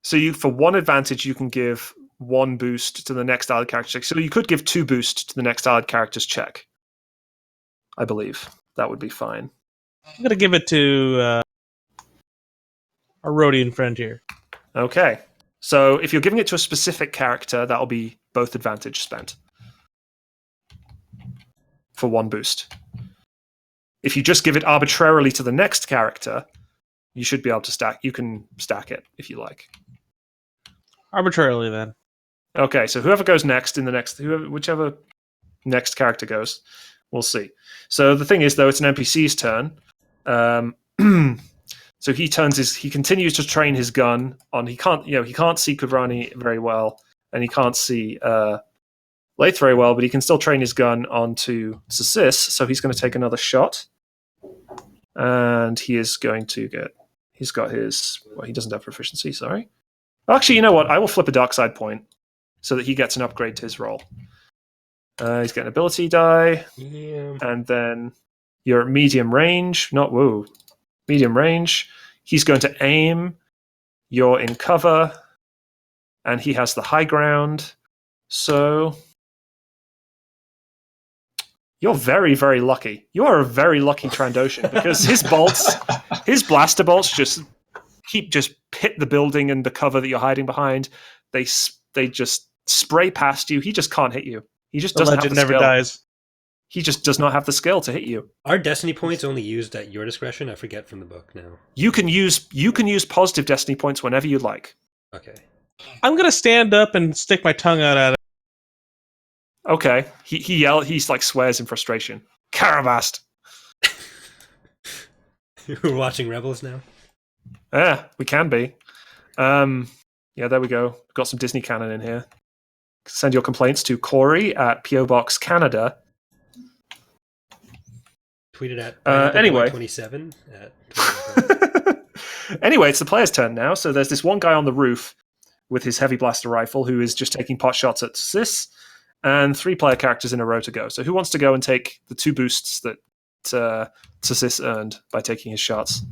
So for 1 advantage, you can give 1 boost to the next allied character check. So you could give 2 boosts to the next allied character's check. I believe that would be fine.
I'm gonna give it to our Rhodian friend here.
Okay. So if you're giving it to a specific character, that'll be both advantage spent for 1 boost. If you just give it arbitrarily to the next character, you should be able to stack. You can stack it if you like.
Arbitrarily, then.
Okay, so whoever goes next whichever next character goes, we'll see. So the thing is, though, it's an NPC's turn. So he continues to train his gun on. He can't see Kuvrani very well, and he can't see Lath very well, but he can still train his gun onto Sis. So he's going to take another shot, and he is going to get. He's got his. Well, he doesn't have proficiency. Sorry. Actually, you know what? I will flip a dark side point so that he gets an upgrade to his roll. He's getting ability die, and then you're at medium range. Medium range. He's going to aim You're in cover, and he has the high ground. So you're very, very lucky. You are a very lucky Trandoshan because his blaster bolts just hit the building and the cover that you're hiding behind. They just spray past you. He just can't hit you. He just doesn't have the
never
skill.
dies.
He just does not have the skill to hit you.
Are destiny points only used at your discretion? I forget from the book now.
You can use positive destiny points whenever you like.
Okay.
I'm gonna stand up and stick my tongue out at it.
Okay. He's like swears in frustration. Caravast.
We're watching Rebels now.
Yeah, we can be. Yeah, there we go. Got some Disney canon in here. Send your complaints to Corey at PO Box Canada.
Tweeted at
anyway.
27 at
Anyway, it's the player's turn now. So there's this one guy on the roof with his heavy blaster rifle who is just taking pot shots at Sis, and 3 player characters in a row to go. So who wants to go and take the 2 boosts that Sis earned by taking his shots?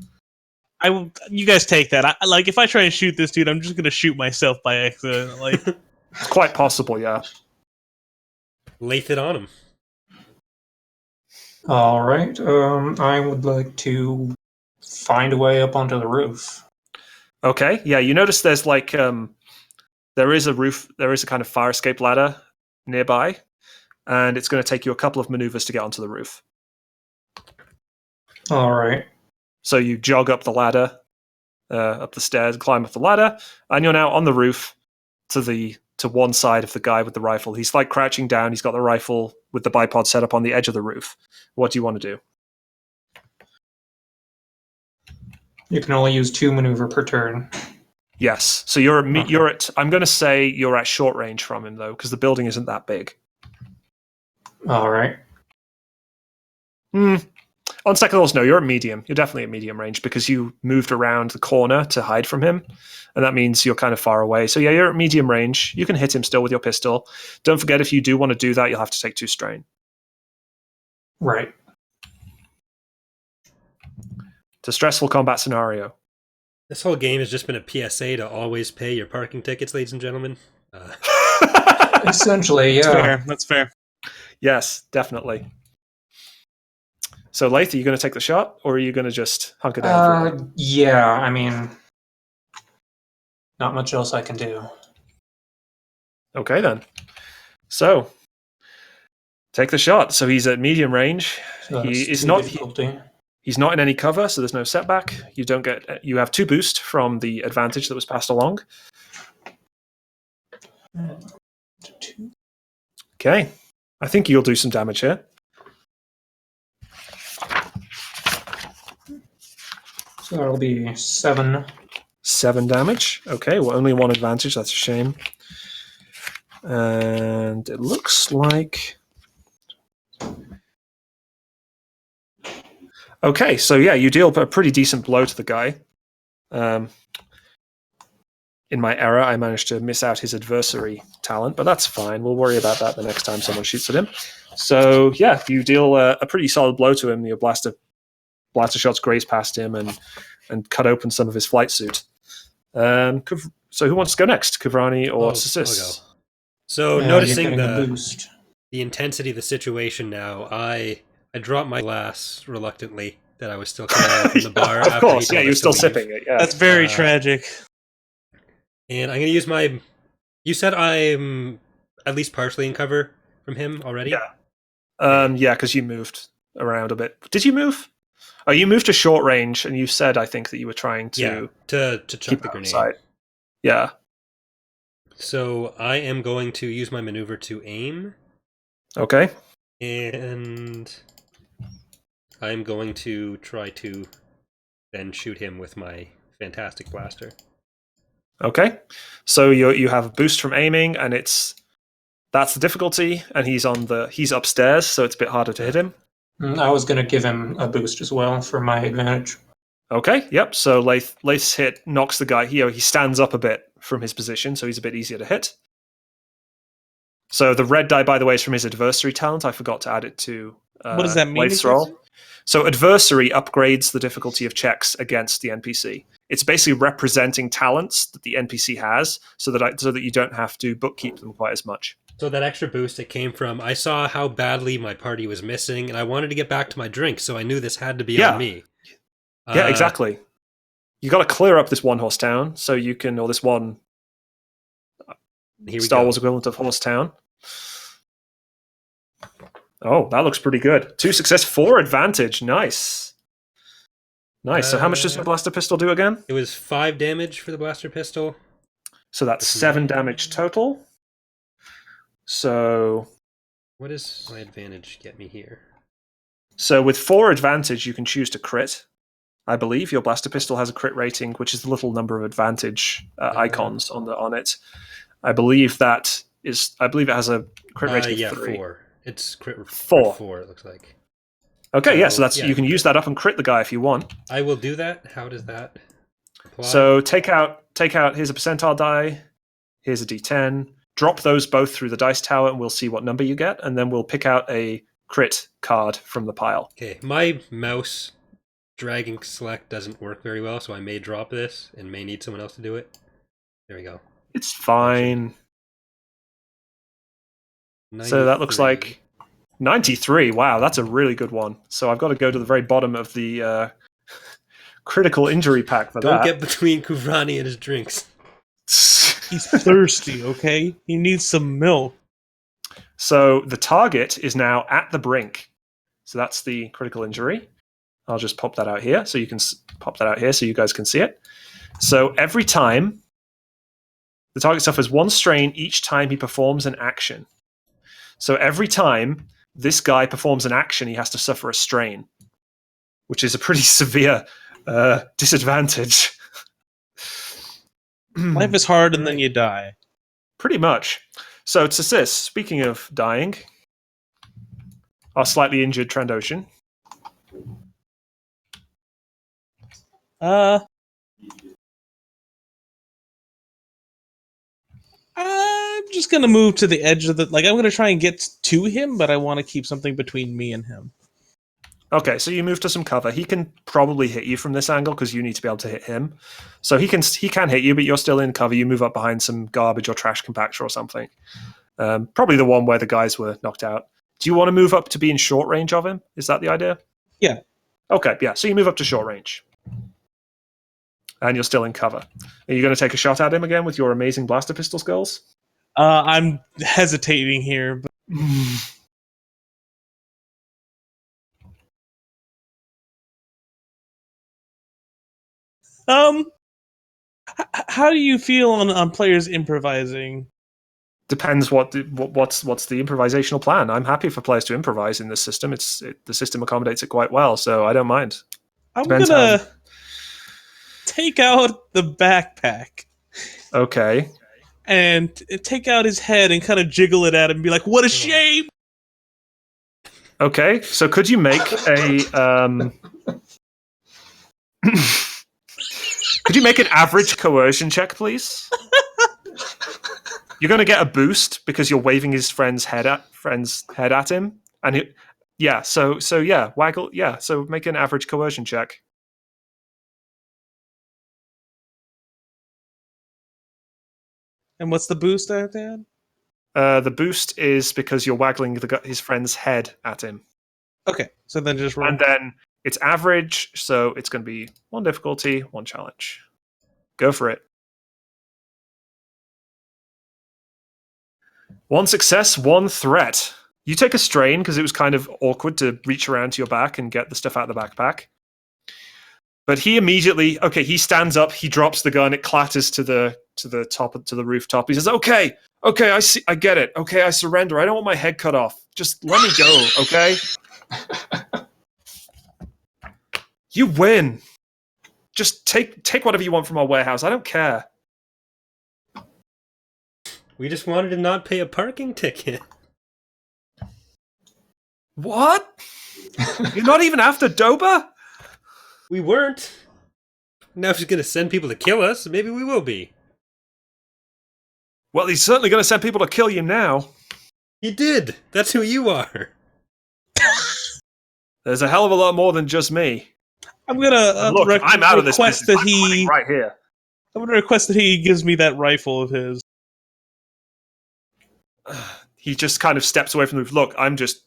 You guys take that. If I try and shoot this dude, I'm just gonna shoot myself by accident.
It's quite possible, yeah.
Lathe it on him.
All right. I would like to find a way up onto the roof.
Okay, yeah. You notice there's there is a kind of fire escape ladder nearby, and it's going to take you a couple of maneuvers to get onto the roof.
All right.
So you jog up the ladder, up the stairs, climb up the ladder, and you're now on the roof to one side of the guy with the rifle. He's like crouching down. He's got the rifle with the bipod set up on the edge of the roof. What do you want to do?
You can only use 2 maneuver per turn.
Yes. So you're at. I'm going to say you're at short range from him though, because the building isn't that big.
All right.
On second thoughts, no, you're at medium. You're definitely at medium range because you moved around the corner to hide from him, and that means you're kind of far away. So yeah, you're at medium range. You can hit him still with your pistol. Don't forget, if you do want to do that, you'll have to take 2 strain.
Right.
It's a stressful combat scenario.
This whole game has just been a PSA to always pay your parking tickets, ladies and gentlemen.
Essentially, yeah.
That's fair.
Yes, definitely. So, Laith, are you going to take the shot, or are you going to just hunker down?
Yeah, I mean, not much else I can do.
Okay, then. So, take the shot. So he's at medium range.
So
He
that's
is
2
not.
difficulty.
He's not in any cover, so there's no setback. You have 2 boost from the advantage that was passed along. Okay, I think you'll do some damage here.
So that'll be 7.
7 damage. Okay, well, only 1 advantage. That's a shame. And it looks like... Okay, so yeah, you deal a pretty decent blow to the guy. In my error, I managed to miss out his adversary talent, but that's fine. We'll worry about that the next time someone shoots at him. So yeah, you deal a pretty solid blow to him. Your blaster shots graze past him and cut open some of his flight suit. So who wants to go next, Kavrani or Sis?
So
You're
noticing
getting a boost.
the intensity of the situation now, I dropped my glass reluctantly that I was still carrying from the bar.
Of course, yeah, you're still sipping it. Yeah,
That's very tragic.
And I'm going to use my... You said I'm at least partially in cover from him already?
Yeah. Yeah, because you moved around a bit. Did you move? Oh, you moved to short range, and you said, I think, that you were trying to
chuck the grenade.
Outside. Yeah.
So I am going to use my maneuver to aim.
Okay.
And I'm going to try to then shoot him with my fantastic blaster.
Okay. So you have a boost from aiming, and that's the difficulty, and he's upstairs, so it's a bit harder to hit him.
I was going to give him a boost as well for my advantage.
Okay, yep. So Laith's hit knocks the guy. He stands up a bit from his position, so he's a bit easier to hit. So the red die, by the way, is from his adversary talent. I forgot to add it to
what does that mean?
Laith's roll. So adversary upgrades the difficulty of checks against the NPC. It's basically representing talents that the NPC has, so that you don't have to bookkeep them quite as much.
So that extra boost, it came from, I saw how badly my party was missing, and I wanted to get back to my drink, so I knew this had to be on me.
Yeah, exactly. You got to clear up this one horse town, so you can, or this one Star Wars equivalent of horse town. Oh, that looks pretty good. 2 success, 4 advantage. Nice. So how much does your blaster pistol do again?
It was 5 damage for the blaster pistol.
So that's 7 damage total. So
what does my advantage get me here?
So with 4 advantage, you can choose to crit. I believe your blaster pistol has a crit rating, which is the little number of advantage icons on it. I believe it has a crit rating of 3.
4. It's crit
4.
4. It looks like.
Okay, so that's you can use that up and crit the guy if you want.
I will do that. How does that apply?
So take out. Here's a percentile die. Here's a D10. Drop those both through the dice tower, and we'll see what number you get, and then we'll pick out a crit card from the pile.
Okay, my mouse dragging select doesn't work very well, so I may drop this and may need someone else to do it. There we go.
It's fine. 93. So that looks like 93. Wow, that's a really good one. So I've got to go to the very bottom of the critical injury pack for that.
Don't get between Kuvrani and his drinks.
He's thirsty, okay? He needs some milk.
So the target is now at the brink. So that's the critical injury. I'll just pop that out here so you can pop that out here so you guys can see it. So every time the target suffers 1 strain each time he performs an action. So every time this guy performs an action, he has to suffer a strain, which is a pretty severe disadvantage.
Life is hard and then you die.
Pretty much. So to Sis, speaking of dying, our slightly injured Trandoshan.
I'm just gonna move to the edge of I'm gonna try and get to him, but I want to keep something between me and him.
Okay, so you move to some cover. He can probably hit you from this angle because you need to be able to hit him. So he can hit you, but you're still in cover. You move up behind some garbage or trash compactor or something. Probably the one where the guys were knocked out. Do you want to move up to be in short range of him? Is that the idea?
Yeah.
Okay, yeah. So you move up to short range. And you're still in cover. Are you going to take a shot at him again with your amazing blaster pistol skills?
I'm hesitating here, but how do you feel on players improvising?
Depends what's the improvisational plan. I'm happy for players to improvise in this system. The system accommodates it quite well, so I don't mind.
I'm gonna take out the backpack.
Okay.
And take out his head and kind of jiggle it at him and be like, "What a shame!"
Okay, so could you make a could you make an average coercion check, please? You're going to get a boost because you're waving his friend's head at him, and waggle. Yeah, so make an average coercion check.
And what's the boost at that?
The boost is because you're waggling his friend's head at him.
Okay, so then just roll.
And then it's average, so it's going to be 1 difficulty, 1 challenge. Go for it. 1 success, 1 threat. You take a strain because it was kind of awkward to reach around to your back and get the stuff out of the backpack. But he immediately, he stands up, he drops the gun, it clatters to the rooftop. He says, okay, I see, I get it. Okay, I surrender. I don't want my head cut off. Just let me go, okay? You win. Just take whatever you want from our warehouse. I don't care.
We just wanted to not pay a parking ticket.
What? You're not even after Doba?
We weren't. Now she's going to send people to kill us. Maybe we will be.
Well, he's certainly going to send people to kill you now.
He did. That's who you are.
There's a hell of a lot more than just me.
I'm gonna
Look, I'm out of this
request
business.
that
I'm
he.
right here.
I'm gonna request that he gives me that rifle of his.
He just kind of steps away from the roof. Look, I'm just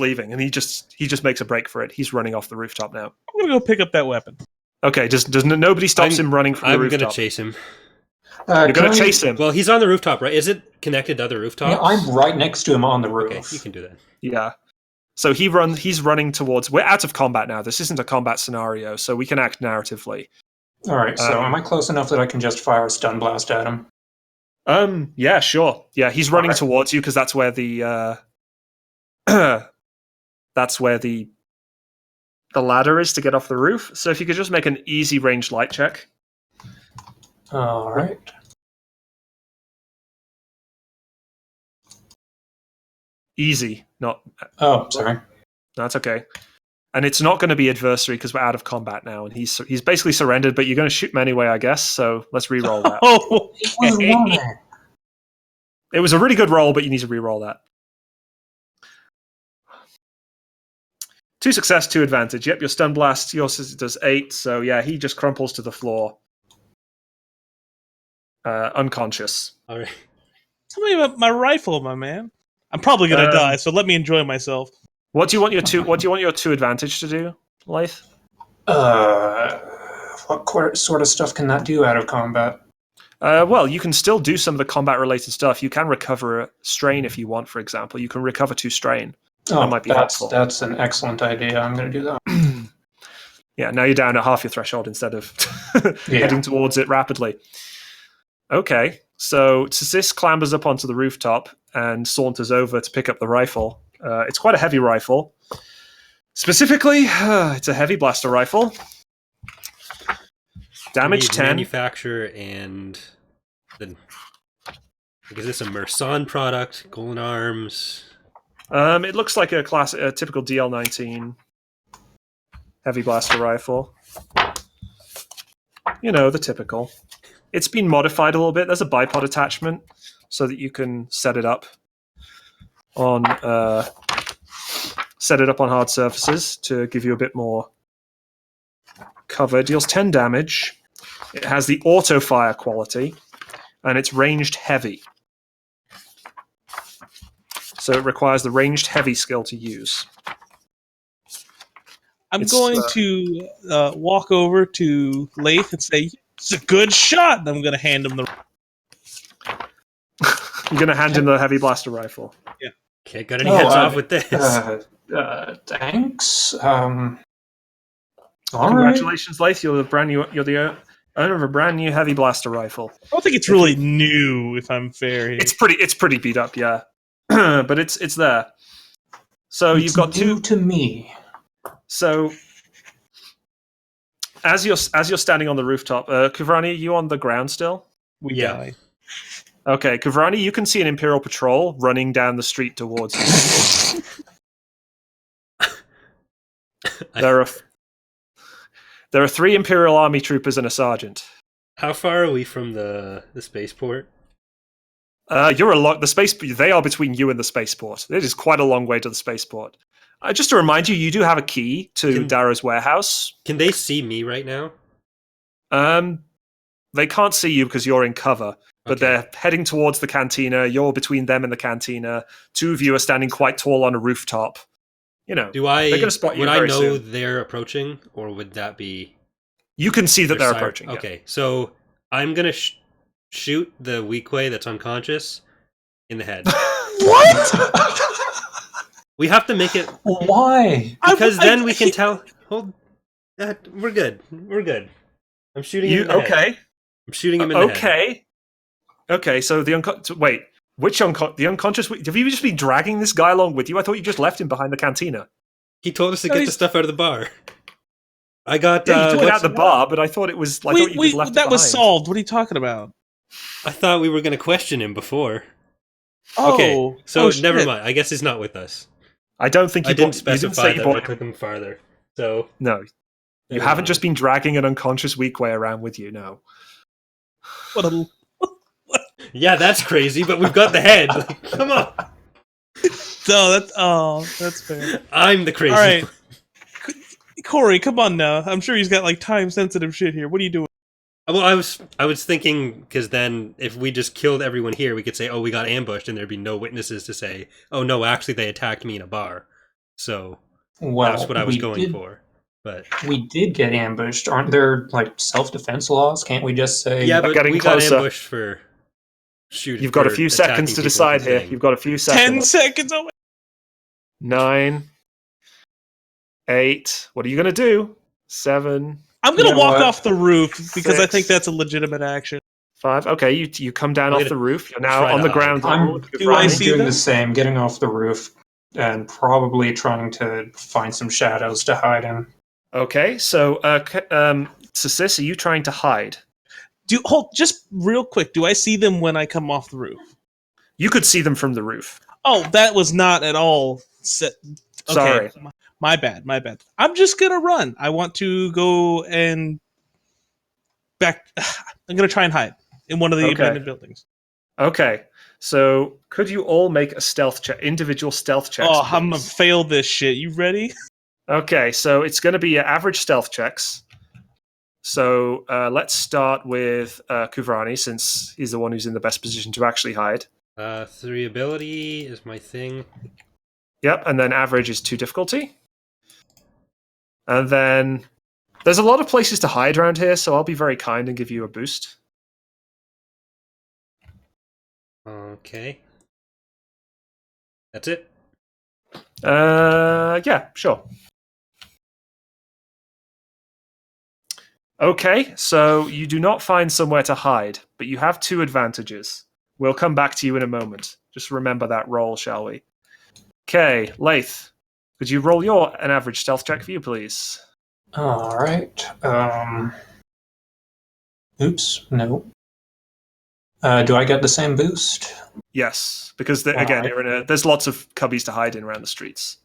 leaving, and he just makes a break for it. He's running off the rooftop now.
I'm gonna go pick up that weapon.
Okay, nobody stops him running from the
I'm
rooftop?
gonna chase him.
You're gonna chase him.
Well, he's on the rooftop, right? Is it connected to other rooftops?
Yeah, I'm right next to him on the roof.
Okay, you can do that.
Yeah. So he's running towards. We're out of combat now. This isn't a combat scenario, so we can act narratively.
All right, so am I close enough that I can just fire a stun blast at him?
Yeah, sure. Yeah, he's running
Okay.
towards you because that's where the the ladder is to get off the roof. So if you could just make an easy ranged light check.
All right.
Easy, not.
Oh, sorry.
That's okay. And it's not going to be adversary because we're out of combat now, and he's basically surrendered. But you're going to shoot him anyway, I guess. So let's re-roll that.
Oh,
It was a really good roll, but you need to re-roll that. 2 success, 2 advantage. Yep, your stun blast, yours does 8. So yeah, he just crumples to the floor, unconscious.
All right.
tell me about my rifle, my man. I'm probably gonna die, so let me enjoy myself.
What do you want your 2 advantage to do, Laith?
What sort of stuff can that do out of combat?
Well, you can still do some of the combat-related stuff. You can recover a strain if you want, for example. You can recover 2 strain.
Oh,
That might be helpful.
That's an excellent idea. I'm going to do that.
Yeah, now you're down at half your threshold instead of heading towards it rapidly. Okay, so Sis clambers up onto the rooftop and saunters over to pick up the rifle. It's quite a heavy rifle. Specifically, it's a heavy blaster rifle. Damage 10.
Manufacturer and the. Is this a Merson product? Golden Arms.
It looks like a typical DL-19 heavy blaster rifle. You know, the typical. It's been modified a little bit. There's a bipod attachment so that you can set it up on hard surfaces to give you a bit more cover. It deals 10 damage. It has the auto fire quality, and it's ranged heavy. So it requires the ranged heavy skill to use.
I'm going to walk over to Laith and say, "It's a good shot." And I'm going to hand him the.
You're going to hand him the heavy blaster rifle.
Yeah.
Okay, got any heads off with this?
Thanks. All right.
Congratulations, Laith. You're the owner of a brand new heavy blaster rifle.
I don't think it's really new, if I'm fair. Here.
It's pretty beat up, yeah. But it's there. So
It's
you've got
new
2.
to me.
So as you're standing on the rooftop, Kuvrani, are you on the ground still?
We
Yeah.
die.
Okay, Kuvrani, you can see an Imperial patrol running down the street towards you. There are 3 Imperial Army troopers and a sergeant.
How far are we from the spaceport?
You're a lot. They are between you and the spaceport. It is quite a long way to the spaceport. Just to remind you, you do have a key to Darrow's warehouse.
Can they see me right now?
They can't see you because you're in cover, but
Okay.
they're heading towards the cantina. You're between them and the cantina. 2 of you are standing quite tall on a rooftop. You know,
Do I?
they're going to spot you
Would I
very
know
soon.
they're approaching, or would that be?
You can see that
their
they're
siren?
approaching. Yeah.
Okay, so I'm gonna shoot the Weequay that's unconscious in the head.
What?
We have to make it
Why?
because then we can tell. Hold. We're good. We're good. I'm shooting him in the head.
Okay?
I'm shooting him in the head.
Okay. Okay. So wait. The unconscious? Have you just been dragging this guy along with you? I thought you just left him behind the cantina.
He told us to
No,
get the
he's-
stuff out of the bar. I got.
Yeah, you took it
what's-
out the bar, but I thought it was. I thought you just left it
that was
behind.
solved. What are you talking about?
I thought we were going to question him before.
Oh,
Okay, so never
shit.
mind. I guess he's not with us.
I don't think
I
you
didn't
you didn't
specify
say you
that.
bought
I took him farther. So
No, you haven't just been dragging an unconscious Weequay around with you. No.
What a
Yeah, that's crazy. But we've got the head. Like, come on.
no. That's fair.
I'm the crazy.
All right.
one.
Corey, come on now. I'm sure he's got like time sensitive shit here. What are you doing?
Well, I was thinking because then if we just killed everyone here, we could say, "Oh, we got ambushed," and there'd be no witnesses to say, "Oh no, actually they attacked me in a bar." So
Well,
that's what I was going for. But
we did get ambushed. Aren't there like self-defense laws? Can't we just say?
yeah, but
getting
we
closer.
got ambushed for shooting.
You've got a few seconds to decide here. You've got a few
10
seconds.
seconds. Oh,
9, 8. What are you going to do? 7,
I'm gonna
You know
walk
what?
off the roof because I
6.
think that's a legitimate action.
5. Okay, you come down
I'm
off
gonna
the roof. You're now
try
on
to
the
hide.
ground level.
Do I
I'm
see
doing
them?
the same, getting off the roof and probably trying to find some shadows to hide in.
Okay, so Sis, are you trying to hide?
Hold just real quick. Do I see them when I come off the roof?
You could see them from the roof.
Oh, that was not at all set. Okay,
Sorry.
my bad. I'm just gonna run. I want to go and back. I'm gonna try and hide in one of the
Okay.
abandoned buildings.
Okay, so could you all make a stealth check, individual stealth checks?
Oh, I'm gonna
please?
fail this shit. You ready?
Okay, so it's going to be your average stealth checks. So let's start with Kuvrani, since he's the one who's in the best position to actually hide.
3 ability is my thing.
Yep, and then average is 2 difficulty. And then there's a lot of places to hide around here, so I'll be very kind and give you a boost.
Okay. That's it.
Yeah, sure. Okay, so you do not find somewhere to hide, but you have 2 advantages. We'll come back to you in a moment. Just remember that roll, shall we? Okay, Lath, could you roll an average stealth check for you, please?
All right. Oops. No. Do I get the same boost?
Yes, because
All
again,
right.
there's lots of cubbies to hide in around the streets.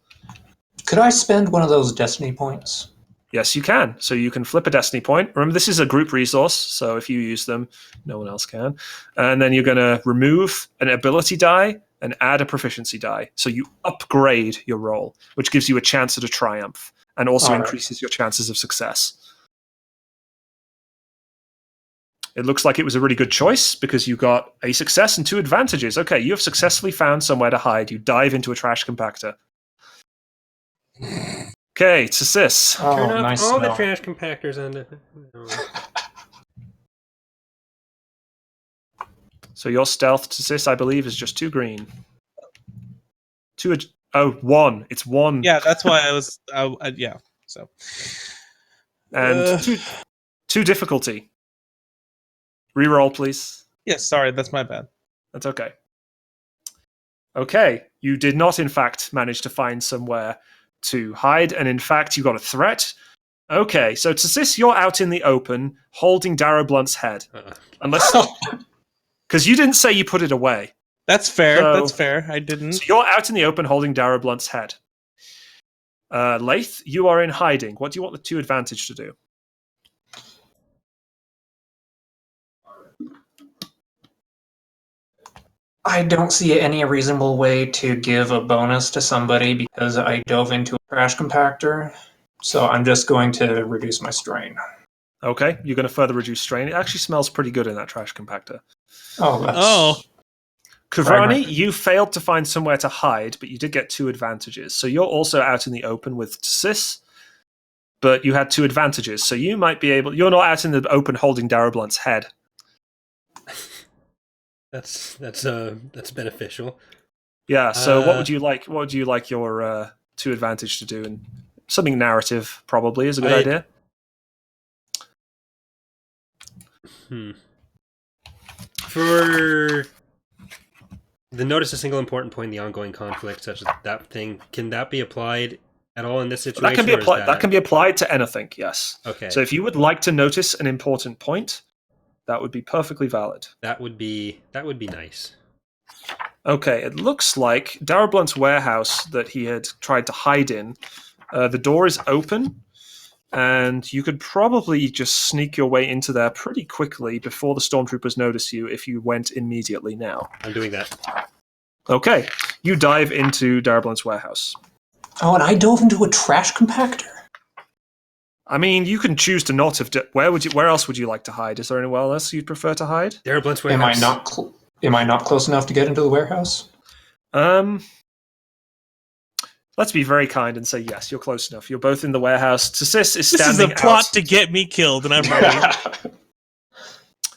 Could I spend one of those destiny points?
Yes, you can. So you can flip a destiny point. Remember, this is a group resource, so if you use them, no one else can. And then you're going to remove an ability die and add a proficiency die. So you upgrade your roll, which gives you a chance at a triumph and also
All right.
increases your chances of success. It looks like it was a really good choice because you got a success and 2 advantages. Okay, you have successfully found somewhere to hide. You dive into a trash compactor. Okay, it's Sis.
Oh,
Turn off
nice
all the
smell.
trash compactors on the...
So your stealth to Sis, I believe, is just 2 green. 1. It's 1.
Yeah, that's why I was. Yeah. So.
And 2 difficulty. Reroll, please.
Yes. Sorry, that's my bad.
That's okay. Okay, you did not, in fact, manage to find somewhere to hide, and in fact, you got a threat. Okay, so to Sis, you're out in the open, holding Darrow Blunt's head. Unless... Because you didn't say you put it away.
That's fair.
So-
That's fair. I didn't.
So you're out in the open, holding Darrow Blunt's head. Lath, you are in hiding. What do you want the 2 advantage to do?
I don't see any reasonable way to give a bonus to somebody because I dove into a trash compactor. So I'm just going to reduce my strain.
Okay, you're going to further reduce strain. It actually smells pretty good in that trash compactor.
Oh, that's...
Oh.
Kuvrani, you failed to find somewhere to hide, but you did get 2 advantages. So you're also out in the open with Sis, but you had 2 advantages. So you might be able... You're not out in the open holding Darrow Blunt's head.
That's beneficial.
Yeah, so what would you like? What would you like your 2 advantage to do? And something narrative probably is a good idea.
For the notice a single important point in the ongoing conflict, such as that thing, can that be applied at all in this situation?
That can be applied. That can be applied to anything. Yes.
Okay.
So if you would like to notice an important point, that would be perfectly valid.
That would be nice.
Okay, it looks like Darrow Blunt's warehouse that he had tried to hide in, the door is open, and you could probably just sneak your way into there pretty quickly before the stormtroopers notice you if you went immediately now.
I'm doing that.
Okay, you dive into Darrow Blunt's warehouse.
Oh, and I dove into a trash compactor?
I mean, you can choose to not have. Where else would you like to hide? Is there anywhere else you'd prefer to hide?
Darrow Blunt's
Am I
warehouse.
not close enough to get into the warehouse?
Let's be very kind and say yes. You're close enough. You're both in the warehouse. Tsis is
This is
standing
a plot
out.
to get me killed, and I'm ready.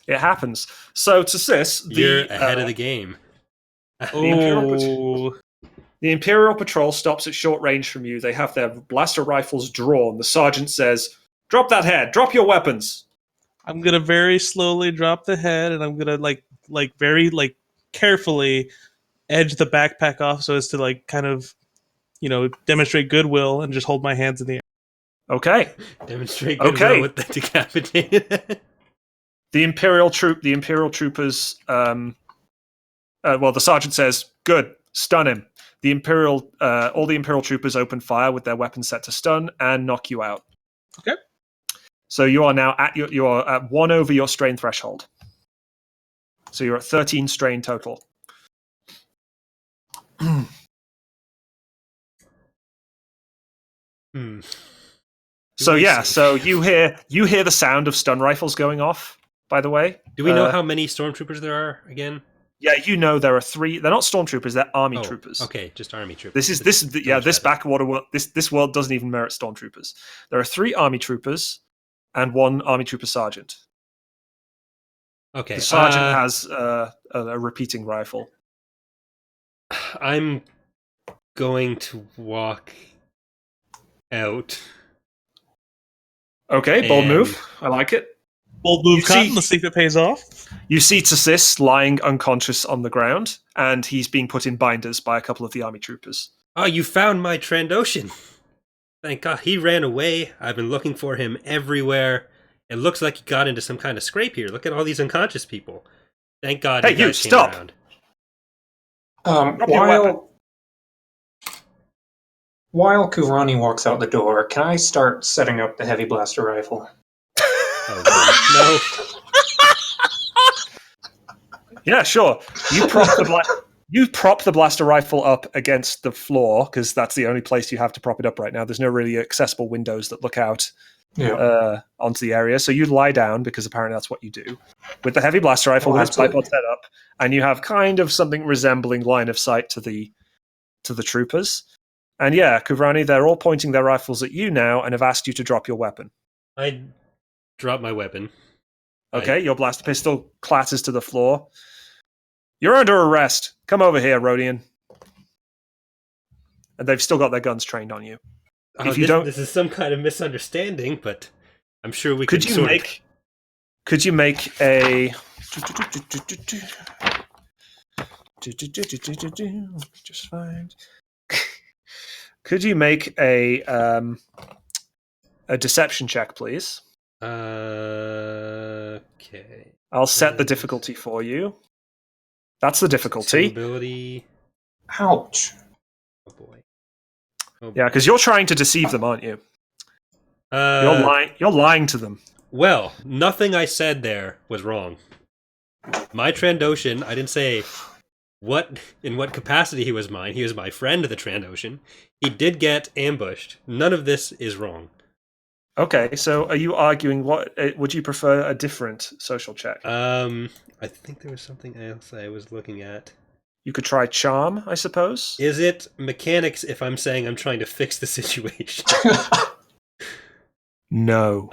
It happens. So Tsis,
You're ahead of the game.
Oh,
The Imperial Patrol stops at short range from you. They have their blaster rifles drawn. The sergeant says, "Drop that head. Drop your weapons."
I'm gonna very slowly drop the head, and I'm gonna very carefully edge the backpack off so as to kind of demonstrate goodwill and just hold my hands in the air.
Okay.
Demonstrate goodwill with the decapitated head.
The Imperial troopers. The sergeant says, "Good, stun him." All the Imperial troopers open fire with their weapons set to stun and knock you out.
Okay.
So you are now you are at 1 over your strain threshold. So you're at 13 strain total. So you hear the sound of stun rifles going off. By the way,
do we know how many stormtroopers there are again?
Yeah, there are 3. They're not stormtroopers; they're army troopers.
Okay, just army troopers.
This backwater world. This world doesn't even merit stormtroopers. There are 3 army troopers and 1 army trooper sergeant.
Okay,
the sergeant has a repeating rifle.
I'm going to walk out.
Okay, bold move. I like it.
Bold move, Cotton. Let's see if it pays off.
You see Tsis lying unconscious on the ground, and he's being put in binders by a couple of the army troopers.
Oh, you found my Trandoshan. Thank God. He ran away. I've been looking for him everywhere. It looks like he got into some kind of scrape here. Look at all these unconscious people. Thank God
you
guys
stop.
came around.
While Kuvrani walks out the door, can I start setting up the heavy blaster rifle?
No.
Yeah, sure. You prop the blaster rifle up against the floor because that's the only place you have to prop it up right now. There's no really accessible windows that look out onto the area. So you lie down because apparently that's what you do with the heavy blaster rifle with its bipod set up, and you have kind of something resembling line of sight to the troopers. And yeah, Kuvrani, they're all pointing their rifles at you now and have asked you to drop your weapon.
I drop my weapon.
Okay, your blaster pistol clatters to the floor. You're under arrest. Come over here, Rodian. And they've still got their guns trained on you.
This is some kind of misunderstanding, but I'm sure we could
Could you make a... Just find... Could you make a deception check, please?
Okay.
I'll set the difficulty for you. That's the difficulty.
Ability.
Ouch.
Oh boy.
Yeah, because you're trying to deceive them, aren't you? You're lying to them.
Well, nothing I said there was wrong. My Trandoshan, I didn't say in what capacity he was mine. He was my friend, the Trandoshan. He did get ambushed. None of this is wrong.
Okay, so are you arguing would you prefer a different social check?
I think there was something else I was looking at.
You could try charm, I suppose.
Is it mechanics if I'm saying I'm trying to fix the situation?
No.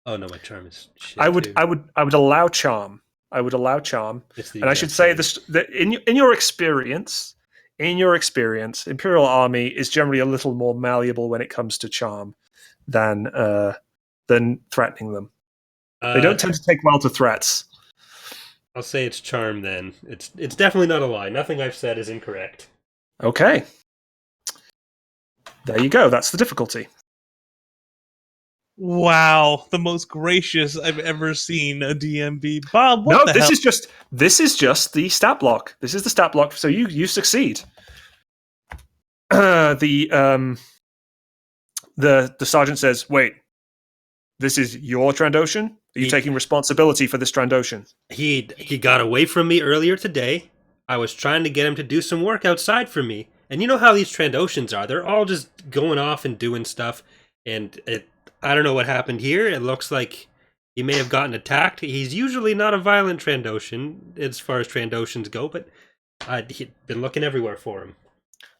Oh no, my charm is shit.
I would allow charm. And I should say this that in your experience, Imperial Army is generally a little more malleable when it comes to charm than threatening them. They don't tend to take well to threats.
I'll say it's charm then. It's definitely not a lie. Nothing I've said is incorrect.
Okay. There you go. That's the difficulty.
Wow, the most gracious I've ever seen a DM be. Bob,
this is just the stat block. This is the stat block, so you succeed. The sergeant says, "Wait, this is your Trandoshan? Are you taking responsibility for this Trandoshan?"
He got away from me earlier today. I was trying to get him to do some work outside for me, And you know how these Trandoshans are. They're all just going off and doing stuff. And I don't know what happened here. It looks like he may have gotten attacked. He's usually not a violent Trandoshan as far as Trandoshans go, but I'd been looking everywhere for him.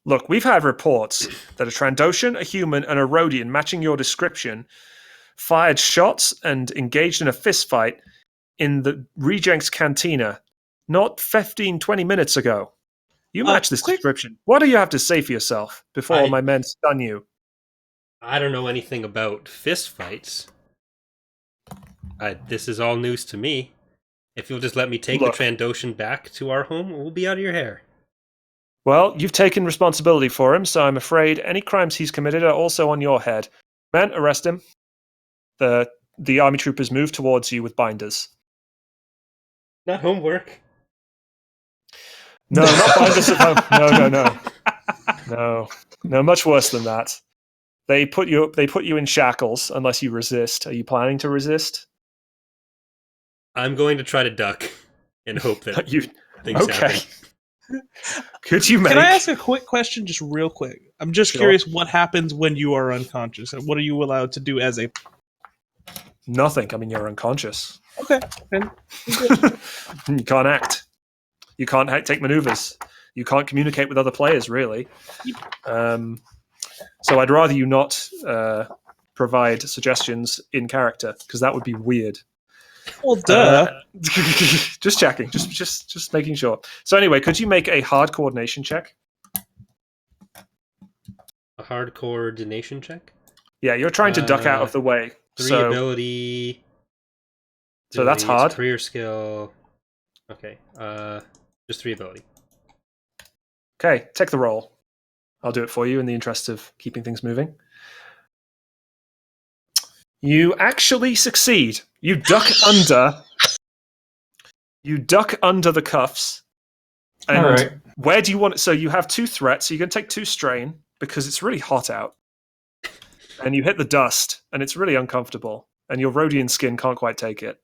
Look, we've had reports that a Trandoshan, a human, and a Rhodian matching your description fired shots and engaged in a fistfight in the Rejects Cantina not 15, 20 minutes ago. You match this description. What do you have to say for yourself before my men stun you?
I don't know anything about fistfights. This is all news to me. If you'll just let me take the Trandoshan back to our home, we'll be out of your hair.
Well, you've taken responsibility for him, so I'm afraid any crimes he's committed are also on your head. Men, arrest him. The army troopers move towards you with binders.
Not homework.
No, not binders at home. No, much worse than that. They put you in shackles unless you resist. Are you planning to resist?
I'm going to try to duck and hope that things happen.
Could you make...
Can I ask a quick question, just real quick? I'm just curious what happens when you are unconscious, and what are you allowed to do as a...
Nothing. I mean, you're unconscious.
Okay.
You can't act. You can't take maneuvers. You can't communicate with other players, really. So I'd rather you not provide suggestions in character, because that would be weird.
Well, duh.
Just checking. Just making sure. So anyway, could you make a hard coordination check?
A hard coordination check?
Yeah, you're trying to duck out of the way.
3 ability.
So that's hard.
Career skill. Okay. Just 3 ability.
Okay, take the roll. I'll do it for you in the interest of keeping things moving. You actually succeed. You duck under. You duck under the cuffs. And
all right.
Where do you want it? So you have 2 threats. So you're going to take 2 strain because it's really hot out. And you hit the dust, and it's really uncomfortable. And your Rhodian skin can't quite take it.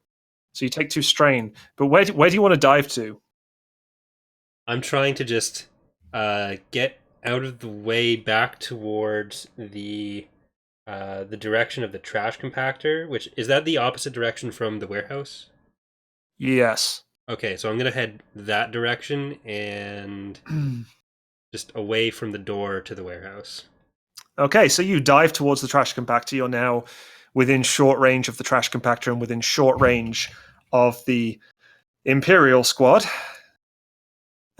So you take 2 strain. But where do you want to dive to?
I'm trying to just get out of the way back towards the direction of the trash compactor, which is that the opposite direction from the warehouse?
Yes.
Okay, so I'm gonna head that direction and just away from the door to the warehouse.
Okay, so you dive towards the trash compactor. You're now within short range of the trash compactor and within short range of the Imperial squad.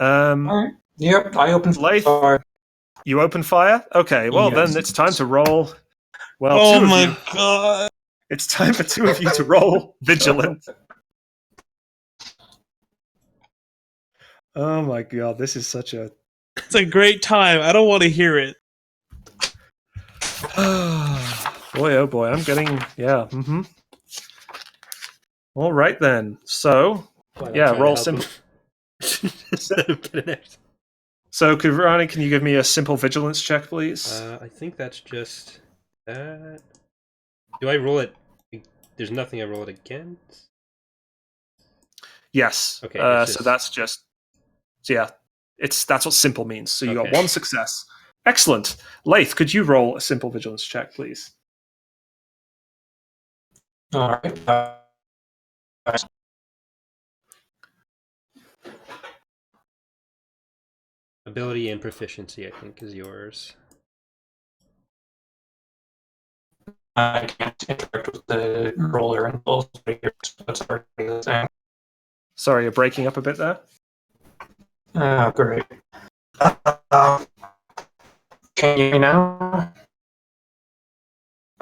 All right. Yep, I opened fire.
You open fire? Okay, well then it's time to roll. Well,
oh my god!
It's time for 2 of you to roll vigilant. Oh my god, this is such a...
It's a great time. I don't want to hear it.
Boy, oh boy, I'm getting... Yeah, All right then. So, roll simple... So, Kuvrani, can you give me a simple vigilance check, please?
I think that's just that. Do I roll it? There's nothing I roll it against?
Yes.
Okay.
So that's just... So yeah, that's what simple means. So you got 1 success. Excellent. Laith, could you roll a simple vigilance check, please?
All right.
Ability and proficiency, I think, is yours.
I can't interact with the roller and both.
Sorry, you're breaking up a bit there.
Oh, great. Can you hear me now?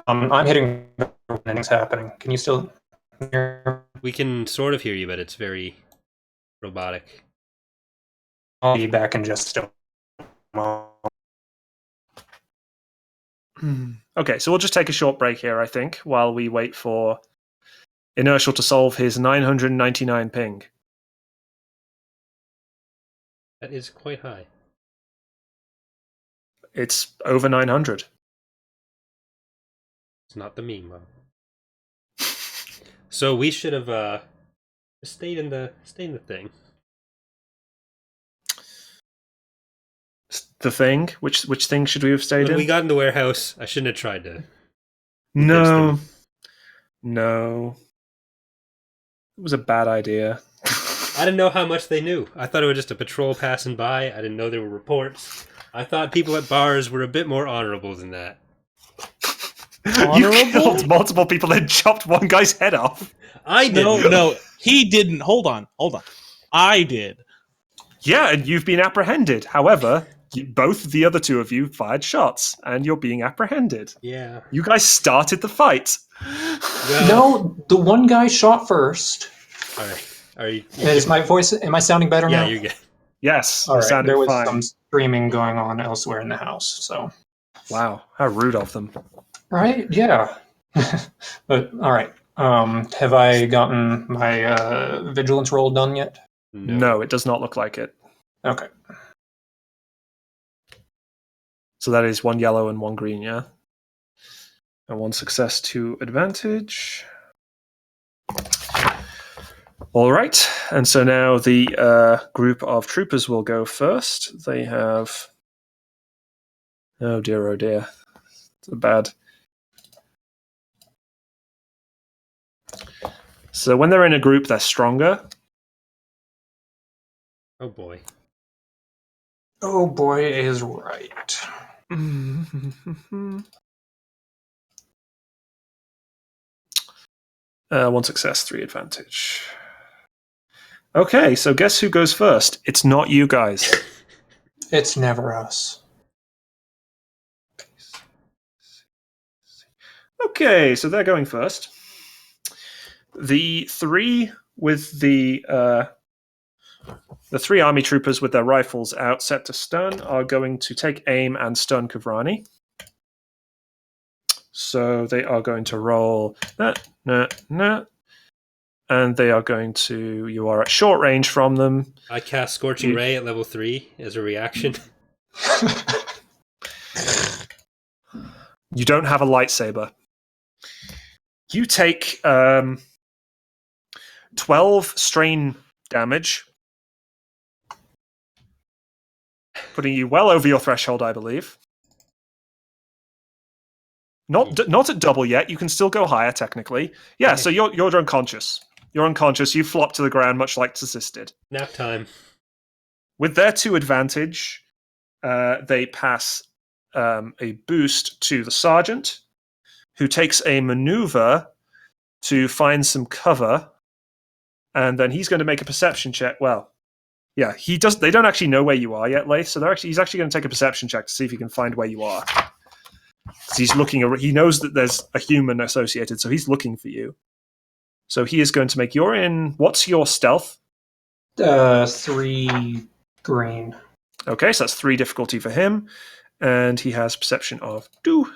I'm hitting when anything's happening. Can you still hear?
We can sort of hear you, but it's very robotic.
I'll be back in just a moment.
Okay, so we'll just take a short break here, I think, while we wait for Inertial to solve his 999 ping.
That is quite high.
It's over 900.
It's not the meme, though. So we should have stayed in the thing.
the thing. Which thing should we have stayed
When
in?
we got in the warehouse, I shouldn't have tried to.
No. No. It was a bad idea.
I didn't know how much they knew. I thought it was just a patrol passing by. I didn't know there were reports. I thought people at bars were a bit more honorable than that.
You killed multiple people and chopped one guy's head off.
I didn't.
No, he didn't. Hold on. I did.
Yeah, and you've been apprehended. However, both the other two of you fired shots, and you're being apprehended.
Yeah.
You guys started the fight.
Well,
No, the one guy shot first.
all right. Are you?
Is my voice? Am I sounding better now?
Yeah, you're good.
Yes,
All
you
right.
sounded
There was
fine.
some screaming going on elsewhere in the house. So.
Wow, how rude of them.
Right? Yeah. But all right. Have I gotten my vigilance roll done yet?
No, it does not look like it.
Okay.
So that is 1 yellow and 1 green, yeah? And 1 success, 2 advantage. All right, and so now the group of troopers will go first. They have... Oh dear, oh dear. It's bad. So when they're in a group, they're stronger.
Oh boy.
Oh boy is right.
1 success, 3 advantage. Okay, so guess who goes first? It's not you guys.
It's never us.
Okay, so they're going first. The 3 with the 3 army troopers with their rifles out, set to stun, are going to take aim and stun Kavrani. So they are going to roll and they are going to. You are at short range from them.
I cast Scorching Ray at level 3 as a reaction.
You don't have a lightsaber. You take 12 strain damage, putting you well over your threshold, I believe. Not at double yet. You can still go higher, technically. Yeah, so you're unconscious. You're unconscious. You flop to the ground, much like Tsis did.
Nap time.
With their 2 advantage, they pass a boost to the sergeant, who takes a maneuver to find some cover, and then he's going to make a perception check. Well, yeah, he does. They don't actually know where you are yet, Leif. So he's actually going to take a perception check to see if he can find where you are. He's looking. He knows that there's a human associated, so he's looking for you. So he is going to make. You're in. What's your stealth?
3 green.
Okay, so that's 3 difficulty for him, and he has perception of 2.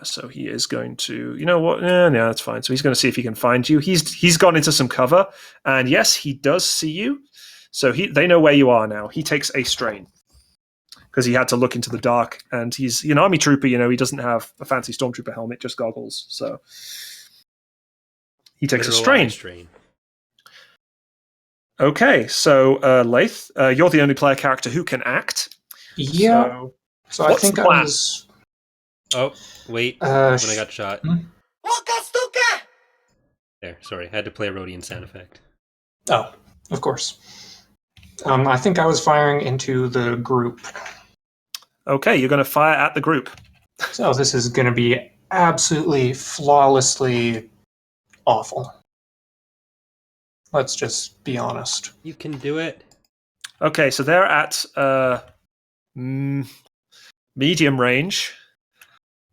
So he is going to. You know what? No, that's fine. So he's going to see if he can find you. He's gone into some cover, and yes, he does see you. So they know where you are now. He takes a strain because he had to look into the dark, and he's an army trooper. He doesn't have a fancy stormtrooper helmet, just goggles. So he takes a strain. Okay, so Leith, you're the only player character who can act.
Yeah. So I
what's
think
the
I
plan?
was.
Oh, wait. When I got shot. There, sorry. I had to play a Rhodian sound effect.
Oh, of course. I think I was firing into the group.
Okay, you're going to fire at the group.
So this is going to be absolutely flawlessly awful. Let's just be honest.
You can do it.
Okay, so they're at medium range.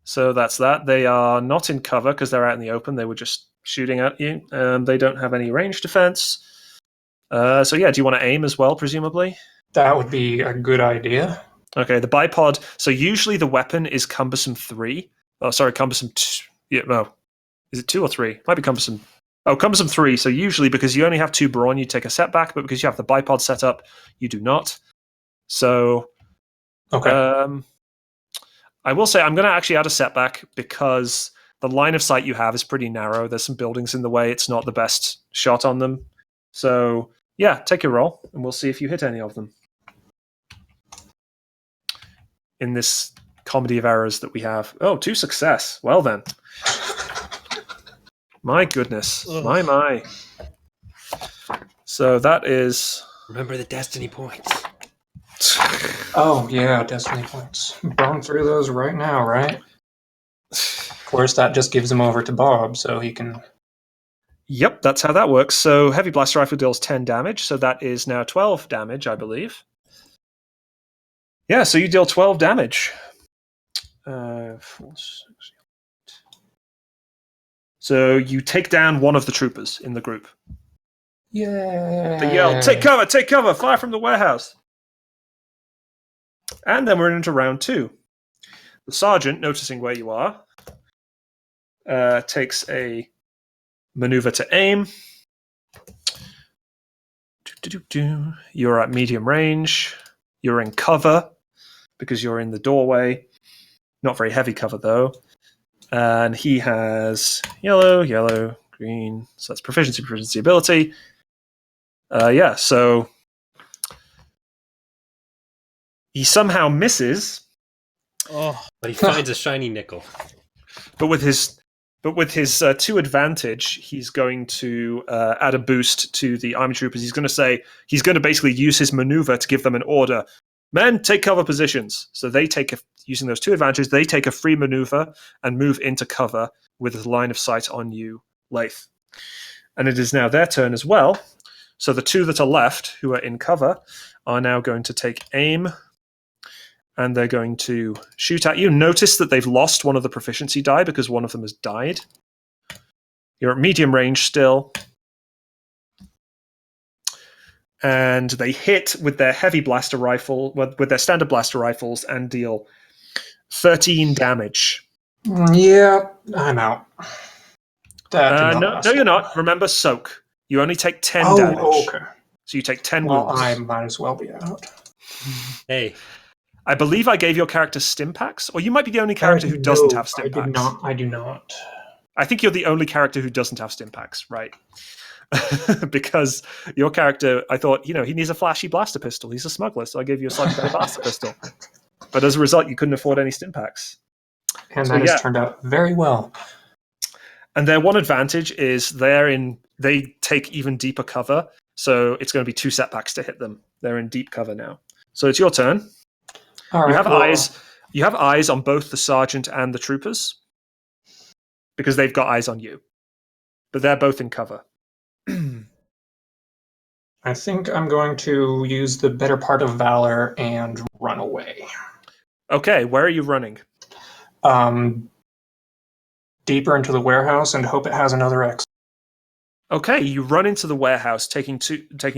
So that's that. They are not in cover because they're out in the open. They were just shooting at you. They don't have any range defense. So yeah, do you want to aim as well, presumably?
That would be a good idea.
Okay, the bipod. So usually the weapon is cumbersome 3. Oh, sorry, cumbersome 2. Yeah, no. Is it 2 or 3? Might be cumbersome. Oh, cumbersome 3. So usually because you only have 2 brawn, you take a setback, but because you have the bipod set up, you do not. So,
Okay.
I will say I'm going to actually add a setback because the line of sight you have is pretty narrow. There's some buildings in the way. It's not the best shot on them. So, yeah, take your roll, and we'll see if you hit any of them. in this comedy of errors that we have. Oh, 2 success. Well then. My goodness.
Ugh.
My. So that is...
Remember the destiny points.
Oh, yeah, destiny points. Burn through those right now, right? Of course, that just gives them over to Bob, so he can...
Yep, that's how that works. So Heavy Blaster Rifle deals 10 damage, so that is now 12 damage, I believe. Yeah, so you deal 12 damage. 4, 6, 8. So you take down one of the troopers in the group.
Yeah.
They yell, take cover, fire from the warehouse. And then we're into round 2. The sergeant, noticing where you are, takes a maneuver to aim. You're at medium range. You're in cover because you're in the doorway. Not very heavy cover, though. And he has yellow, green. So that's proficiency, ability. Yeah, so he somehow misses.
Oh,
But he finds a shiny nickel.
But with his 2 advantage, he's going to add a boost to the army troopers. He's going to basically use his maneuver to give them an order. Men, take cover positions. So they using those 2 advantages, they take a free maneuver and move into cover with a line of sight on you, Lath. And it is now their turn as well. So the 2 that are left, who are in cover, are now going to take aim. And they're going to shoot at you. Notice that they've lost one of the proficiency die because one of them has died. You're at medium range still. And they hit with their heavy blaster rifle, with their standard blaster rifles, and deal 13 damage.
Yeah, I'm out.
No, you're not. Remember, soak. You only take 10 damage.
Oh, okay.
So you take 10
Well,
wounds.
I might as well be out.
Hey,
I believe I gave your character stim packs, or you might be the only character who doesn't have stim packs.
I do not.
I think you're the only character who doesn't have stim packs, right? Because your character, I thought, he needs a flashy blaster pistol. He's a smuggler, so I gave you a slightly better blaster pistol. But as a result, you couldn't afford any stim packs.
And that has turned out very well.
And their one advantage is they take even deeper cover, so it's going to be 2 setbacks to hit them. They're in deep cover now. So it's your turn.
All right,
You have eyes on both the sergeant and the troopers because they've got eyes on you, but they're both in cover.
I think I'm going to use the better part of valor and run away.
Okay, where are you running?
Deeper into the warehouse and hope it has another exit.
Okay, you run into the warehouse, taking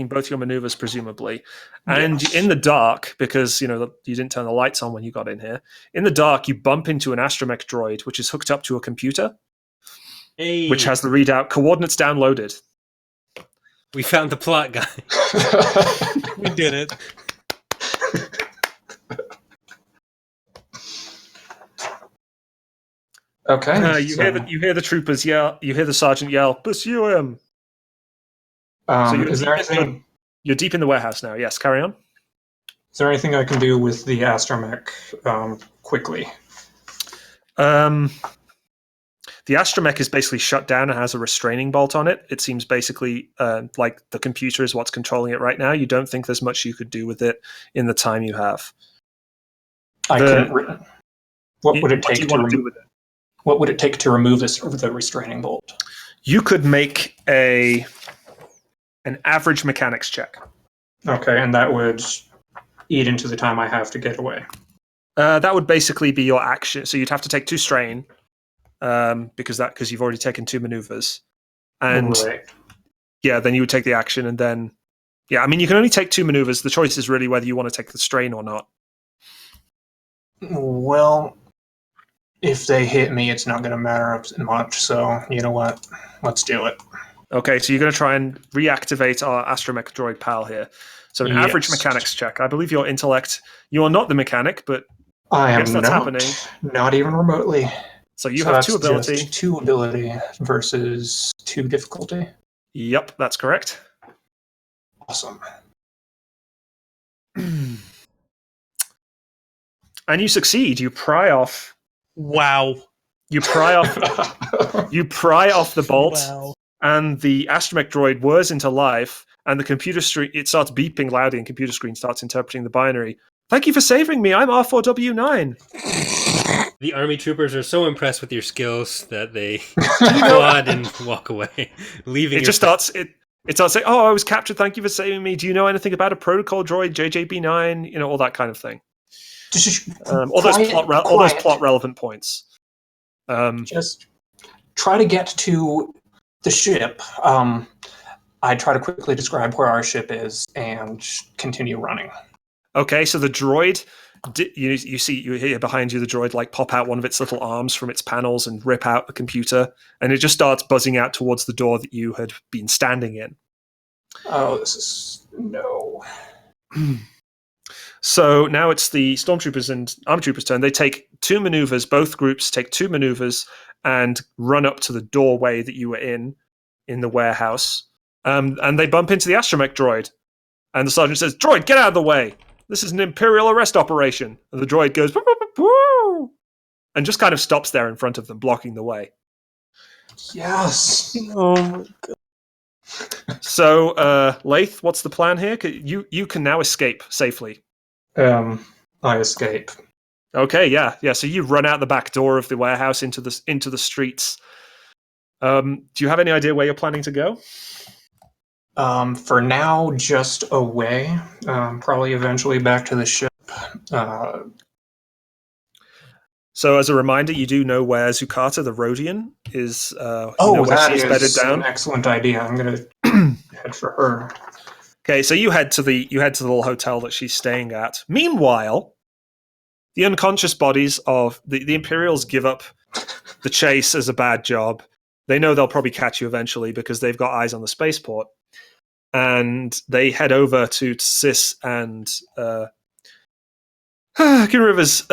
both your maneuvers, presumably, and
Yes.
in the dark, because you didn't turn the lights on when you got in here. In the dark, you bump into an astromech droid, which is hooked up to a computer,
hey,
which has the readout coordinates downloaded.
we found the plot guy.
we did it.
Okay.
You hear the troopers yell. You hear the sergeant yell, "Pursue him!"
Is there anything?
You're deep in the warehouse now. Yes, carry on.
Is there anything I can do with the astromech quickly?
The astromech is basically shut down and has a restraining bolt on it. It seems basically like the computer is what's controlling it right now. You don't think there's much you could do with it in the time you have.
What would it take to
do with it?
What would it take to remove the restraining bolt?
You could make an average mechanics check.
Okay, and that would eat into the time I have to get away.
That would basically be your action. So you'd have to take 2 strain because you've already taken 2 maneuvers, and
Right.
then you would take the action, and then you can only take 2 maneuvers. The choice is really whether you want to take the strain or not.
Well, if they hit me, it's not going to matter much. So you know what? Let's do it.
Okay, so you're going to try and reactivate our astromech droid pal here. So an average mechanics check. I believe your intellect. You are not the mechanic, but
I am
guess that's happening.
Not even remotely.
So you have 2 ability.
Just 2 ability versus 2 difficulty.
Yep, that's correct.
Awesome.
And you succeed. You pry off.
Wow.
You pry off. You pry off the bolt,
Wow.
and the astromech droid whirs into life. And the computer screen, it starts beeping loudly, and computer screen starts interpreting the binary. Thank you for saving me. I'm R4W9.
The army troopers are so impressed with your skills that they applaud and walk away, leaving.
It just starts. It starts saying, "Oh, I was captured. Thank you for saving me. Do you know anything about a protocol droid, JJB9? You know, all that kind of thing. All those plot relevant points.
Just try to get to the ship. I try to quickly describe where our ship is and continue running.
Okay, so the droid, you hear behind you the droid like pop out one of its little arms from its panels and rip out the computer, and it just starts buzzing out towards the door that you had been standing in.
Oh, this is no.
So now it's the stormtroopers and army troopers' turn. They take 2 maneuvers. Both groups take 2 maneuvers and run up to the doorway that you were in the warehouse. And they bump into the astromech droid. And the sergeant says, "Droid, get out of the way! This is an Imperial arrest operation." And the droid goes, "Woo!" and just kind of stops there in front of them, blocking the way.
Yes.
Oh my God.
So, Lath, what's the plan here? You can now escape safely.
I escape.
Okay, yeah. So you run out the back door of the warehouse into the streets. Do you have any idea where you're planning to go?
For now, just away. Probably eventually back to the ship.
So, as a reminder, you do know where Zukata, the Rhodian, is.
That
she's
is
bedded down.
an excellent idea. I'm going to head for her.
Okay, so you head to the little hotel that she's staying at. Meanwhile, the unconscious bodies of the Imperials give up the chase as a bad job. They know they'll probably catch you eventually because they've got eyes on the spaceport. And they head over to Sis and Rivers'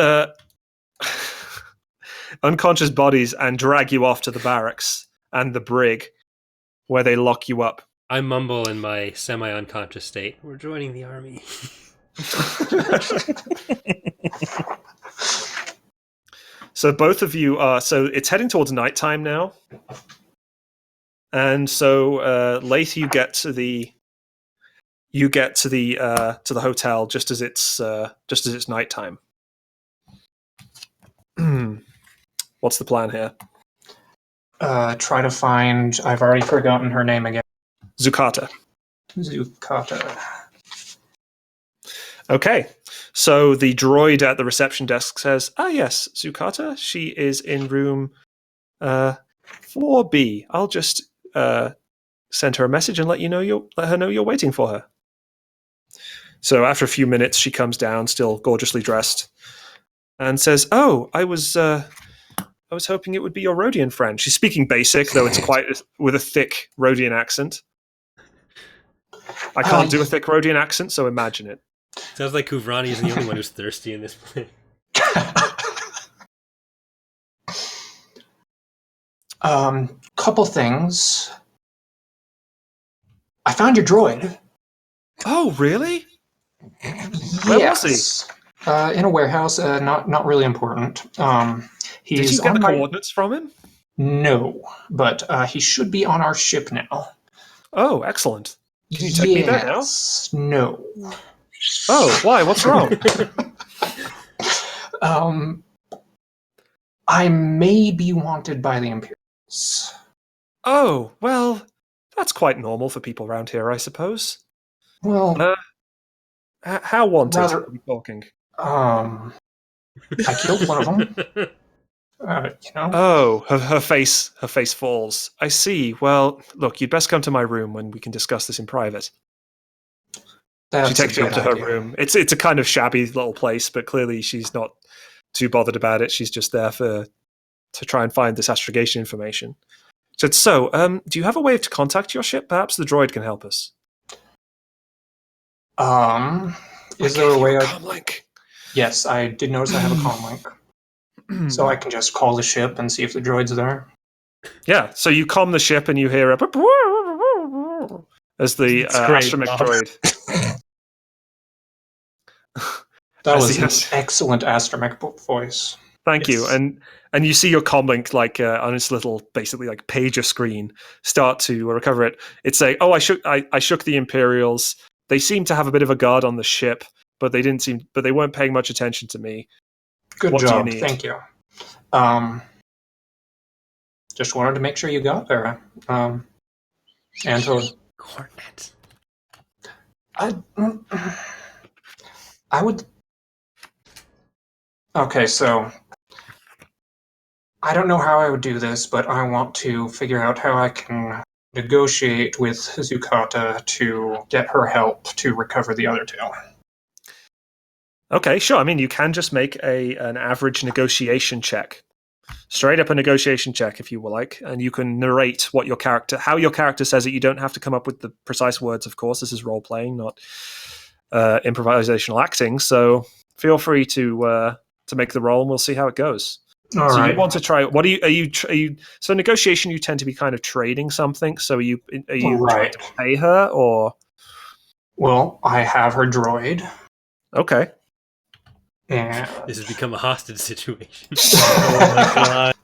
unconscious bodies and drag you off to the barracks and the brig, where they lock you up.
I mumble in my semi-unconscious state. We're joining the army.
So both of you are. So it's heading towards nighttime now, and so later you get to the hotel just as it's nighttime. What's the plan here?
Try to find. I've already forgotten her name again.
Zukata.
Zukata.
Okay, so the droid at the reception desk says, yes, Zukata, she is in room 4B. I'll just send her a message and let her know you're waiting for her. So after a few minutes, she comes down, still gorgeously dressed, and says, "Oh, I was hoping it would be your Rhodian friend." She's speaking basic, though it's quite with a thick Rhodian accent. I can't do a thick Rhodian accent, so imagine it.
Sounds like Kuvrani is the only one who's thirsty in this place.
Couple things. I found your droid.
Oh, really? Where was he?
In a warehouse. Not really important. He's
Did you get the coordinates from him?
No, but he should be on our ship now.
Oh, excellent. Can you take me there now?
No.
Oh, why? What's wrong?
I may be wanted by the Imperials.
Oh, well, that's quite normal for people around here, I suppose.
Well,
how wanted
rather,
are we talking?
I killed one of them.
Oh, her face falls. I see. Well, look, you'd best come to my room when we can discuss this in private. She takes you up to her room. It's a kind of shabby little place, but clearly she's not too bothered about it. She's just there to try and find this astrogation information. She said, "So, do you have a way to contact your ship? Perhaps the droid can help us."
Is there a way?
Comlink.
Yes, I did notice I have a comlink, so I can just call the ship and see if the droid's there.
Yeah. So you comm the ship and you hear a as the astromech droid.
That
As
was
the
an
ast-
excellent astromech voice.
Thank you.
Yes.
And you see your comlink like on its little basically like pager screen start to recover it. It's saying, "Oh, I shook the Imperials. They seem to have a bit of a guard on the ship, but they weren't paying much attention to me.
Good
What do you
job.
need?"
Thank you. Just wanted to make sure you got there. And to
Coordinates.
I would. Okay, so I don't know how I would do this, but I want to figure out how I can negotiate with Zukata to get her help to recover the other tail.
Okay, sure. I mean, you can just make an average negotiation check. Straight up a negotiation check, if you will like, and you can narrate how your character says it. You don't have to come up with the precise words, of course. This is role playing, not improvisational acting. So feel free to make the roll, and we'll see how it goes.
All
so
right.
you want to try? What are you? So negotiation, you tend to be kind of trading something. So are you trying
Right.
to pay her, or
Well, I have her droid,
okay?
and
This has become a hostage situation.
Oh my god.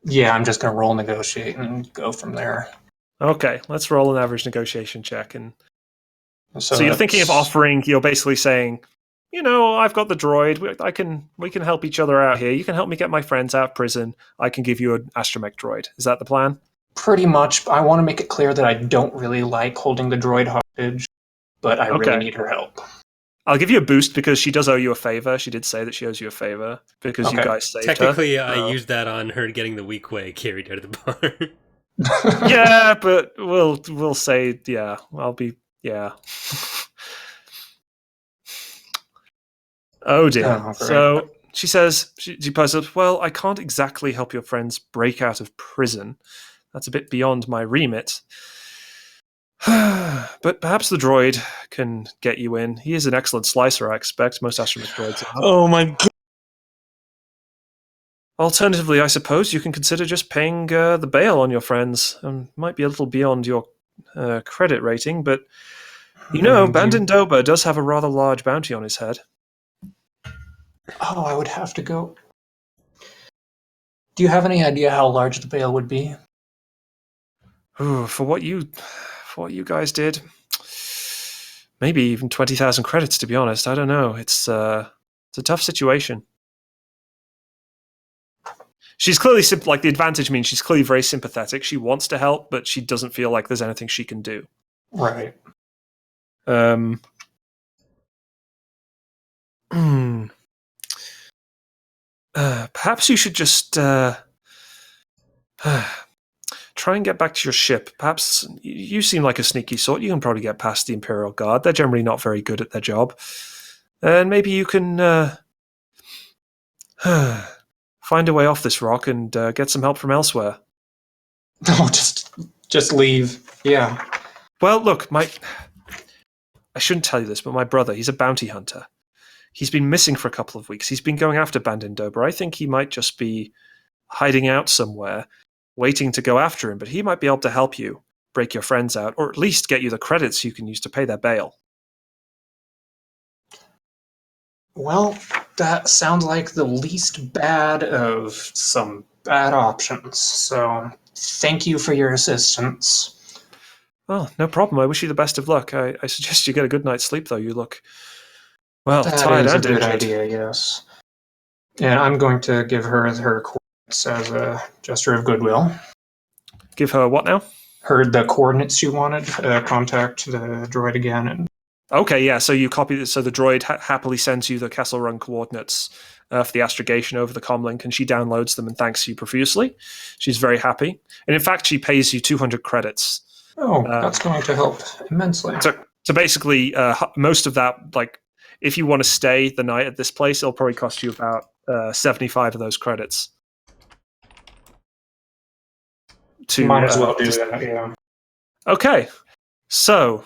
yeah, I'm just gonna roll negotiate and go from there.
Okay, let's roll an average negotiation check. And
So
you're thinking of offering. You're basically saying, I've got the droid. We can help each other out here. You can help me get my friends out of prison. I can give you an astromech droid. Is that the plan?
pretty much. I want to make it clear that I don't really like holding the droid hostage, but I really need her help.
I'll give you a boost because she does owe you a favor. She did say that she owes you a favor because you
Okay.
guys saved
Technically,
her.
I used that on her getting the weak way carried out of the bar.
Yeah, but we'll say yeah. I'll be yeah. Oh dear.
Oh, great.
So she says she poses up. Well, I can't exactly help your friends break out of prison. That's a bit beyond my remit. But perhaps the droid can get you in. He is an excellent slicer, I expect. Most astromech droids are.
Oh my god.
Alternatively, I suppose you can consider just paying the bail on your friends. Might be a little beyond your credit rating, but Bandit Doba does have a rather large bounty on his head.
Oh, I would have to go. Do you have any idea how large the bail would be?
Ooh, for what you guys did, maybe even 20,000 credits. To be honest, I don't know. It's a tough situation. She's clearly like the advantage means she's clearly very sympathetic. She wants to help, but she doesn't feel like there's anything she can do.
Right.
Perhaps you should just try and get back to your ship. Perhaps you seem like a sneaky sort. You can probably get past the Imperial Guard. They're generally not very good at their job. And maybe you can find a way off this rock and get some help from elsewhere.
No, just leave. Yeah.
Well, look, I shouldn't tell you this, but my brother, he's a bounty hunter. He's been missing for a couple of weeks. He's been going after Bandit Dober. I think he might just be hiding out somewhere, waiting to go after him, but he might be able to help you break your friends out, or at least get you the credits you can use to pay their bail.
Well, that sounds like the least bad of some bad options. So, thank you for your assistance.
Well, no problem. I wish you the best of luck. I suggest you get a good night's sleep, though. You look, well, tired
That is a
and
good
injured.
idea, yes. And I'm going to give her coordinates as a gesture of goodwill.
Give her what now?
Heard the coordinates she wanted. Contact the droid again. And
Okay, yeah. So you copy this. So the droid happily sends you the Castle Run coordinates for the astrogation over the comlink, and she downloads them and thanks you profusely. She's very happy, and in fact, she pays you 200 credits.
that's going to help immensely.
So basically, most of that, like, if you want to stay the night at this place, it'll probably cost you about 75 of those credits.
Might as well do that, yeah.
Okay, so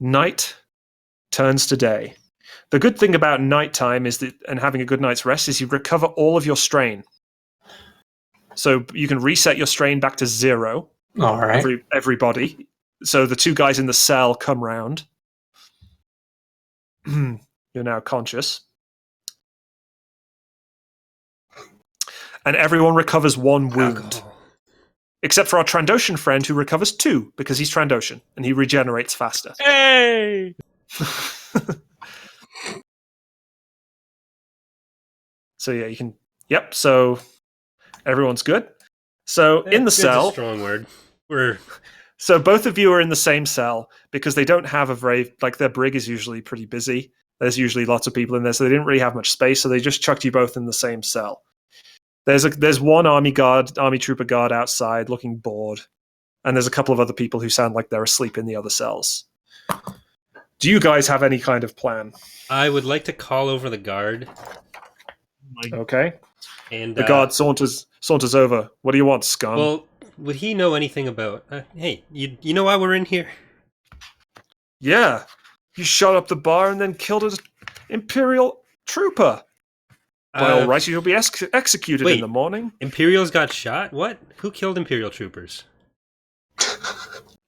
night turns to day. The good thing about nighttime is that, and having a good night's rest, is you recover all of your strain. So you can reset your strain back to 0.
All right.
Everybody. So the two guys in the cell come round. You're now conscious. And everyone recovers 1 wound.
Alcohol.
Except for our Trandoshan friend who recovers 2 because he's Trandoshan and he regenerates faster.
Hey!
So yeah, you can. Yep. So everyone's good. So in the
Good's
cell,
a strong word.
so both of you are in the same cell because they don't have a very their brig is usually pretty busy. There's usually lots of people in there, so they didn't really have much space. So they just chucked you both in the same cell. There's one army trooper guard outside looking bored, and there's a couple of other people who sound like they're asleep in the other cells. Do you guys have any kind of plan?
I would like to call over the guard.
Okay.
And
the guard saunters over. What do you want, scum?
Well, would he know anything about? Hey, you know why we're in here?
Yeah, you shot up the bar and then killed an Imperial trooper. By all rights, you'll be executed in the morning.
Imperials got shot? What? Who killed Imperial troopers?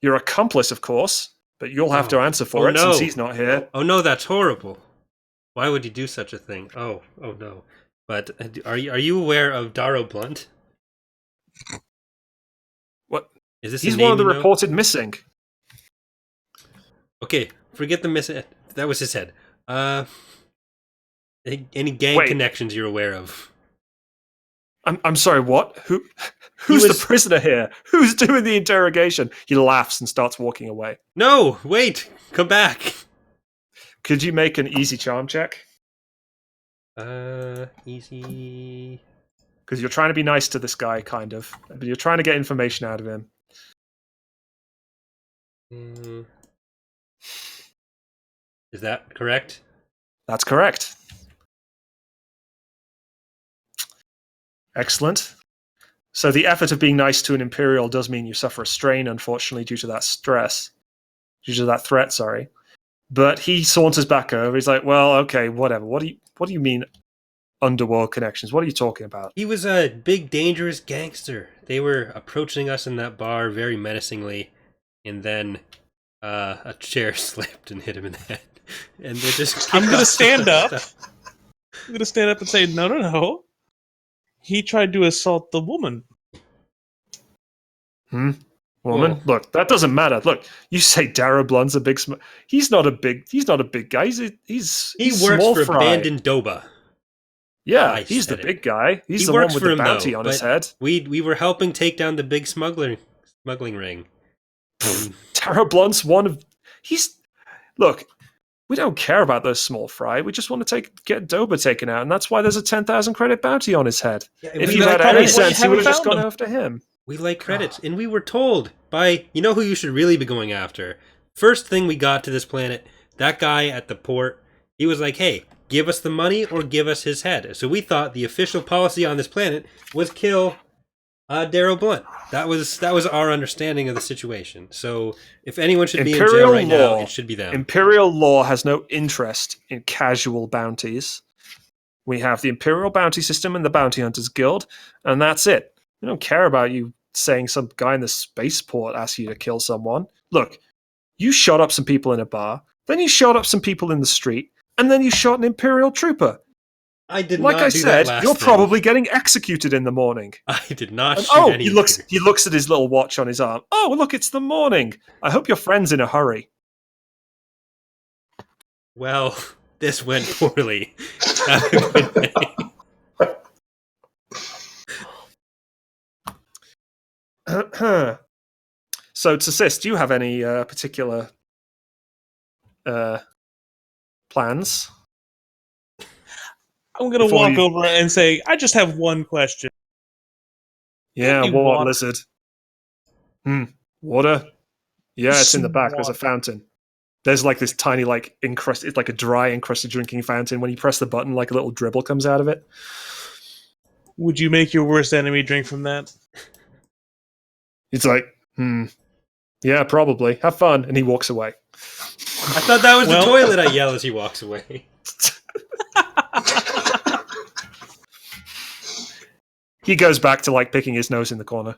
Your accomplice, of course, but you'll have to answer for it since he's not here.
Oh no, that's horrible. Why would you do such a thing? Oh no. But are you aware of Darrow Blunt?
What?
Is this?
He's one of the reported missing.
Okay, forget the missing. That was his head. Any gang connections you're aware of?
I'm sorry. What? Who's the prisoner here? Who's doing the interrogation? He laughs and starts walking away.
No, wait, come back.
Could you make an easy charm check?
Easy.
Because you're trying to be nice to this guy, kind of. But you're trying to get information out of him.
Is that correct?
That's correct. Excellent. So the effort of being nice to an Imperial does mean you suffer a strain, unfortunately, due to that threat, sorry. But he saunters back over. He's like, well, okay, whatever. What do you mean underworld connections? What are you talking about?
He was a big, dangerous gangster. They were approaching us in that bar very menacingly, and then a chair slipped and hit him in the head. And they just
I'm going to stand up. I'm going to stand up and say, no. He tried to assault the woman.
Woman?
Whoa.
Look, that doesn't matter. Look, you say Darrow Blunt's a big he's not a big guy. He's
he works
small
for
fry.
Abandoned Doba.
Yeah, he's the big guy. He's the one with the bounty on his head.
We were helping take down the big smuggling ring.
Darrow Blunt's one of look, we don't care about those small fry. We just want to get Doba taken out, and that's why there's a 10,000 credit bounty on his head. Yeah, if you had any sense, you would have just gone after him.
We like credits, and we were told by, you know who you should really be going after? First thing we got to this planet, that guy at the port, he was like, hey, give us the money or give us his head. So we thought the official policy on this planet was kill Darrow Blunt. That was our understanding of the situation. So if anyone should be in jail right now, it should be them.
Imperial law has no interest in casual bounties. We have the Imperial bounty system and the Bounty Hunters Guild, and that's it. We don't care about you saying some guy in the spaceport asked you to kill someone. Look, you shot up some people in a bar, then you shot up some people in the street, and then you shot an Imperial trooper.
I did
like
not
I
do
said,
that last
you're
thing.
probably getting executed in the morning.
I did not shoot any.
He looks at his little watch on his arm. Oh, look, it's the morning. I hope your friend's in a hurry.
Well, this went poorly. Have a good day.
So, Tsasis, do you have any particular plans?
I'm going to walk over and say, I just have one question.
Yeah, what, lizard? Water? Yeah, it's in the back. There's a fountain. There's like this tiny, encrusted, it's like a dry, encrusted drinking fountain. When you press the button, like a little dribble comes out of it.
Would you make your worst enemy drink from that?
It's like, yeah, probably. Have fun. And he walks away.
I thought that was the toilet, I yell as he walks away.
He goes back to picking his nose in the corner.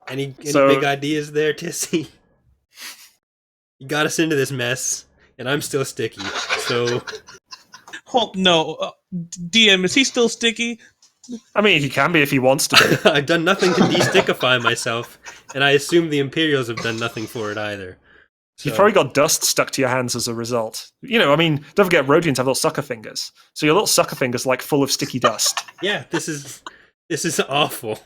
Any
So-
big ideas there, Tissy? You got us into this mess, and I'm still sticky. So
Hold no, DM, is he still sticky?
I mean, he can be if he wants to be.
I've done nothing to destickify myself, and I assume the Imperials have done nothing for it either.
You've
So-
probably got dust stuck to your hands as a result. I mean, don't forget, Rhodians have little sucker fingers. So your little sucker fingers like full of sticky dust.
Yeah, this is awful.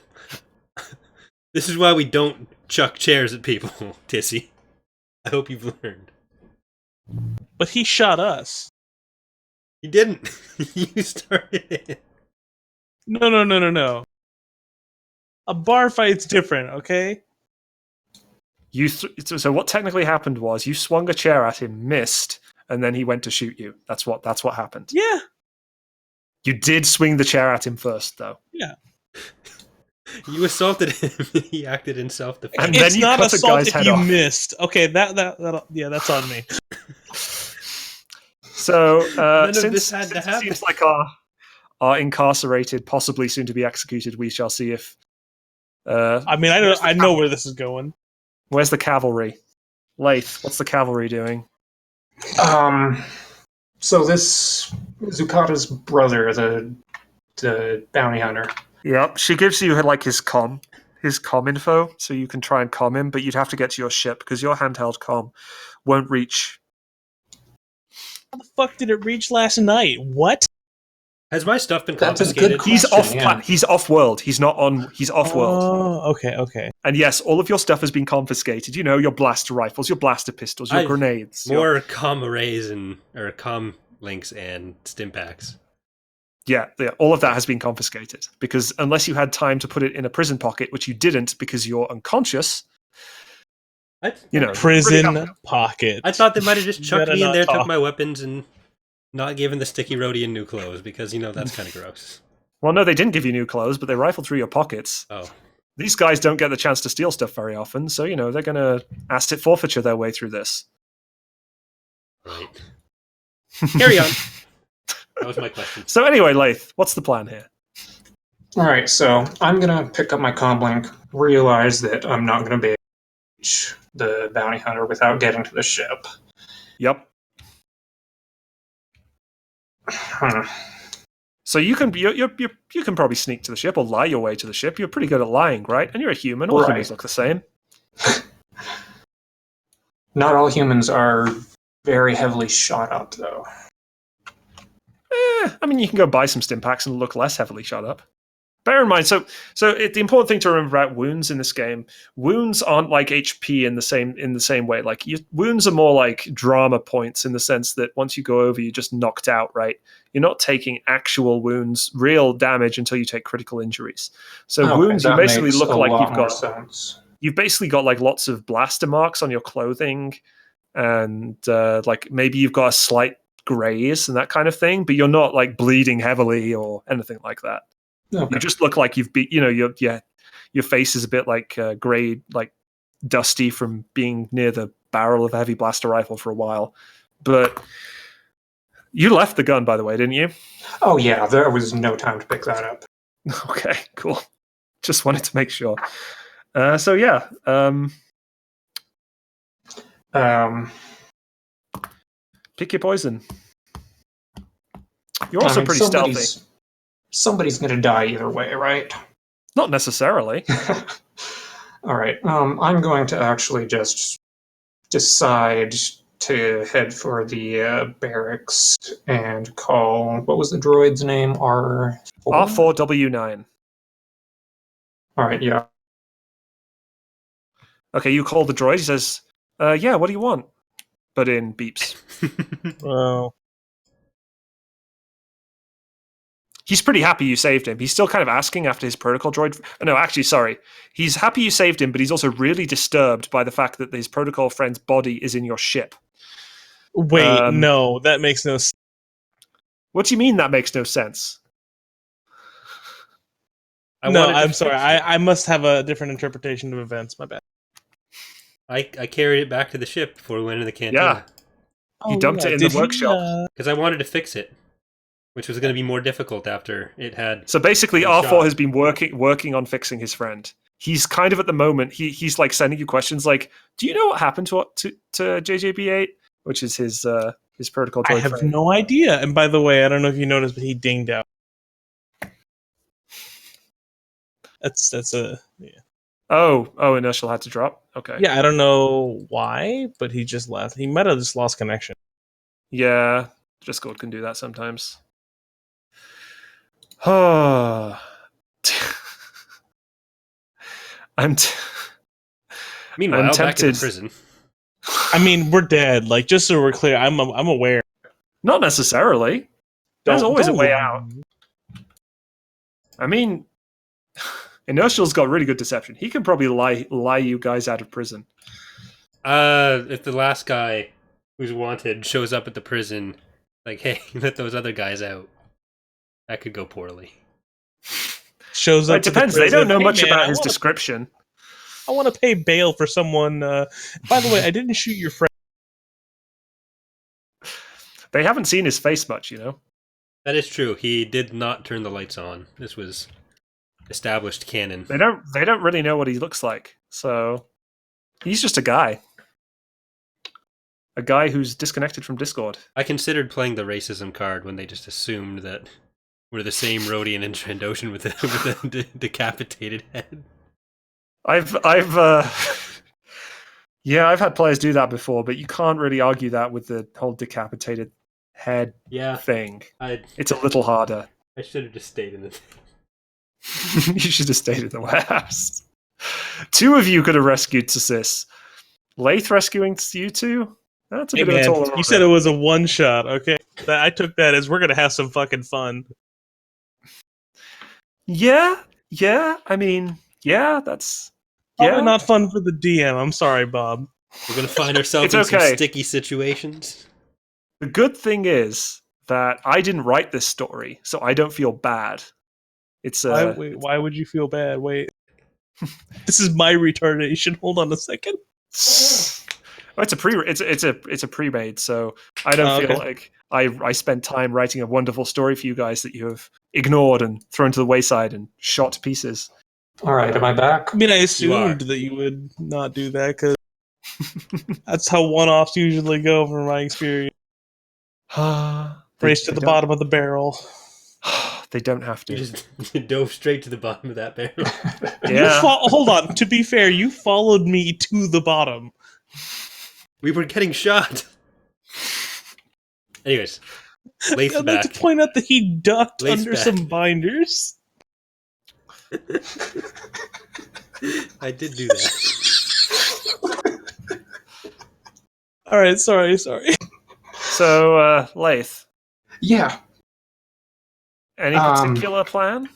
This is why we don't chuck chairs at people, Tissy. I hope you've learned.
But he shot us.
You didn't. You started it.
No. A bar fight's different, okay?
So what technically happened was you swung a chair at him, missed, and then he went to shoot you. That's what happened.
Yeah.
You did swing the chair at him first, though.
Yeah.
You assaulted him. He acted in self-defense.
And
It's
then you
not
cut a
assault
guy's
if
head
you
off.
missed. Okay, yeah, that's on me.
So
None of
since,
this had to
since it
happen.
seems like our incarcerated, possibly soon to be executed, we shall see if.
I mean, I know where this is going.
Where's the cavalry? Lath, what's the cavalry doing?
So this Zucata's brother, the bounty hunter.
Yep, she gives you like his comm info, so you can try and comm him, but you'd have to get to your ship because your handheld comm won't reach.
How the fuck did it reach last night? What?
Has my stuff been
That's a
confiscated?
good
He's
question,
off.
yeah.
He's off world. He's not on. He's off world.
Oh, okay.
And yes, all of your stuff has been confiscated. Your blaster rifles, your blaster pistols, your grenades.
More comm arrays or comm links and stim packs.
Yeah, all of that has been confiscated because unless you had time to put it in a prison pocket, which you didn't because you're unconscious,
Prison pocket.
I thought they might have just chucked
Better
me in
not
there,
talk.
took my weapons, and not given the sticky Rhodian new clothes because that's kind of gross.
Well, no, they didn't give you new clothes, but they rifled through your pockets.
Oh,
These guys don't get the chance to steal stuff very often, so they're going to asset forfeiture their way through this.
right. Carry on. That was my question.
So anyway, Lath, what's the plan here?
All right, so I'm gonna pick up my comm link, realize that I'm not gonna be able to reach the bounty hunter without getting to the ship.
Yep. So you can probably sneak to the ship or lie your way to the ship. You're pretty good at lying, right? And you're a human. All
Right.
humans look the same.
Not all humans are very heavily shot up, though.
I mean, you can go buy some stim packs and look less heavily shot up. Bear in mind, the important thing to remember about wounds in this game, wounds aren't like HP in the same way. Like wounds are more like drama points in the sense that once you go over, you're just knocked out, right? You're not taking actual wounds, real damage until you take critical injuries. So
Okay,
wounds, you
that
basically
makes
look
a
like
lot
you've
more
got
sense.
you've basically got like lots of blaster marks on your clothing, and like maybe you've got a slight graze and that kind of thing, but you're not like bleeding heavily or anything like that.
Okay.
You just look like you've your face is a bit like gray, like dusty from being near the barrel of a heavy blaster rifle for a while. But you left the gun, by the way, didn't you?
Oh yeah, there was no time to pick that up.
Okay, cool. Just wanted to make sure. So yeah, pick your poison. You're also
I mean,
pretty stealthy.
Somebody's gonna die either way, right?
Not necessarily.
All right. I'm going to actually just decide to head for the barracks and call. What was the droid's name? R4.
R4W9.
All right. Yeah.
Okay, you call the droid. He says, "Yeah, what do you want?" But in beeps.
Well,
He's pretty happy you saved him. He's still kind of asking after his protocol droid. No, actually, sorry. He's happy you saved him, but he's also really disturbed by the fact that his protocol friend's body is in your ship.
wait, no, that makes no sense.
What do you mean that makes no sense?
I'm sorry. I must have a different interpretation of events. My bad.
I carried it back to the ship before we went into the cantina.
Yeah. You dumped it in the
Did he,
workshop.
Because I wanted to fix it, which was going to be more difficult after it had...
So basically,
Good
R4
shot.
has been working on fixing his friend. he's kind of at the moment he's like sending you questions like, do you know what happened to JJB8, which is his protocol droid
I have
friend.
no idea. And by the way, I don't know if you noticed, but he dinged out. That's a yeah.
Oh, inertial had to drop. Okay.
Yeah, I don't know why, but he just left. He might have just lost connection.
Yeah, Discord can do that sometimes. Oh,
Meanwhile,
I'm
back in the
tempted.
prison.
I mean, we're dead. Like, just so we're clear, I'm aware.
Not necessarily. There's always a way out. I mean, Inertial's got really good deception. He can probably lie you guys out of prison.
If the last guy who's wanted shows up at the prison, like, hey, let those other guys out, that could go poorly.
Shows up.
It depends. They don't know much about his description.
I want to pay bail for someone. By the way, I didn't shoot your friend.
They haven't seen his face much, you know.
That is true. He did not turn the lights on. This was established canon.
They don't really know what he looks like. So he's just a guy. A guy who's disconnected from Discord.
I considered playing the racism card when they just assumed that we're the same Rhodian and Trandoshan with a decapitated head.
I've had players do that before, but you can't really argue that with the whole decapitated head thing. It's a little harder.
I should have just stayed in the
You should have stayed in the warehouse. Two of you could have rescued Sis. Lath rescuing you two? That's a bit of a tall order.
You said it was a one shot, okay? I took that as we're gonna have some fucking fun.
Yeah. I mean, yeah, that's
probably not fun for the DM. I'm sorry, Bob.
We're gonna find ourselves in some sticky situations.
The good thing is that I didn't write this story, so I don't feel bad. It's
why would you feel bad? Wait. This is my retardation. Hold on a second.
It's a pre-made, so I don't feel like I spent time writing a wonderful story for you guys that you have ignored and thrown to the wayside and shot to pieces.
All right, am I back?
I mean, I assumed that you would not do that because that's how one-offs usually go, from my experience. Race to the bottom of the barrel.
They don't have to.
You just dove straight to the bottom of that barrel.
Yeah.
Hold on. To be fair, you followed me to the bottom.
We were getting shot. Anyways, Lath's
I'd
back.
like to point out that he ducked
Lath's
under
back.
some binders.
I did do that.
All right, sorry.
So, Lath.
Yeah.
Any particular plan?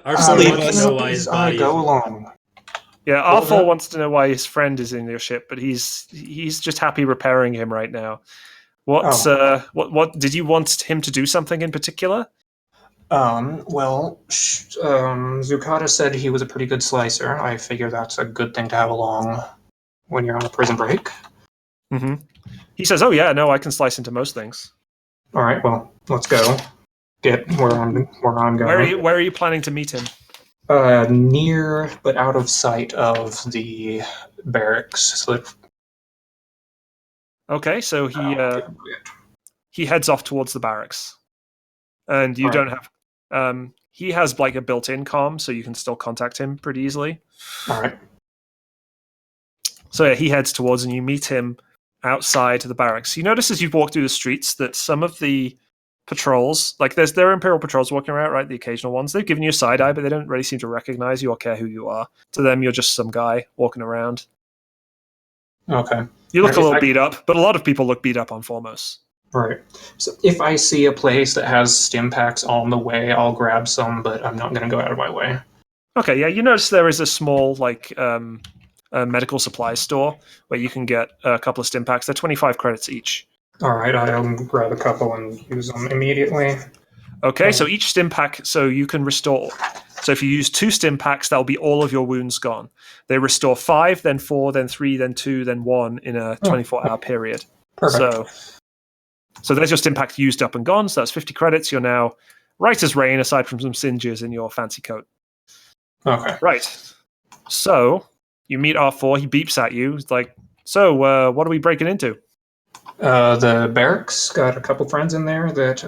Arthur wants to know why his body
go along.
Yeah, Arthur wants to know why his friend is in your ship, but he's just happy repairing him right now. What did you want him to do something in particular?
Zucata said he was a pretty good slicer. I figure that's a good thing to have along when you're on a prison break.
Mm-hmm. He says, "Oh yeah, no, I can slice into most things."
All right, well, let's go. Get where I'm going.
Where are you planning to meet him?
Near but out of sight of the barracks.
Okay, so he heads off towards the barracks, and you don't have. He has like a built-in comm, so you can still contact him pretty easily.
All right.
So yeah, he heads towards, and you meet him outside the barracks. You notice as you walk through the streets that some of the patrols, like there are Imperial patrols walking around, right? The occasional ones. They've given you a side eye, but they don't really seem to recognize you or care who you are. To them, you're just some guy walking around.
Okay.
You look a little beat up, but a lot of people look beat up on Formos.
Right. So if I see a place that has stim packs on the way, I'll grab some, but I'm not going to go out of my way.
Okay, yeah, you notice there is a small, a medical supplies store where you can get a couple of stim packs. They're 25 credits each.
All right, I'll grab a couple and use them immediately.
Okay, so each stim pack, so you can restore. So if you use 2 stim packs, that'll be all of your wounds gone. They restore 5, then 4, then 3, then 2, then 1 in a 24-hour period.
Perfect.
So there's your stim pack used up and gone. So that's 50 credits. You're now right as rain, aside from some singes in your fancy coat.
Okay.
Right. So you meet R4. He beeps at you. He's like, "So, what are we breaking into?"
The barracks got a couple friends in there that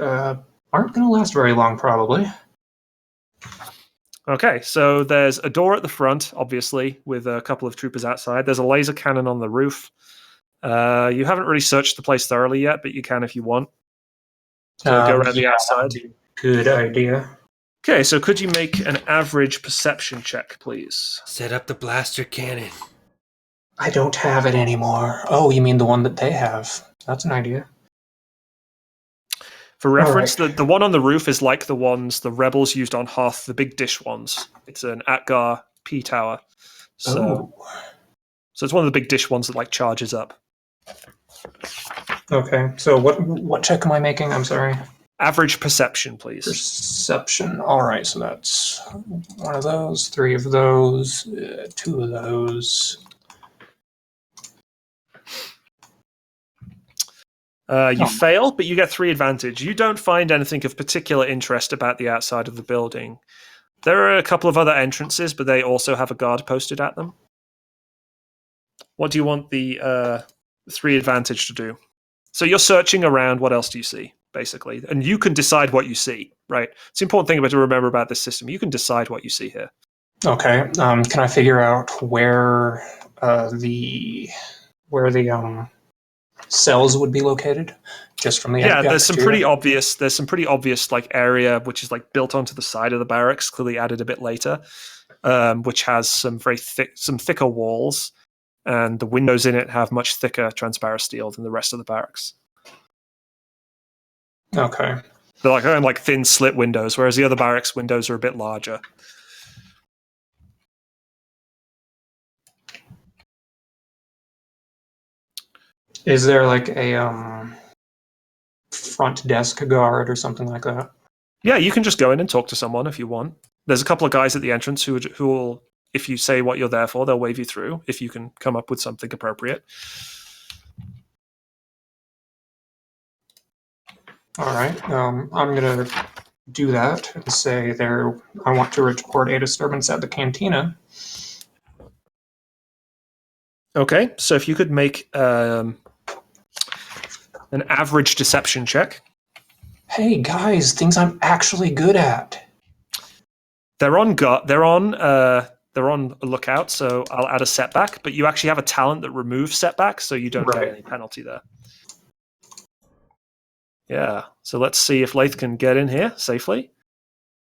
aren't going to last very long, probably.
Okay, so there's a door at the front, obviously, with a couple of troopers outside. There's a laser cannon on the roof. You haven't really searched the place thoroughly yet, but you can if you want. So go around the outside.
Good idea.
Okay, so could you make an average perception check, please?
Set up the blaster cannon.
I don't have it anymore. Oh, you mean the one that they have? That's an idea.
For reference, the one on the roof is like the ones the rebels used on Hoth, the big dish ones. It's an Atgar P tower. So it's one of the big dish ones that like charges up.
Okay, so what check am I making? I'm sorry.
Average perception, please.
Perception. All right, so that's one of those, 3 of those, 2 of those.
You fail, but you get 3 advantage. You don't find anything of particular interest about the outside of the building. There are a couple of other entrances, but they also have a guard posted at them. What do you want the 3 advantage to do? So you're searching around. What else do you see, basically? And you can decide what you see, right? It's the important thing to remember about this system. You can decide what you see here.
Okay. Can I figure out where the cells would be located, just from the
there's some pretty obvious like area which is like built onto the side of the barracks, clearly added a bit later, which has some thicker walls, and the windows in it have much thicker transparent steel than the rest of the barracks.
Okay.
They're like thin slit windows, whereas the other barracks windows are a bit larger.
Is there like a front desk guard or something like that?
Yeah, you can just go in and talk to someone if you want. There's a couple of guys at the entrance who will, if you say what you're there for, they'll wave you through if you can come up with something appropriate.
All right. I'm going to do that and say I want to report a disturbance at the cantina.
Okay, so if you could make an average deception check.
Hey guys, things I'm actually good at.
They're on lookout, so I'll add a setback, but you actually have a talent that removes setbacks, so you don't get any penalty there. Yeah, so let's see if Lath can get in here safely.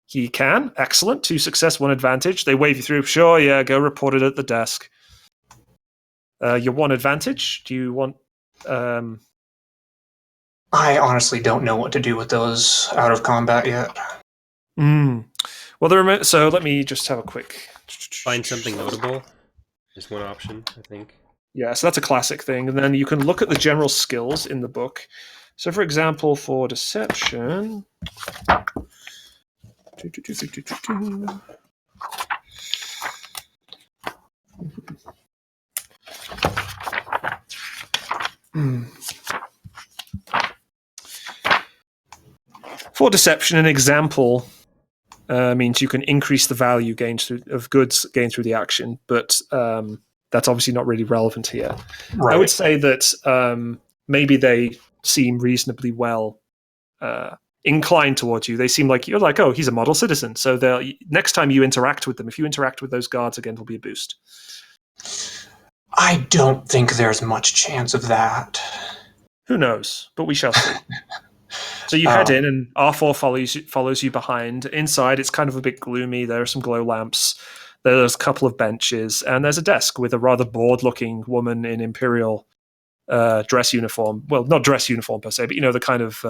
He can. Excellent. 2 success, 1 advantage. They wave you through. Sure, yeah, go report it at the desk. Your 1 advantage. Do you want...
I honestly don't know what to do with those out of combat yet.
Well, so let me just have a quick...
Find something notable. Just one option, I think.
Yeah, so that's a classic thing. And then you can look at the general skills in the book. So, for example, for deception... For deception, an example means you can increase the value of goods gained through the action, but that's obviously not really relevant here.
Right.
I would say that maybe they seem reasonably well inclined towards you. They seem like you're like, oh, he's a model citizen. So next time you interact with them, if you interact with those guards again, there'll be a boost.
I don't think there's much chance of that.
Who knows? But we shall see. So you head in, and R4 follows you behind. Inside, it's kind of a bit gloomy. There are some glow lamps. There's a couple of benches, and there's a desk with a rather bored-looking woman in Imperial dress uniform. Well, not dress uniform per se, but the kind of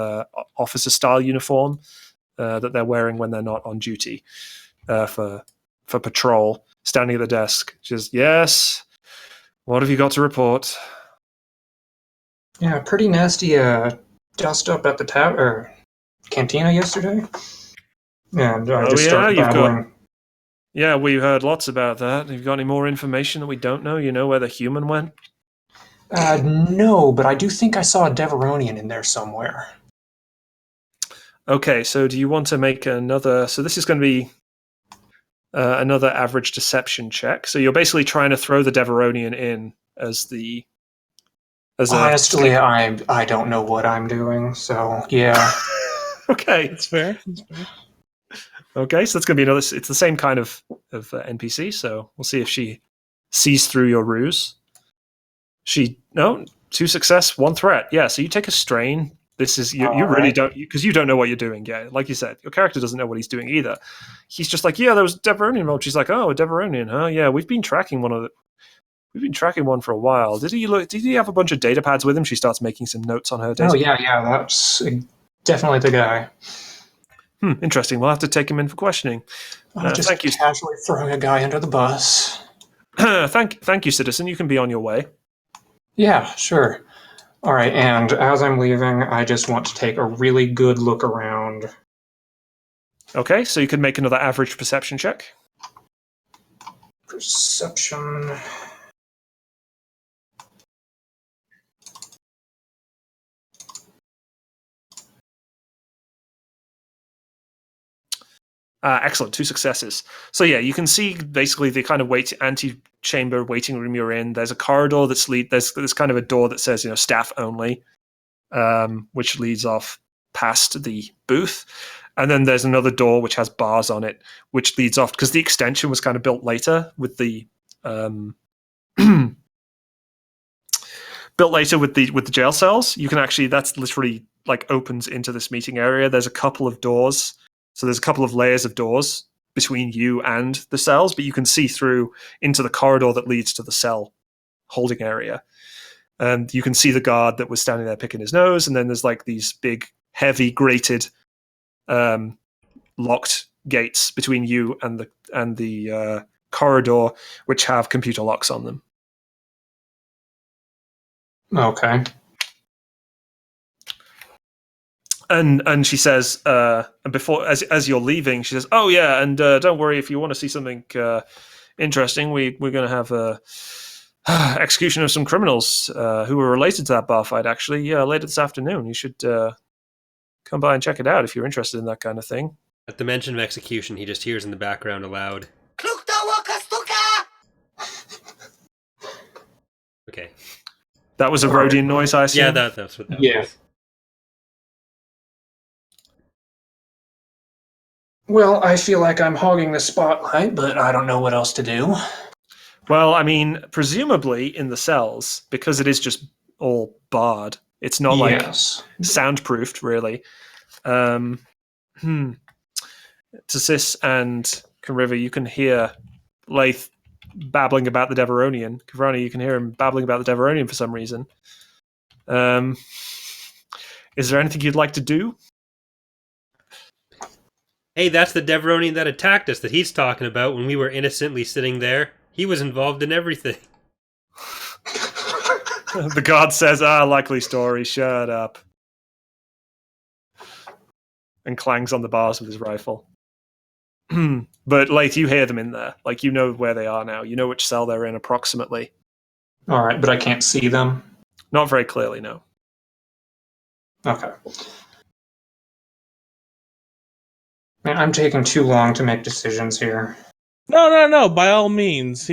officer-style uniform that they're wearing when they're not on duty for patrol. Standing at the desk, just yes. What have you got to report?
Yeah, pretty nasty dust up at the cantina yesterday. And I just started babbling.
Yeah, we heard lots about that. Have you got any more information that we don't know? You know where the human went?
No, but I do think I saw a Deveronian in there somewhere.
Okay, so do you want to make another... So this is going to be another average deception check. So you're basically trying to throw the Deveronian in as the...
Honestly, I don't know what I'm doing, so yeah.
Okay.
That's fair. That's fair.
Okay, so that's going to be another... It's the same kind of NPC, so we'll see if she sees through your ruse. No, 2 success, 1 threat. Yeah, so you take a strain. This is... You really
right.
don't... Because you don't know what you're doing. Yeah, like you said, your character doesn't know what he's doing either. He's just like, yeah, there was a Deveronian involved. She's like, oh, a Deveronian, huh? Yeah, we've been tracking one for a while. Did he have a bunch of data pads with him? She starts making some notes on her data.
Oh, yeah, that's definitely the guy.
Interesting. We'll have to take him in for questioning.
Just
thank you.
casually throwing a guy under the bus.
Thank you, citizen. You can be on your way.
Yeah, sure. All right, and as I'm leaving, I just want to take a really good look around.
Okay, so you can make another average perception check.
Perception.
Excellent, 2 successes. So yeah, you can see basically the kind of ante-chamber waiting room you're in. There's a corridor there's kind of a door that says, staff only, which leads off past the booth. And then there's another door which has bars on it, which leads off, because the extension was kind of built later with the with the jail cells. You can actually, that's literally like opens into this meeting area. There's a couple of doors. So there's a couple of layers of doors between you and the cells, but you can see through into the corridor that leads to the cell holding area. And you can see the guard that was standing there picking his nose. And then there's like these big, heavy, grated, locked gates between you and the corridor, which have computer locks on them.
Okay.
And she says, and before as you're leaving, she says, "Oh yeah, and don't worry if you want to see something interesting. We're going to have a execution of some criminals who were related to that bar fight. Actually, later this afternoon. You should come by and check it out if you're interested in that kind of thing."
At the mention of execution, he just hears in the background aloud. Okay.
That was a Rhodian noise, I assume?
Yeah, that's what that was.
Well, I feel like I'm hogging the spotlight, but I don't know what else to do.
Well, I mean, presumably in the cells, because it is just all barred, it's not like soundproofed, really. To Sis and River, you can hear Lath babbling about the Deveronian. Kavrani, you can hear him babbling about the Deveronian for some reason. Is there anything you'd like to do?
Hey, that's the Deveronian that attacked us that he's talking about when we were innocently sitting there. He was involved in everything.
The guard says, likely story, shut up. And clangs on the bars with his rifle. But, Lath, you hear them in there. Like, you know where they are now. You know which cell they're in approximately.
All right, but I can't see them?
Not very clearly, no.
Okay. Man, I'm taking too long to make decisions here.
No. By all means,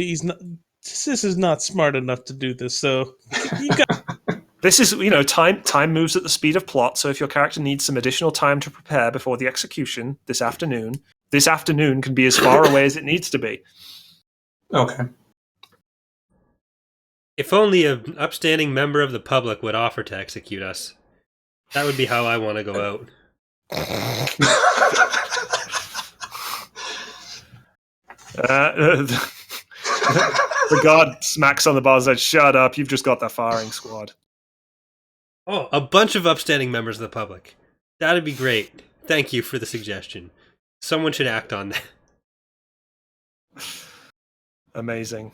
Sis is not smart enough to do this. So you got.
This is, time moves at the speed of plot. So if your character needs some additional time to prepare before the execution this afternoon can be as far away as it needs to be.
Okay.
If only an upstanding member of the public would offer to execute us. That would be how I want to go out.
The guard smacks on the bar and says, "Shut up, you've just got the firing squad."
Oh, a bunch of upstanding members of the public. That'd be great. Thank you for the suggestion. Someone should act on that.
Amazing.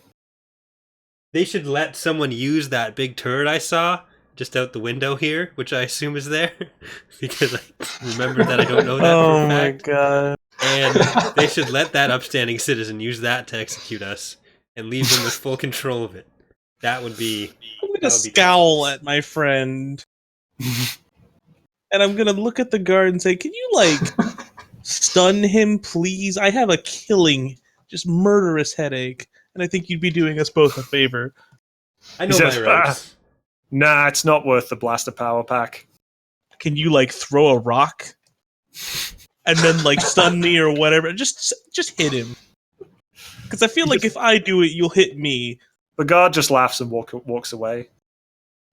They should let someone use that big turret I saw just out the window here, which I assume is there, because I remember that I don't know that for a fact.
Oh my god.
And they should let that upstanding citizen use that to execute us and leave them with full control of it. That would be...
I'm going to scowl at my friend. And I'm going to look at the guard and say, "Can you, stun him, please? I have a killing just murderous headache, and I think you'd be doing us both a favor.
I
He
know
says,
my rights.
Nah, it's not worth the blaster power pack.
Can you like throw a rock and then like stun me or whatever? Just hit him, because I feel like if I do it, you'll hit me.
The guard just laughs and walks away.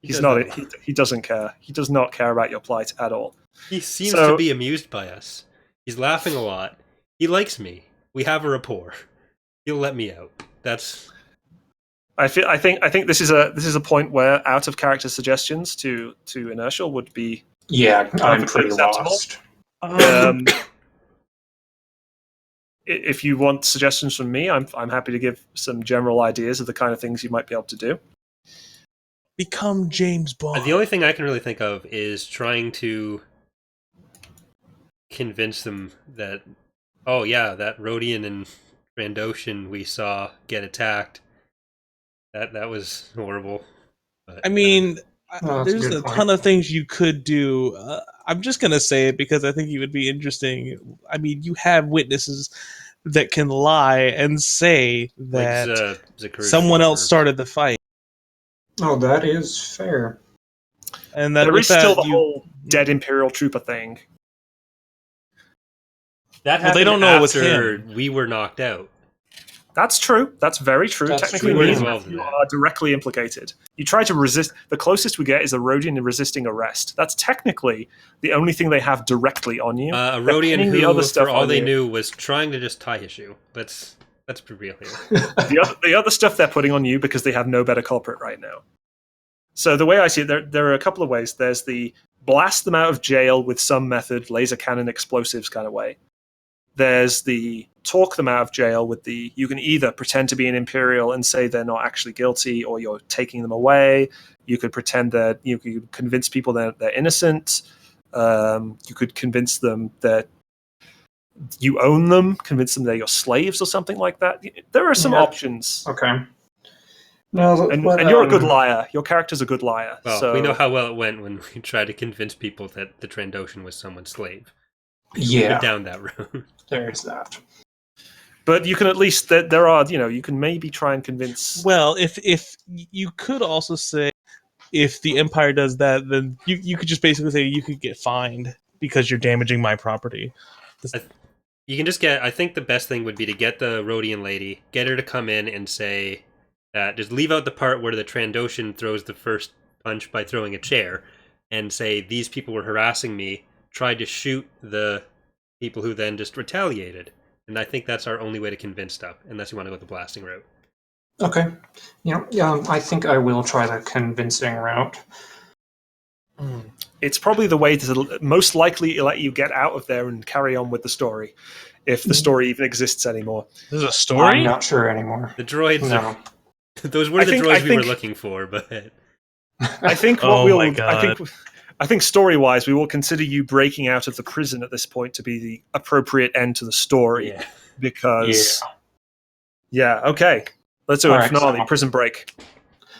He's not. He doesn't care. He does not care about your plight at all.
He seems to be amused by us. He's laughing a lot. He likes me. We have a rapport. He'll let me out. That's.
I think this is a point where out of character suggestions to Inertial would be.
Yeah, I'm
perfectly
pretty
acceptable.
lost.
If you want suggestions from me, I'm happy to give some general ideas of the kind of things you might be able to do.
Become James Bond.
The only thing I can really think of is trying to convince them that, oh yeah, that Rodian and Trandoshan we saw get attacked. That was horrible. But,
I mean,
that's
there's
a
a
good
ton
point.
of things you could do. I'm just gonna say it because I think it would be interesting. I mean, you have witnesses that can lie and say that
Zakru's
someone else
father.
started the fight,
Oh, that is fair.
and that
There
with
is still
that,
the whole dead Imperial Trooper thing.
That
Well, they
happened
don't know it was
after
him.
we were knocked out.
That's true. That's very true.
That's
Technically,
true. We were
you
involved in that.
are directly implicated. You try to resist. The closest we get is a Rodian resisting arrest. That's technically the only thing they have directly on you.
A
They're
Rodian
pinning
who,
the other stuff
for all
on
they
you.
knew, was trying to just tie his shoe. Let's be real here.
The other stuff they're putting on you because they have no better culprit right now. So the way I see it, there are a couple of ways. There's the blast them out of jail with some method, laser cannon explosives kind of way. There's the talk them out of jail with the, you can either pretend to be an Imperial and say they're not actually guilty, or you're taking them away. You could pretend that you could convince people that they're innocent. You could convince them that you own them, convince them they're your slaves or something like that. There are some options.
Okay. No,
And
but,
you're a good liar. Your character's a good liar.
Well,
so
we know how well it went when we tried to convince people that the Trandoshan was someone's slave. We've
Yeah,
been down that road.
there's that.
But you can at least there are you can maybe try and convince.
Well, if you could also say, if the Empire does that, then you could just basically say you could get fined because you're damaging my property.
You can just get. I think the best thing would be to get the Rodian lady, get her to come in and say that. Just leave out the part where the Trandoshan throws the first punch by throwing a chair, and say these people were harassing me. Tried to shoot the people who then just retaliated. And I think that's our only way to convince stuff, unless you want to go the blasting route.
Okay. I think I will try the convincing route.
It's probably the way to most likely let you get out of there and carry on with the story, if the story even exists anymore.
There's a story.
I'm not sure anymore.
The droids,
No.
those were the droids we were looking for, but
I think
my God.
I think story-wise, we will consider you breaking out of the prison at this point to be the appropriate end to the story.
yeah.
Because, okay. Let's do
All
it.
right,
Finale,
so-
prison break.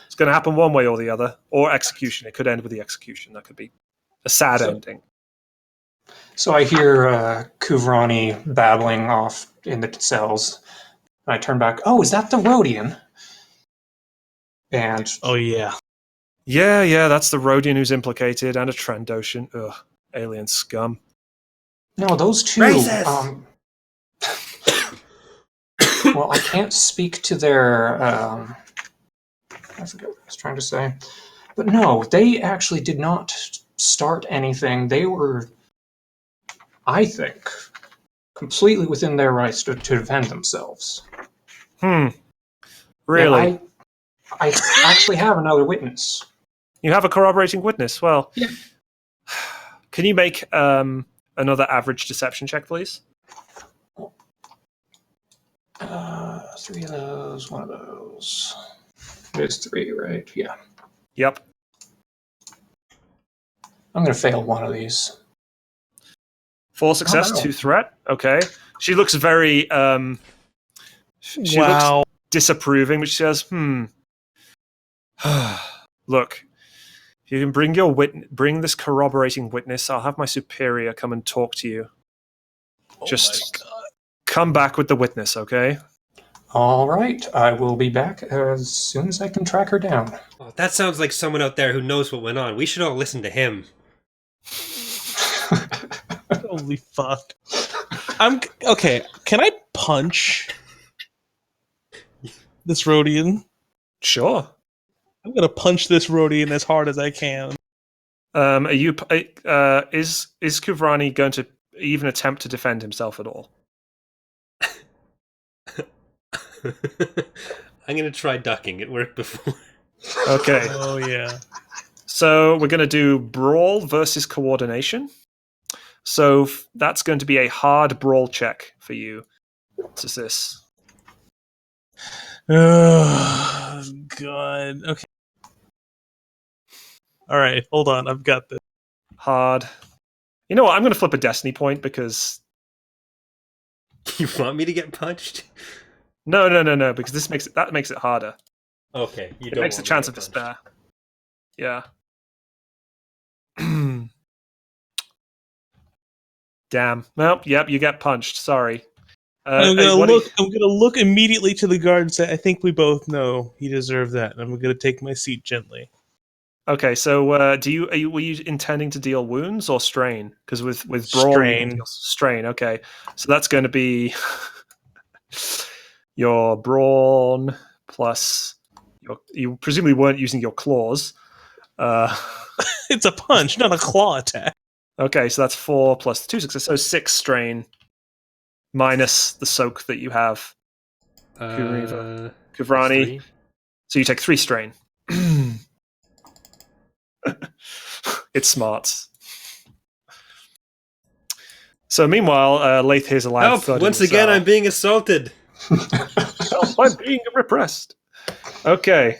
It's going to happen one way or the other. Or execution. It could end with the execution. That could be a sad ending.
So I hear Kuvrani babbling off in the cells. And I turn back. Oh, is that the Rodian? And
Oh yeah.
Yeah, that's the Rodian who's implicated, and a Trandoshan. Ugh, alien scum.
no, those two.
Racist!
Well, I can't speak to their. I forget what I was trying to say, but no, they actually did not start anything. They were, I think, completely within their rights to defend themselves.
Really?
And I actually have another witness.
You have a corroborating witness. Well,
Yeah.
Can you make another average deception check, please?
3 of those, 1 of those. There's 3, right? Yeah.
Yep.
I'm going to fail one of these.
4 success,
no.
2 threat. Okay. She looks very she looks disapproving, but she says, Look, if you can bring this corroborating witness, I'll have my superior come and talk to you. Just come back with the witness, okay?
All right, I will be back as soon as I can track her down.
Oh, that sounds like someone out there who knows what went on. We should all listen to him.
Holy fuck. I'm okay. Can I punch this Rhodian?
Sure.
I'm gonna punch this Rhodian as hard as I can.
Are you? Is Kuvrani going to even attempt to defend himself at all?
I'm gonna try ducking. It worked before.
Okay.
Oh yeah.
So we're going to do brawl versus coordination. So that's going to be a hard brawl check for you. What is this?
Oh god. Okay. All right, hold on. I've got this.
Hard. You know what? I'm going to flip a destiny point because
You want me to get punched?
no, because this makes it harder.
Okay, you
It
don't.
makes the
want me to
chance
get
of
punched.
despair. Yeah. Damn. Well, yep, you get punched. Sorry.
I'm
hey,
gonna
what do
look.
you-
I'm gonna look immediately to the guard and say, "I think we both know he deserved that." And I'm gonna take my seat gently.
Okay, so were you intending to deal wounds or strain? Because with brawl, you can
Strain.
deal strain. Okay, so that's going to be your brawn plus you presumably weren't using your claws.
It's a punch, not a claw attack.
Okay, so that's 4 plus 2 success, so 6 strain minus the soak that you have. Kuvrani.
Three.
So you take 3 strain. It's smarts. So meanwhile, Lath hears a loud
Help!
thud.
Once
in the
again,
cell.
I'm being assaulted.
Help! I'm being repressed. Okay.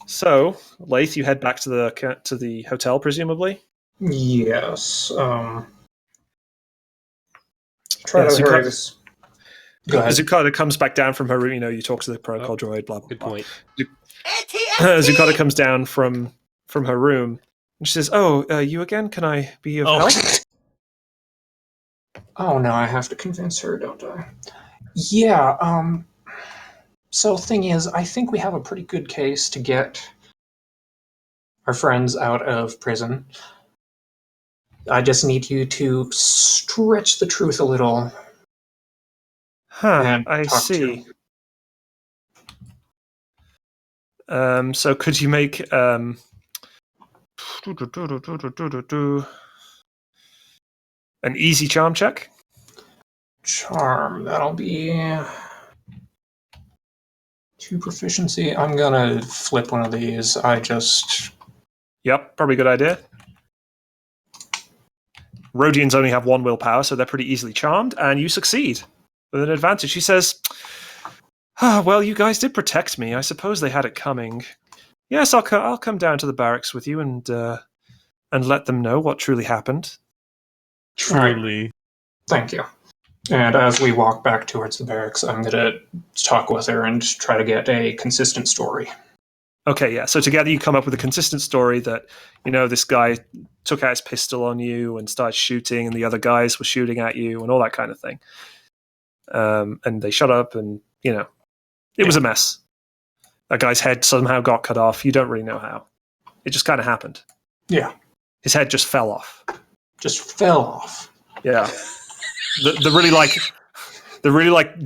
So, Lath, you head back to the hotel, presumably.
Yes.
Yeah,
Try to hurry
Zucata-
this. Go ahead.
Zucata comes back down from her room. You know, you talk to the protocol droid. Blah blah.
Good
blah.
point.
Zucata comes down from her room and she says, "Oh, you again? Can I be of help?"
Oh no, I have to convince her, don't I? Yeah, so thing is, I think we have a pretty good case to get our friends out of prison. I just need you to stretch the truth a little
Huh?
and
I
talk
see.
to.
So could you make an easy charm check?
Charm, that'll be 2 proficiency. I'm gonna flip one of these.
Yep, probably a good idea. Rhodians only have 1 willpower, so they're pretty easily charmed, and you succeed with an advantage. She says, well, you guys did protect me. I suppose they had it coming. Yes, I'll come down to the barracks with you and let them know what truly happened.
Truly.
Thank you. And as we walk back towards the barracks, I'm gonna talk with her and try to get a consistent story.
Okay, yeah. So together you come up with a consistent story that, this guy took out his pistol on you and started shooting, and the other guys were shooting at you and all that kind of thing. And they shut up, and, it was a mess. That guy's head somehow got cut off. You don't really know how. It just kind of happened.
Yeah.
His head just fell off.
Just fell off.
Yeah. the really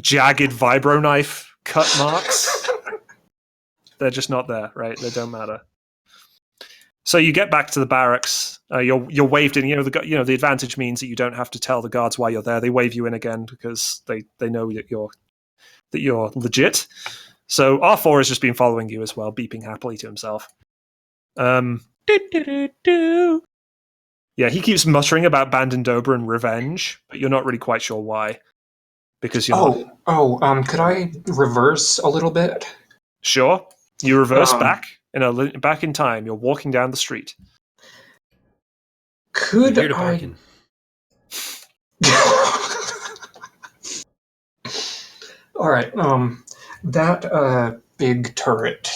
jagged vibro knife cut marks. They're just not there, right? They don't matter. So you get back to the barracks. You're waved in. The advantage means that you don't have to tell the guards why you're there. They wave you in again because they know that you're legit. So R4 has just been following you as well, beeping happily to himself. Yeah, he keeps muttering about Bandendober and revenge, but you're not really quite sure why. Because you're not...
could I reverse a little bit?
Sure. You reverse back in time. You're walking down the street.
Could
Here to
I...
bargain.
All right. That big turret.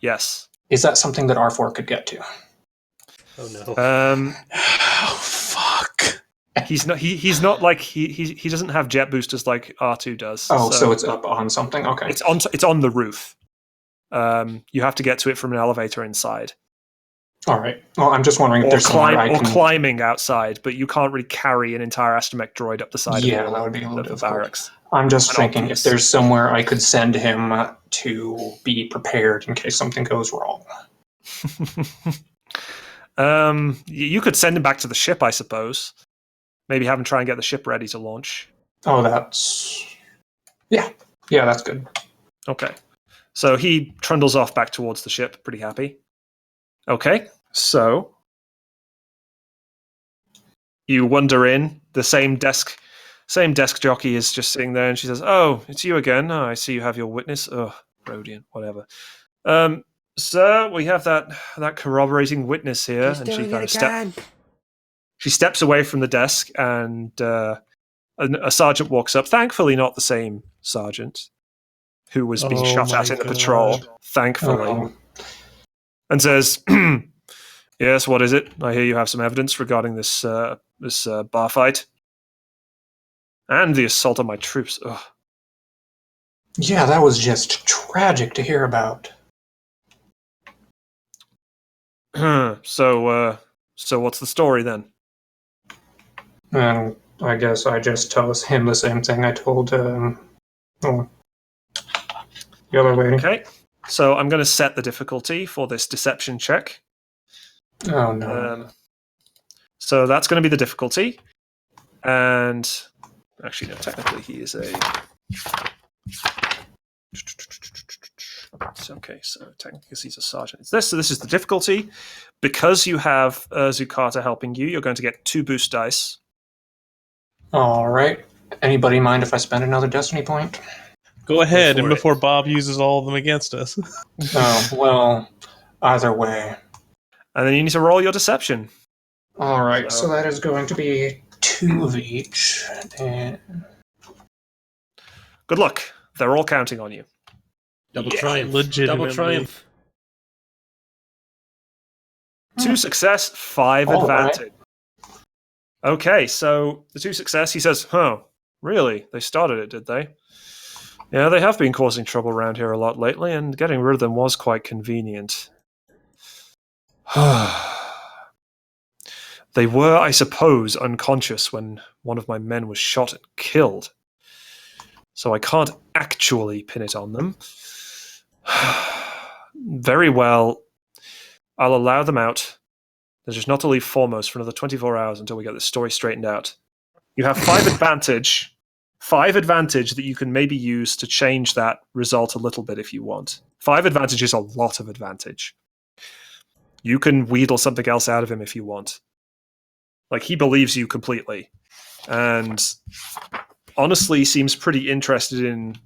Yes.
Is that something that R4 could get to?
Oh no.
Oh fuck.
He's not. He's not like he doesn't have jet boosters like R2 does.
Oh, so it's up on something. Okay.
It's on the roof. You have to get to it from an elevator inside.
All right. Well, I'm just wondering if there's somewhere I can...
climbing outside, but you can't really carry an entire astromech droid up the side
Yeah,
of
that would be a little
the
difficult.
barracks.
I'm just thinking if there's somewhere I could send him to be prepared in case something goes wrong.
You could send him back to the ship, I suppose. Maybe have him try and get the ship ready to launch.
Oh, that's... Yeah, that's good.
Okay. So he trundles off back towards the ship, pretty happy. Okay, so you wander in. The same desk jockey is just sitting there, and she says, "Oh, it's you again. Oh, I see you have your witness. Oh, Rodian, whatever. Sir, we have that corroborating witness here." And she kind of she steps away from the desk, and a sergeant walks up. Thankfully, not the same sergeant who was being shot at in the patrol. Thankfully. And says, "Yes, what is it? I hear you have some evidence regarding this bar fight and the assault on my troops." Ugh.
Yeah, that was just tragic to hear about.
So what's the story then?
And I guess I just tell him the same thing I told the other lady.
Okay. So I'm going to set the difficulty for this deception check.
Oh, no.
So that's going to be the difficulty. And actually, no, technically he is a... It's okay, so technically he's a sergeant. It's this, so this is the difficulty. Because you have Zukata helping you, you're going to get 2 boost dice.
All right. Anybody mind if I spend another destiny point?
Go ahead, and before Bob uses all of them against us.
Oh, well, either way.
And then you need to roll your deception.
All right, so that is going to be 2 of each. And...
Good luck. They're all counting on you.
Double triumph.
Legitimately.
Double triumph.
2 success, 5
All
advantage. Right. Okay, so the 2 success, he says, really? They started it, did they? Yeah, they have been causing trouble around here a lot lately, and getting rid of them was quite convenient. They were, I suppose, unconscious when one of my men was shot and killed. So I can't actually pin it on them. Very well. I'll allow them out. They're just not to leave Formos for another 24 hours until we get this story straightened out. You have 5 advantage. 5 advantage that you can maybe use to change that result a little bit if you want. 5 advantage is a lot of advantage. You can wheedle something else out of him if you want. Like, he believes you completely. And honestly seems pretty interested in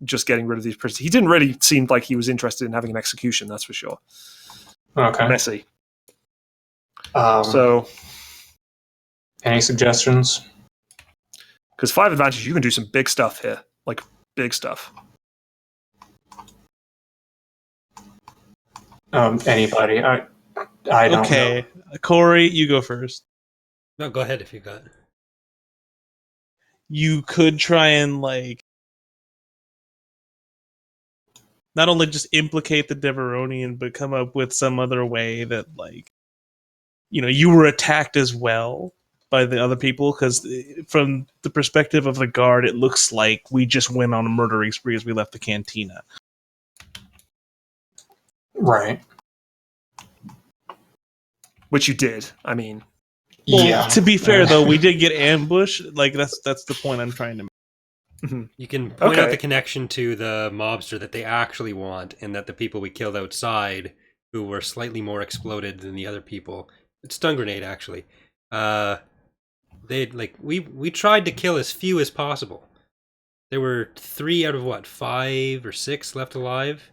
just getting rid of these prisoners. He didn't really seem like he was interested in having an execution, that's for sure.
Okay.
Messy.
So, any suggestions?
Because 5 advantage, you can do some big stuff here. Like, big stuff.
Anybody? I don't know.
Okay. Corey, you go first.
No, go ahead if you got.
You could try and, like, not only just implicate the Deveronian, but come up with some other way that, like, you were attacked as well by the other people, because from the perspective of the guard, it looks like we just went on a murdering spree as we left the cantina.
Right.
Which you did, I mean.
Well,
yeah.
to be fair, though, we did get ambushed. Like, that's the point I'm trying to make.
You can point out the connection to the mobster that they actually want, and that the people we killed outside, who were slightly more exploded than the other people, it's stun grenade actually. We tried to kill as few as possible. There were 3 out of 5 or 6 left alive.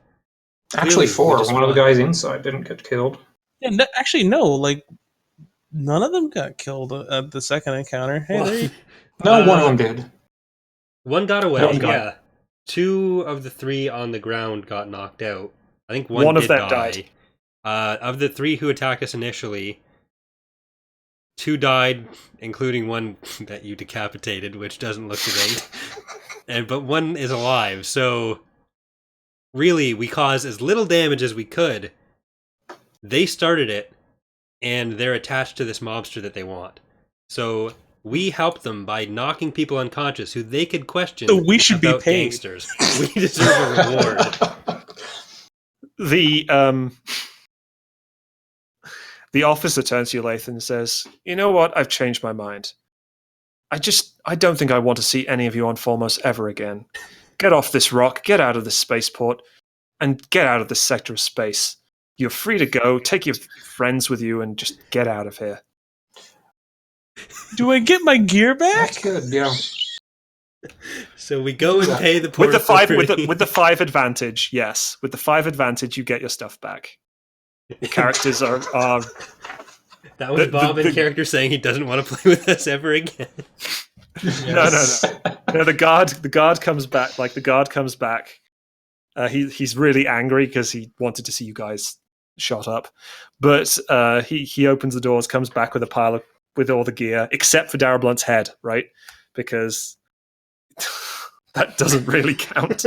Actually, 4. One of the guys inside didn't get killed.
Yeah, no. Like, none of them got killed at the second encounter. Hey,
no, one of them did.
One got away. 2 of the 3 on the ground got knocked out. I think one
of
did
them
die.
died.
Of the 3 who attacked us initially, 2 died, including one that you decapitated, which doesn't look great. But 1 is alive, so really we caused as little damage as we could. They started it, and they're attached to this mobster that they want. So we helped them by knocking people unconscious who they could question
So we should be
about
paid.
gangsters. We deserve a reward.
The officer turns to you, Lathan, and says, "You know what? I've changed my mind. I don't think I want to see any of you on Formos ever again. Get off this rock, get out of this spaceport, and get out of this sector of space. You're free to go, take your friends with you, and just get out of here."
Do I get my gear back?
That's good, yeah.
So we go and pay the
With the five,
authority.
with the 5 advantage, yes. With the 5 advantage, you get your stuff back. The characters are
That was Bob in character saying he doesn't want to play with us ever again.
Yes.
no. The guard comes back. Like the guard comes back. He's really angry because he wanted to see you guys shot up, but he opens the doors, comes back with a pile with all the gear except for Darrow Blunt's head, right? Because that doesn't really count.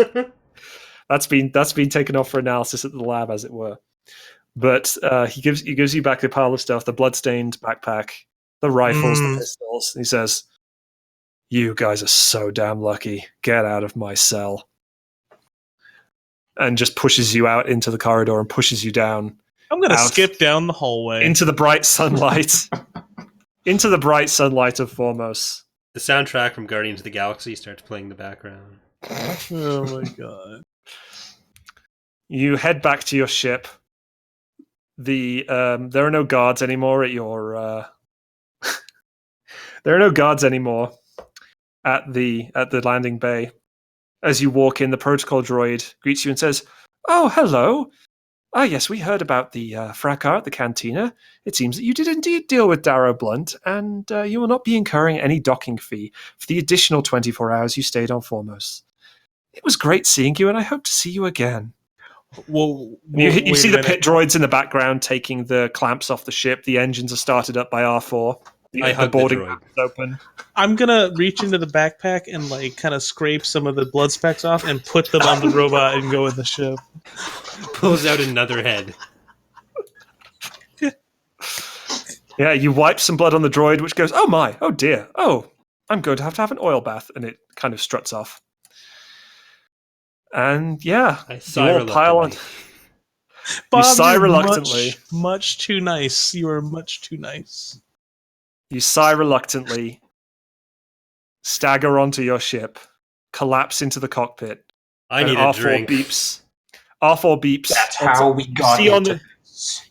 That's been taken off for analysis at the lab, as it were. But he gives you back the pile of stuff, the bloodstained backpack, the rifles, the pistols. He says, "You guys are so damn lucky. Get out of my cell." And just pushes you out into the corridor and pushes you down.
I'm going to skip down the hallway.
Into the bright sunlight. Into the bright sunlight of Formos.
The soundtrack from Guardians of the Galaxy starts playing in the background.
Oh my god.
You head back to your ship. There are no guards anymore at your there are no guards anymore at the landing bay. As you walk in, the protocol droid greets you and says, "Oh, hello. Ah, yes, we heard about the fracas at the cantina. It seems that you did indeed deal with Darrow Blunt, and you will not be incurring any docking fee for the additional 24 hours you stayed on Formos. It was great seeing you, and I hope to see you again."
Well,
You see the pit droids in the background taking the clamps off the ship. The engines are started up by R4. The boarding
droid.
is open.
I'm gonna reach into the backpack and like kind of scrape some of the blood specks off and put them on the robot and go in the ship.
Pulls out another head.
Yeah, you wipe some blood on the droid, which goes, "Oh my, oh dear, oh, I'm going to have an oil bath," and it kind of struts off. And yeah,
I
you
sigh
all pile on.
Bob,
You sigh
you're
reluctantly.
Much too nice. You are much too nice.
You sigh reluctantly, stagger onto your ship, collapse into the cockpit.
I need a
R4
drink.
beeps. R4 beeps.
That's how we got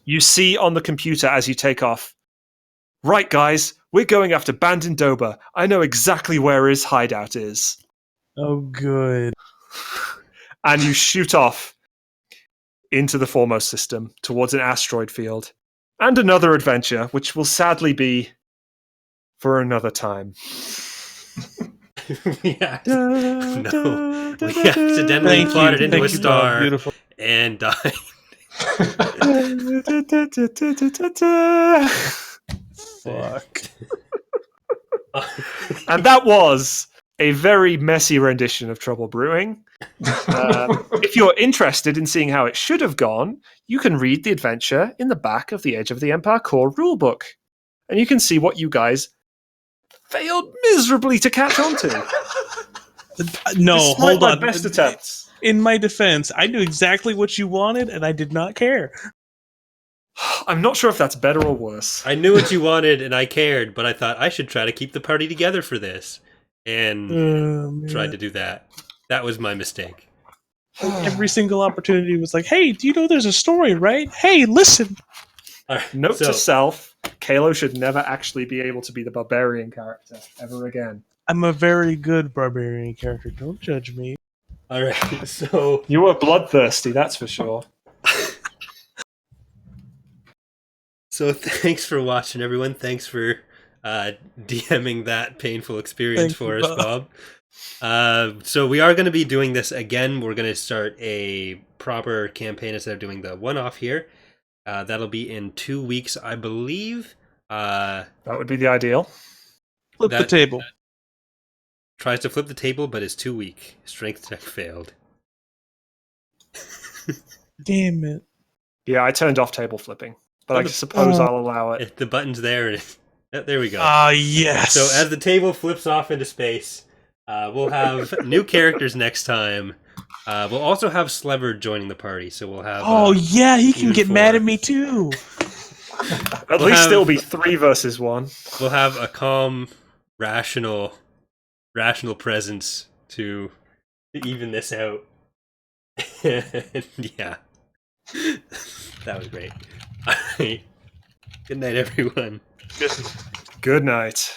You see on the computer as you take off. "Right, guys, we're going after Bandon Doba. I know exactly where his hideout is."
Oh, good.
And you shoot off into the Formos system towards an asteroid field. And another adventure, which will sadly be for another time.
We accidentally plotted into a star and died.
Fuck.
And that was a very messy rendition of Trouble Brewing. If you're interested in seeing how it should have gone, you can read the adventure in the back of the Age of the Empire core rulebook. And you can see what you guys failed miserably to catch on to.
No,
Despite
hold
my
on.
best attempts.
In my defense, I knew exactly what you wanted, and I did not care.
I'm not sure if that's better or worse.
I knew what you wanted and I cared, but I thought I should try to keep the party together for this. And tried to do that. That was my mistake.
Every single opportunity was like, "Hey, do you know there's a story, right? Hey, listen."
All right,
Note to self, Kalo should never actually be able to be the barbarian character ever again.
I'm a very good barbarian character. Don't judge me.
All right, so
You were bloodthirsty, that's for sure.
So thanks for watching, everyone. Thanks for DMing that painful experience for us, Bob. So we are going to be doing this again. We're going to start a proper campaign instead of doing the one-off here. That'll be in 2 weeks, I believe. Uh,
That would be the ideal.
Flip the
That-
table.
tries to flip the table, but is too weak. Strength check failed.
Damn it.
Yeah, I turned off table flipping, but I
Oh,
suppose I'll allow it.
The button's there. There we go.
Ah, yes.
So as the table flips off into space, we'll have new characters next time. We'll also have Slever joining the party, so we'll have.
Oh yeah, he can
even
get mad
four.
at me too.
At least it'll be 3 versus 1.
We'll have a calm, rational presence to even this out. Yeah, that was great. All right. Good night, everyone.
Good night.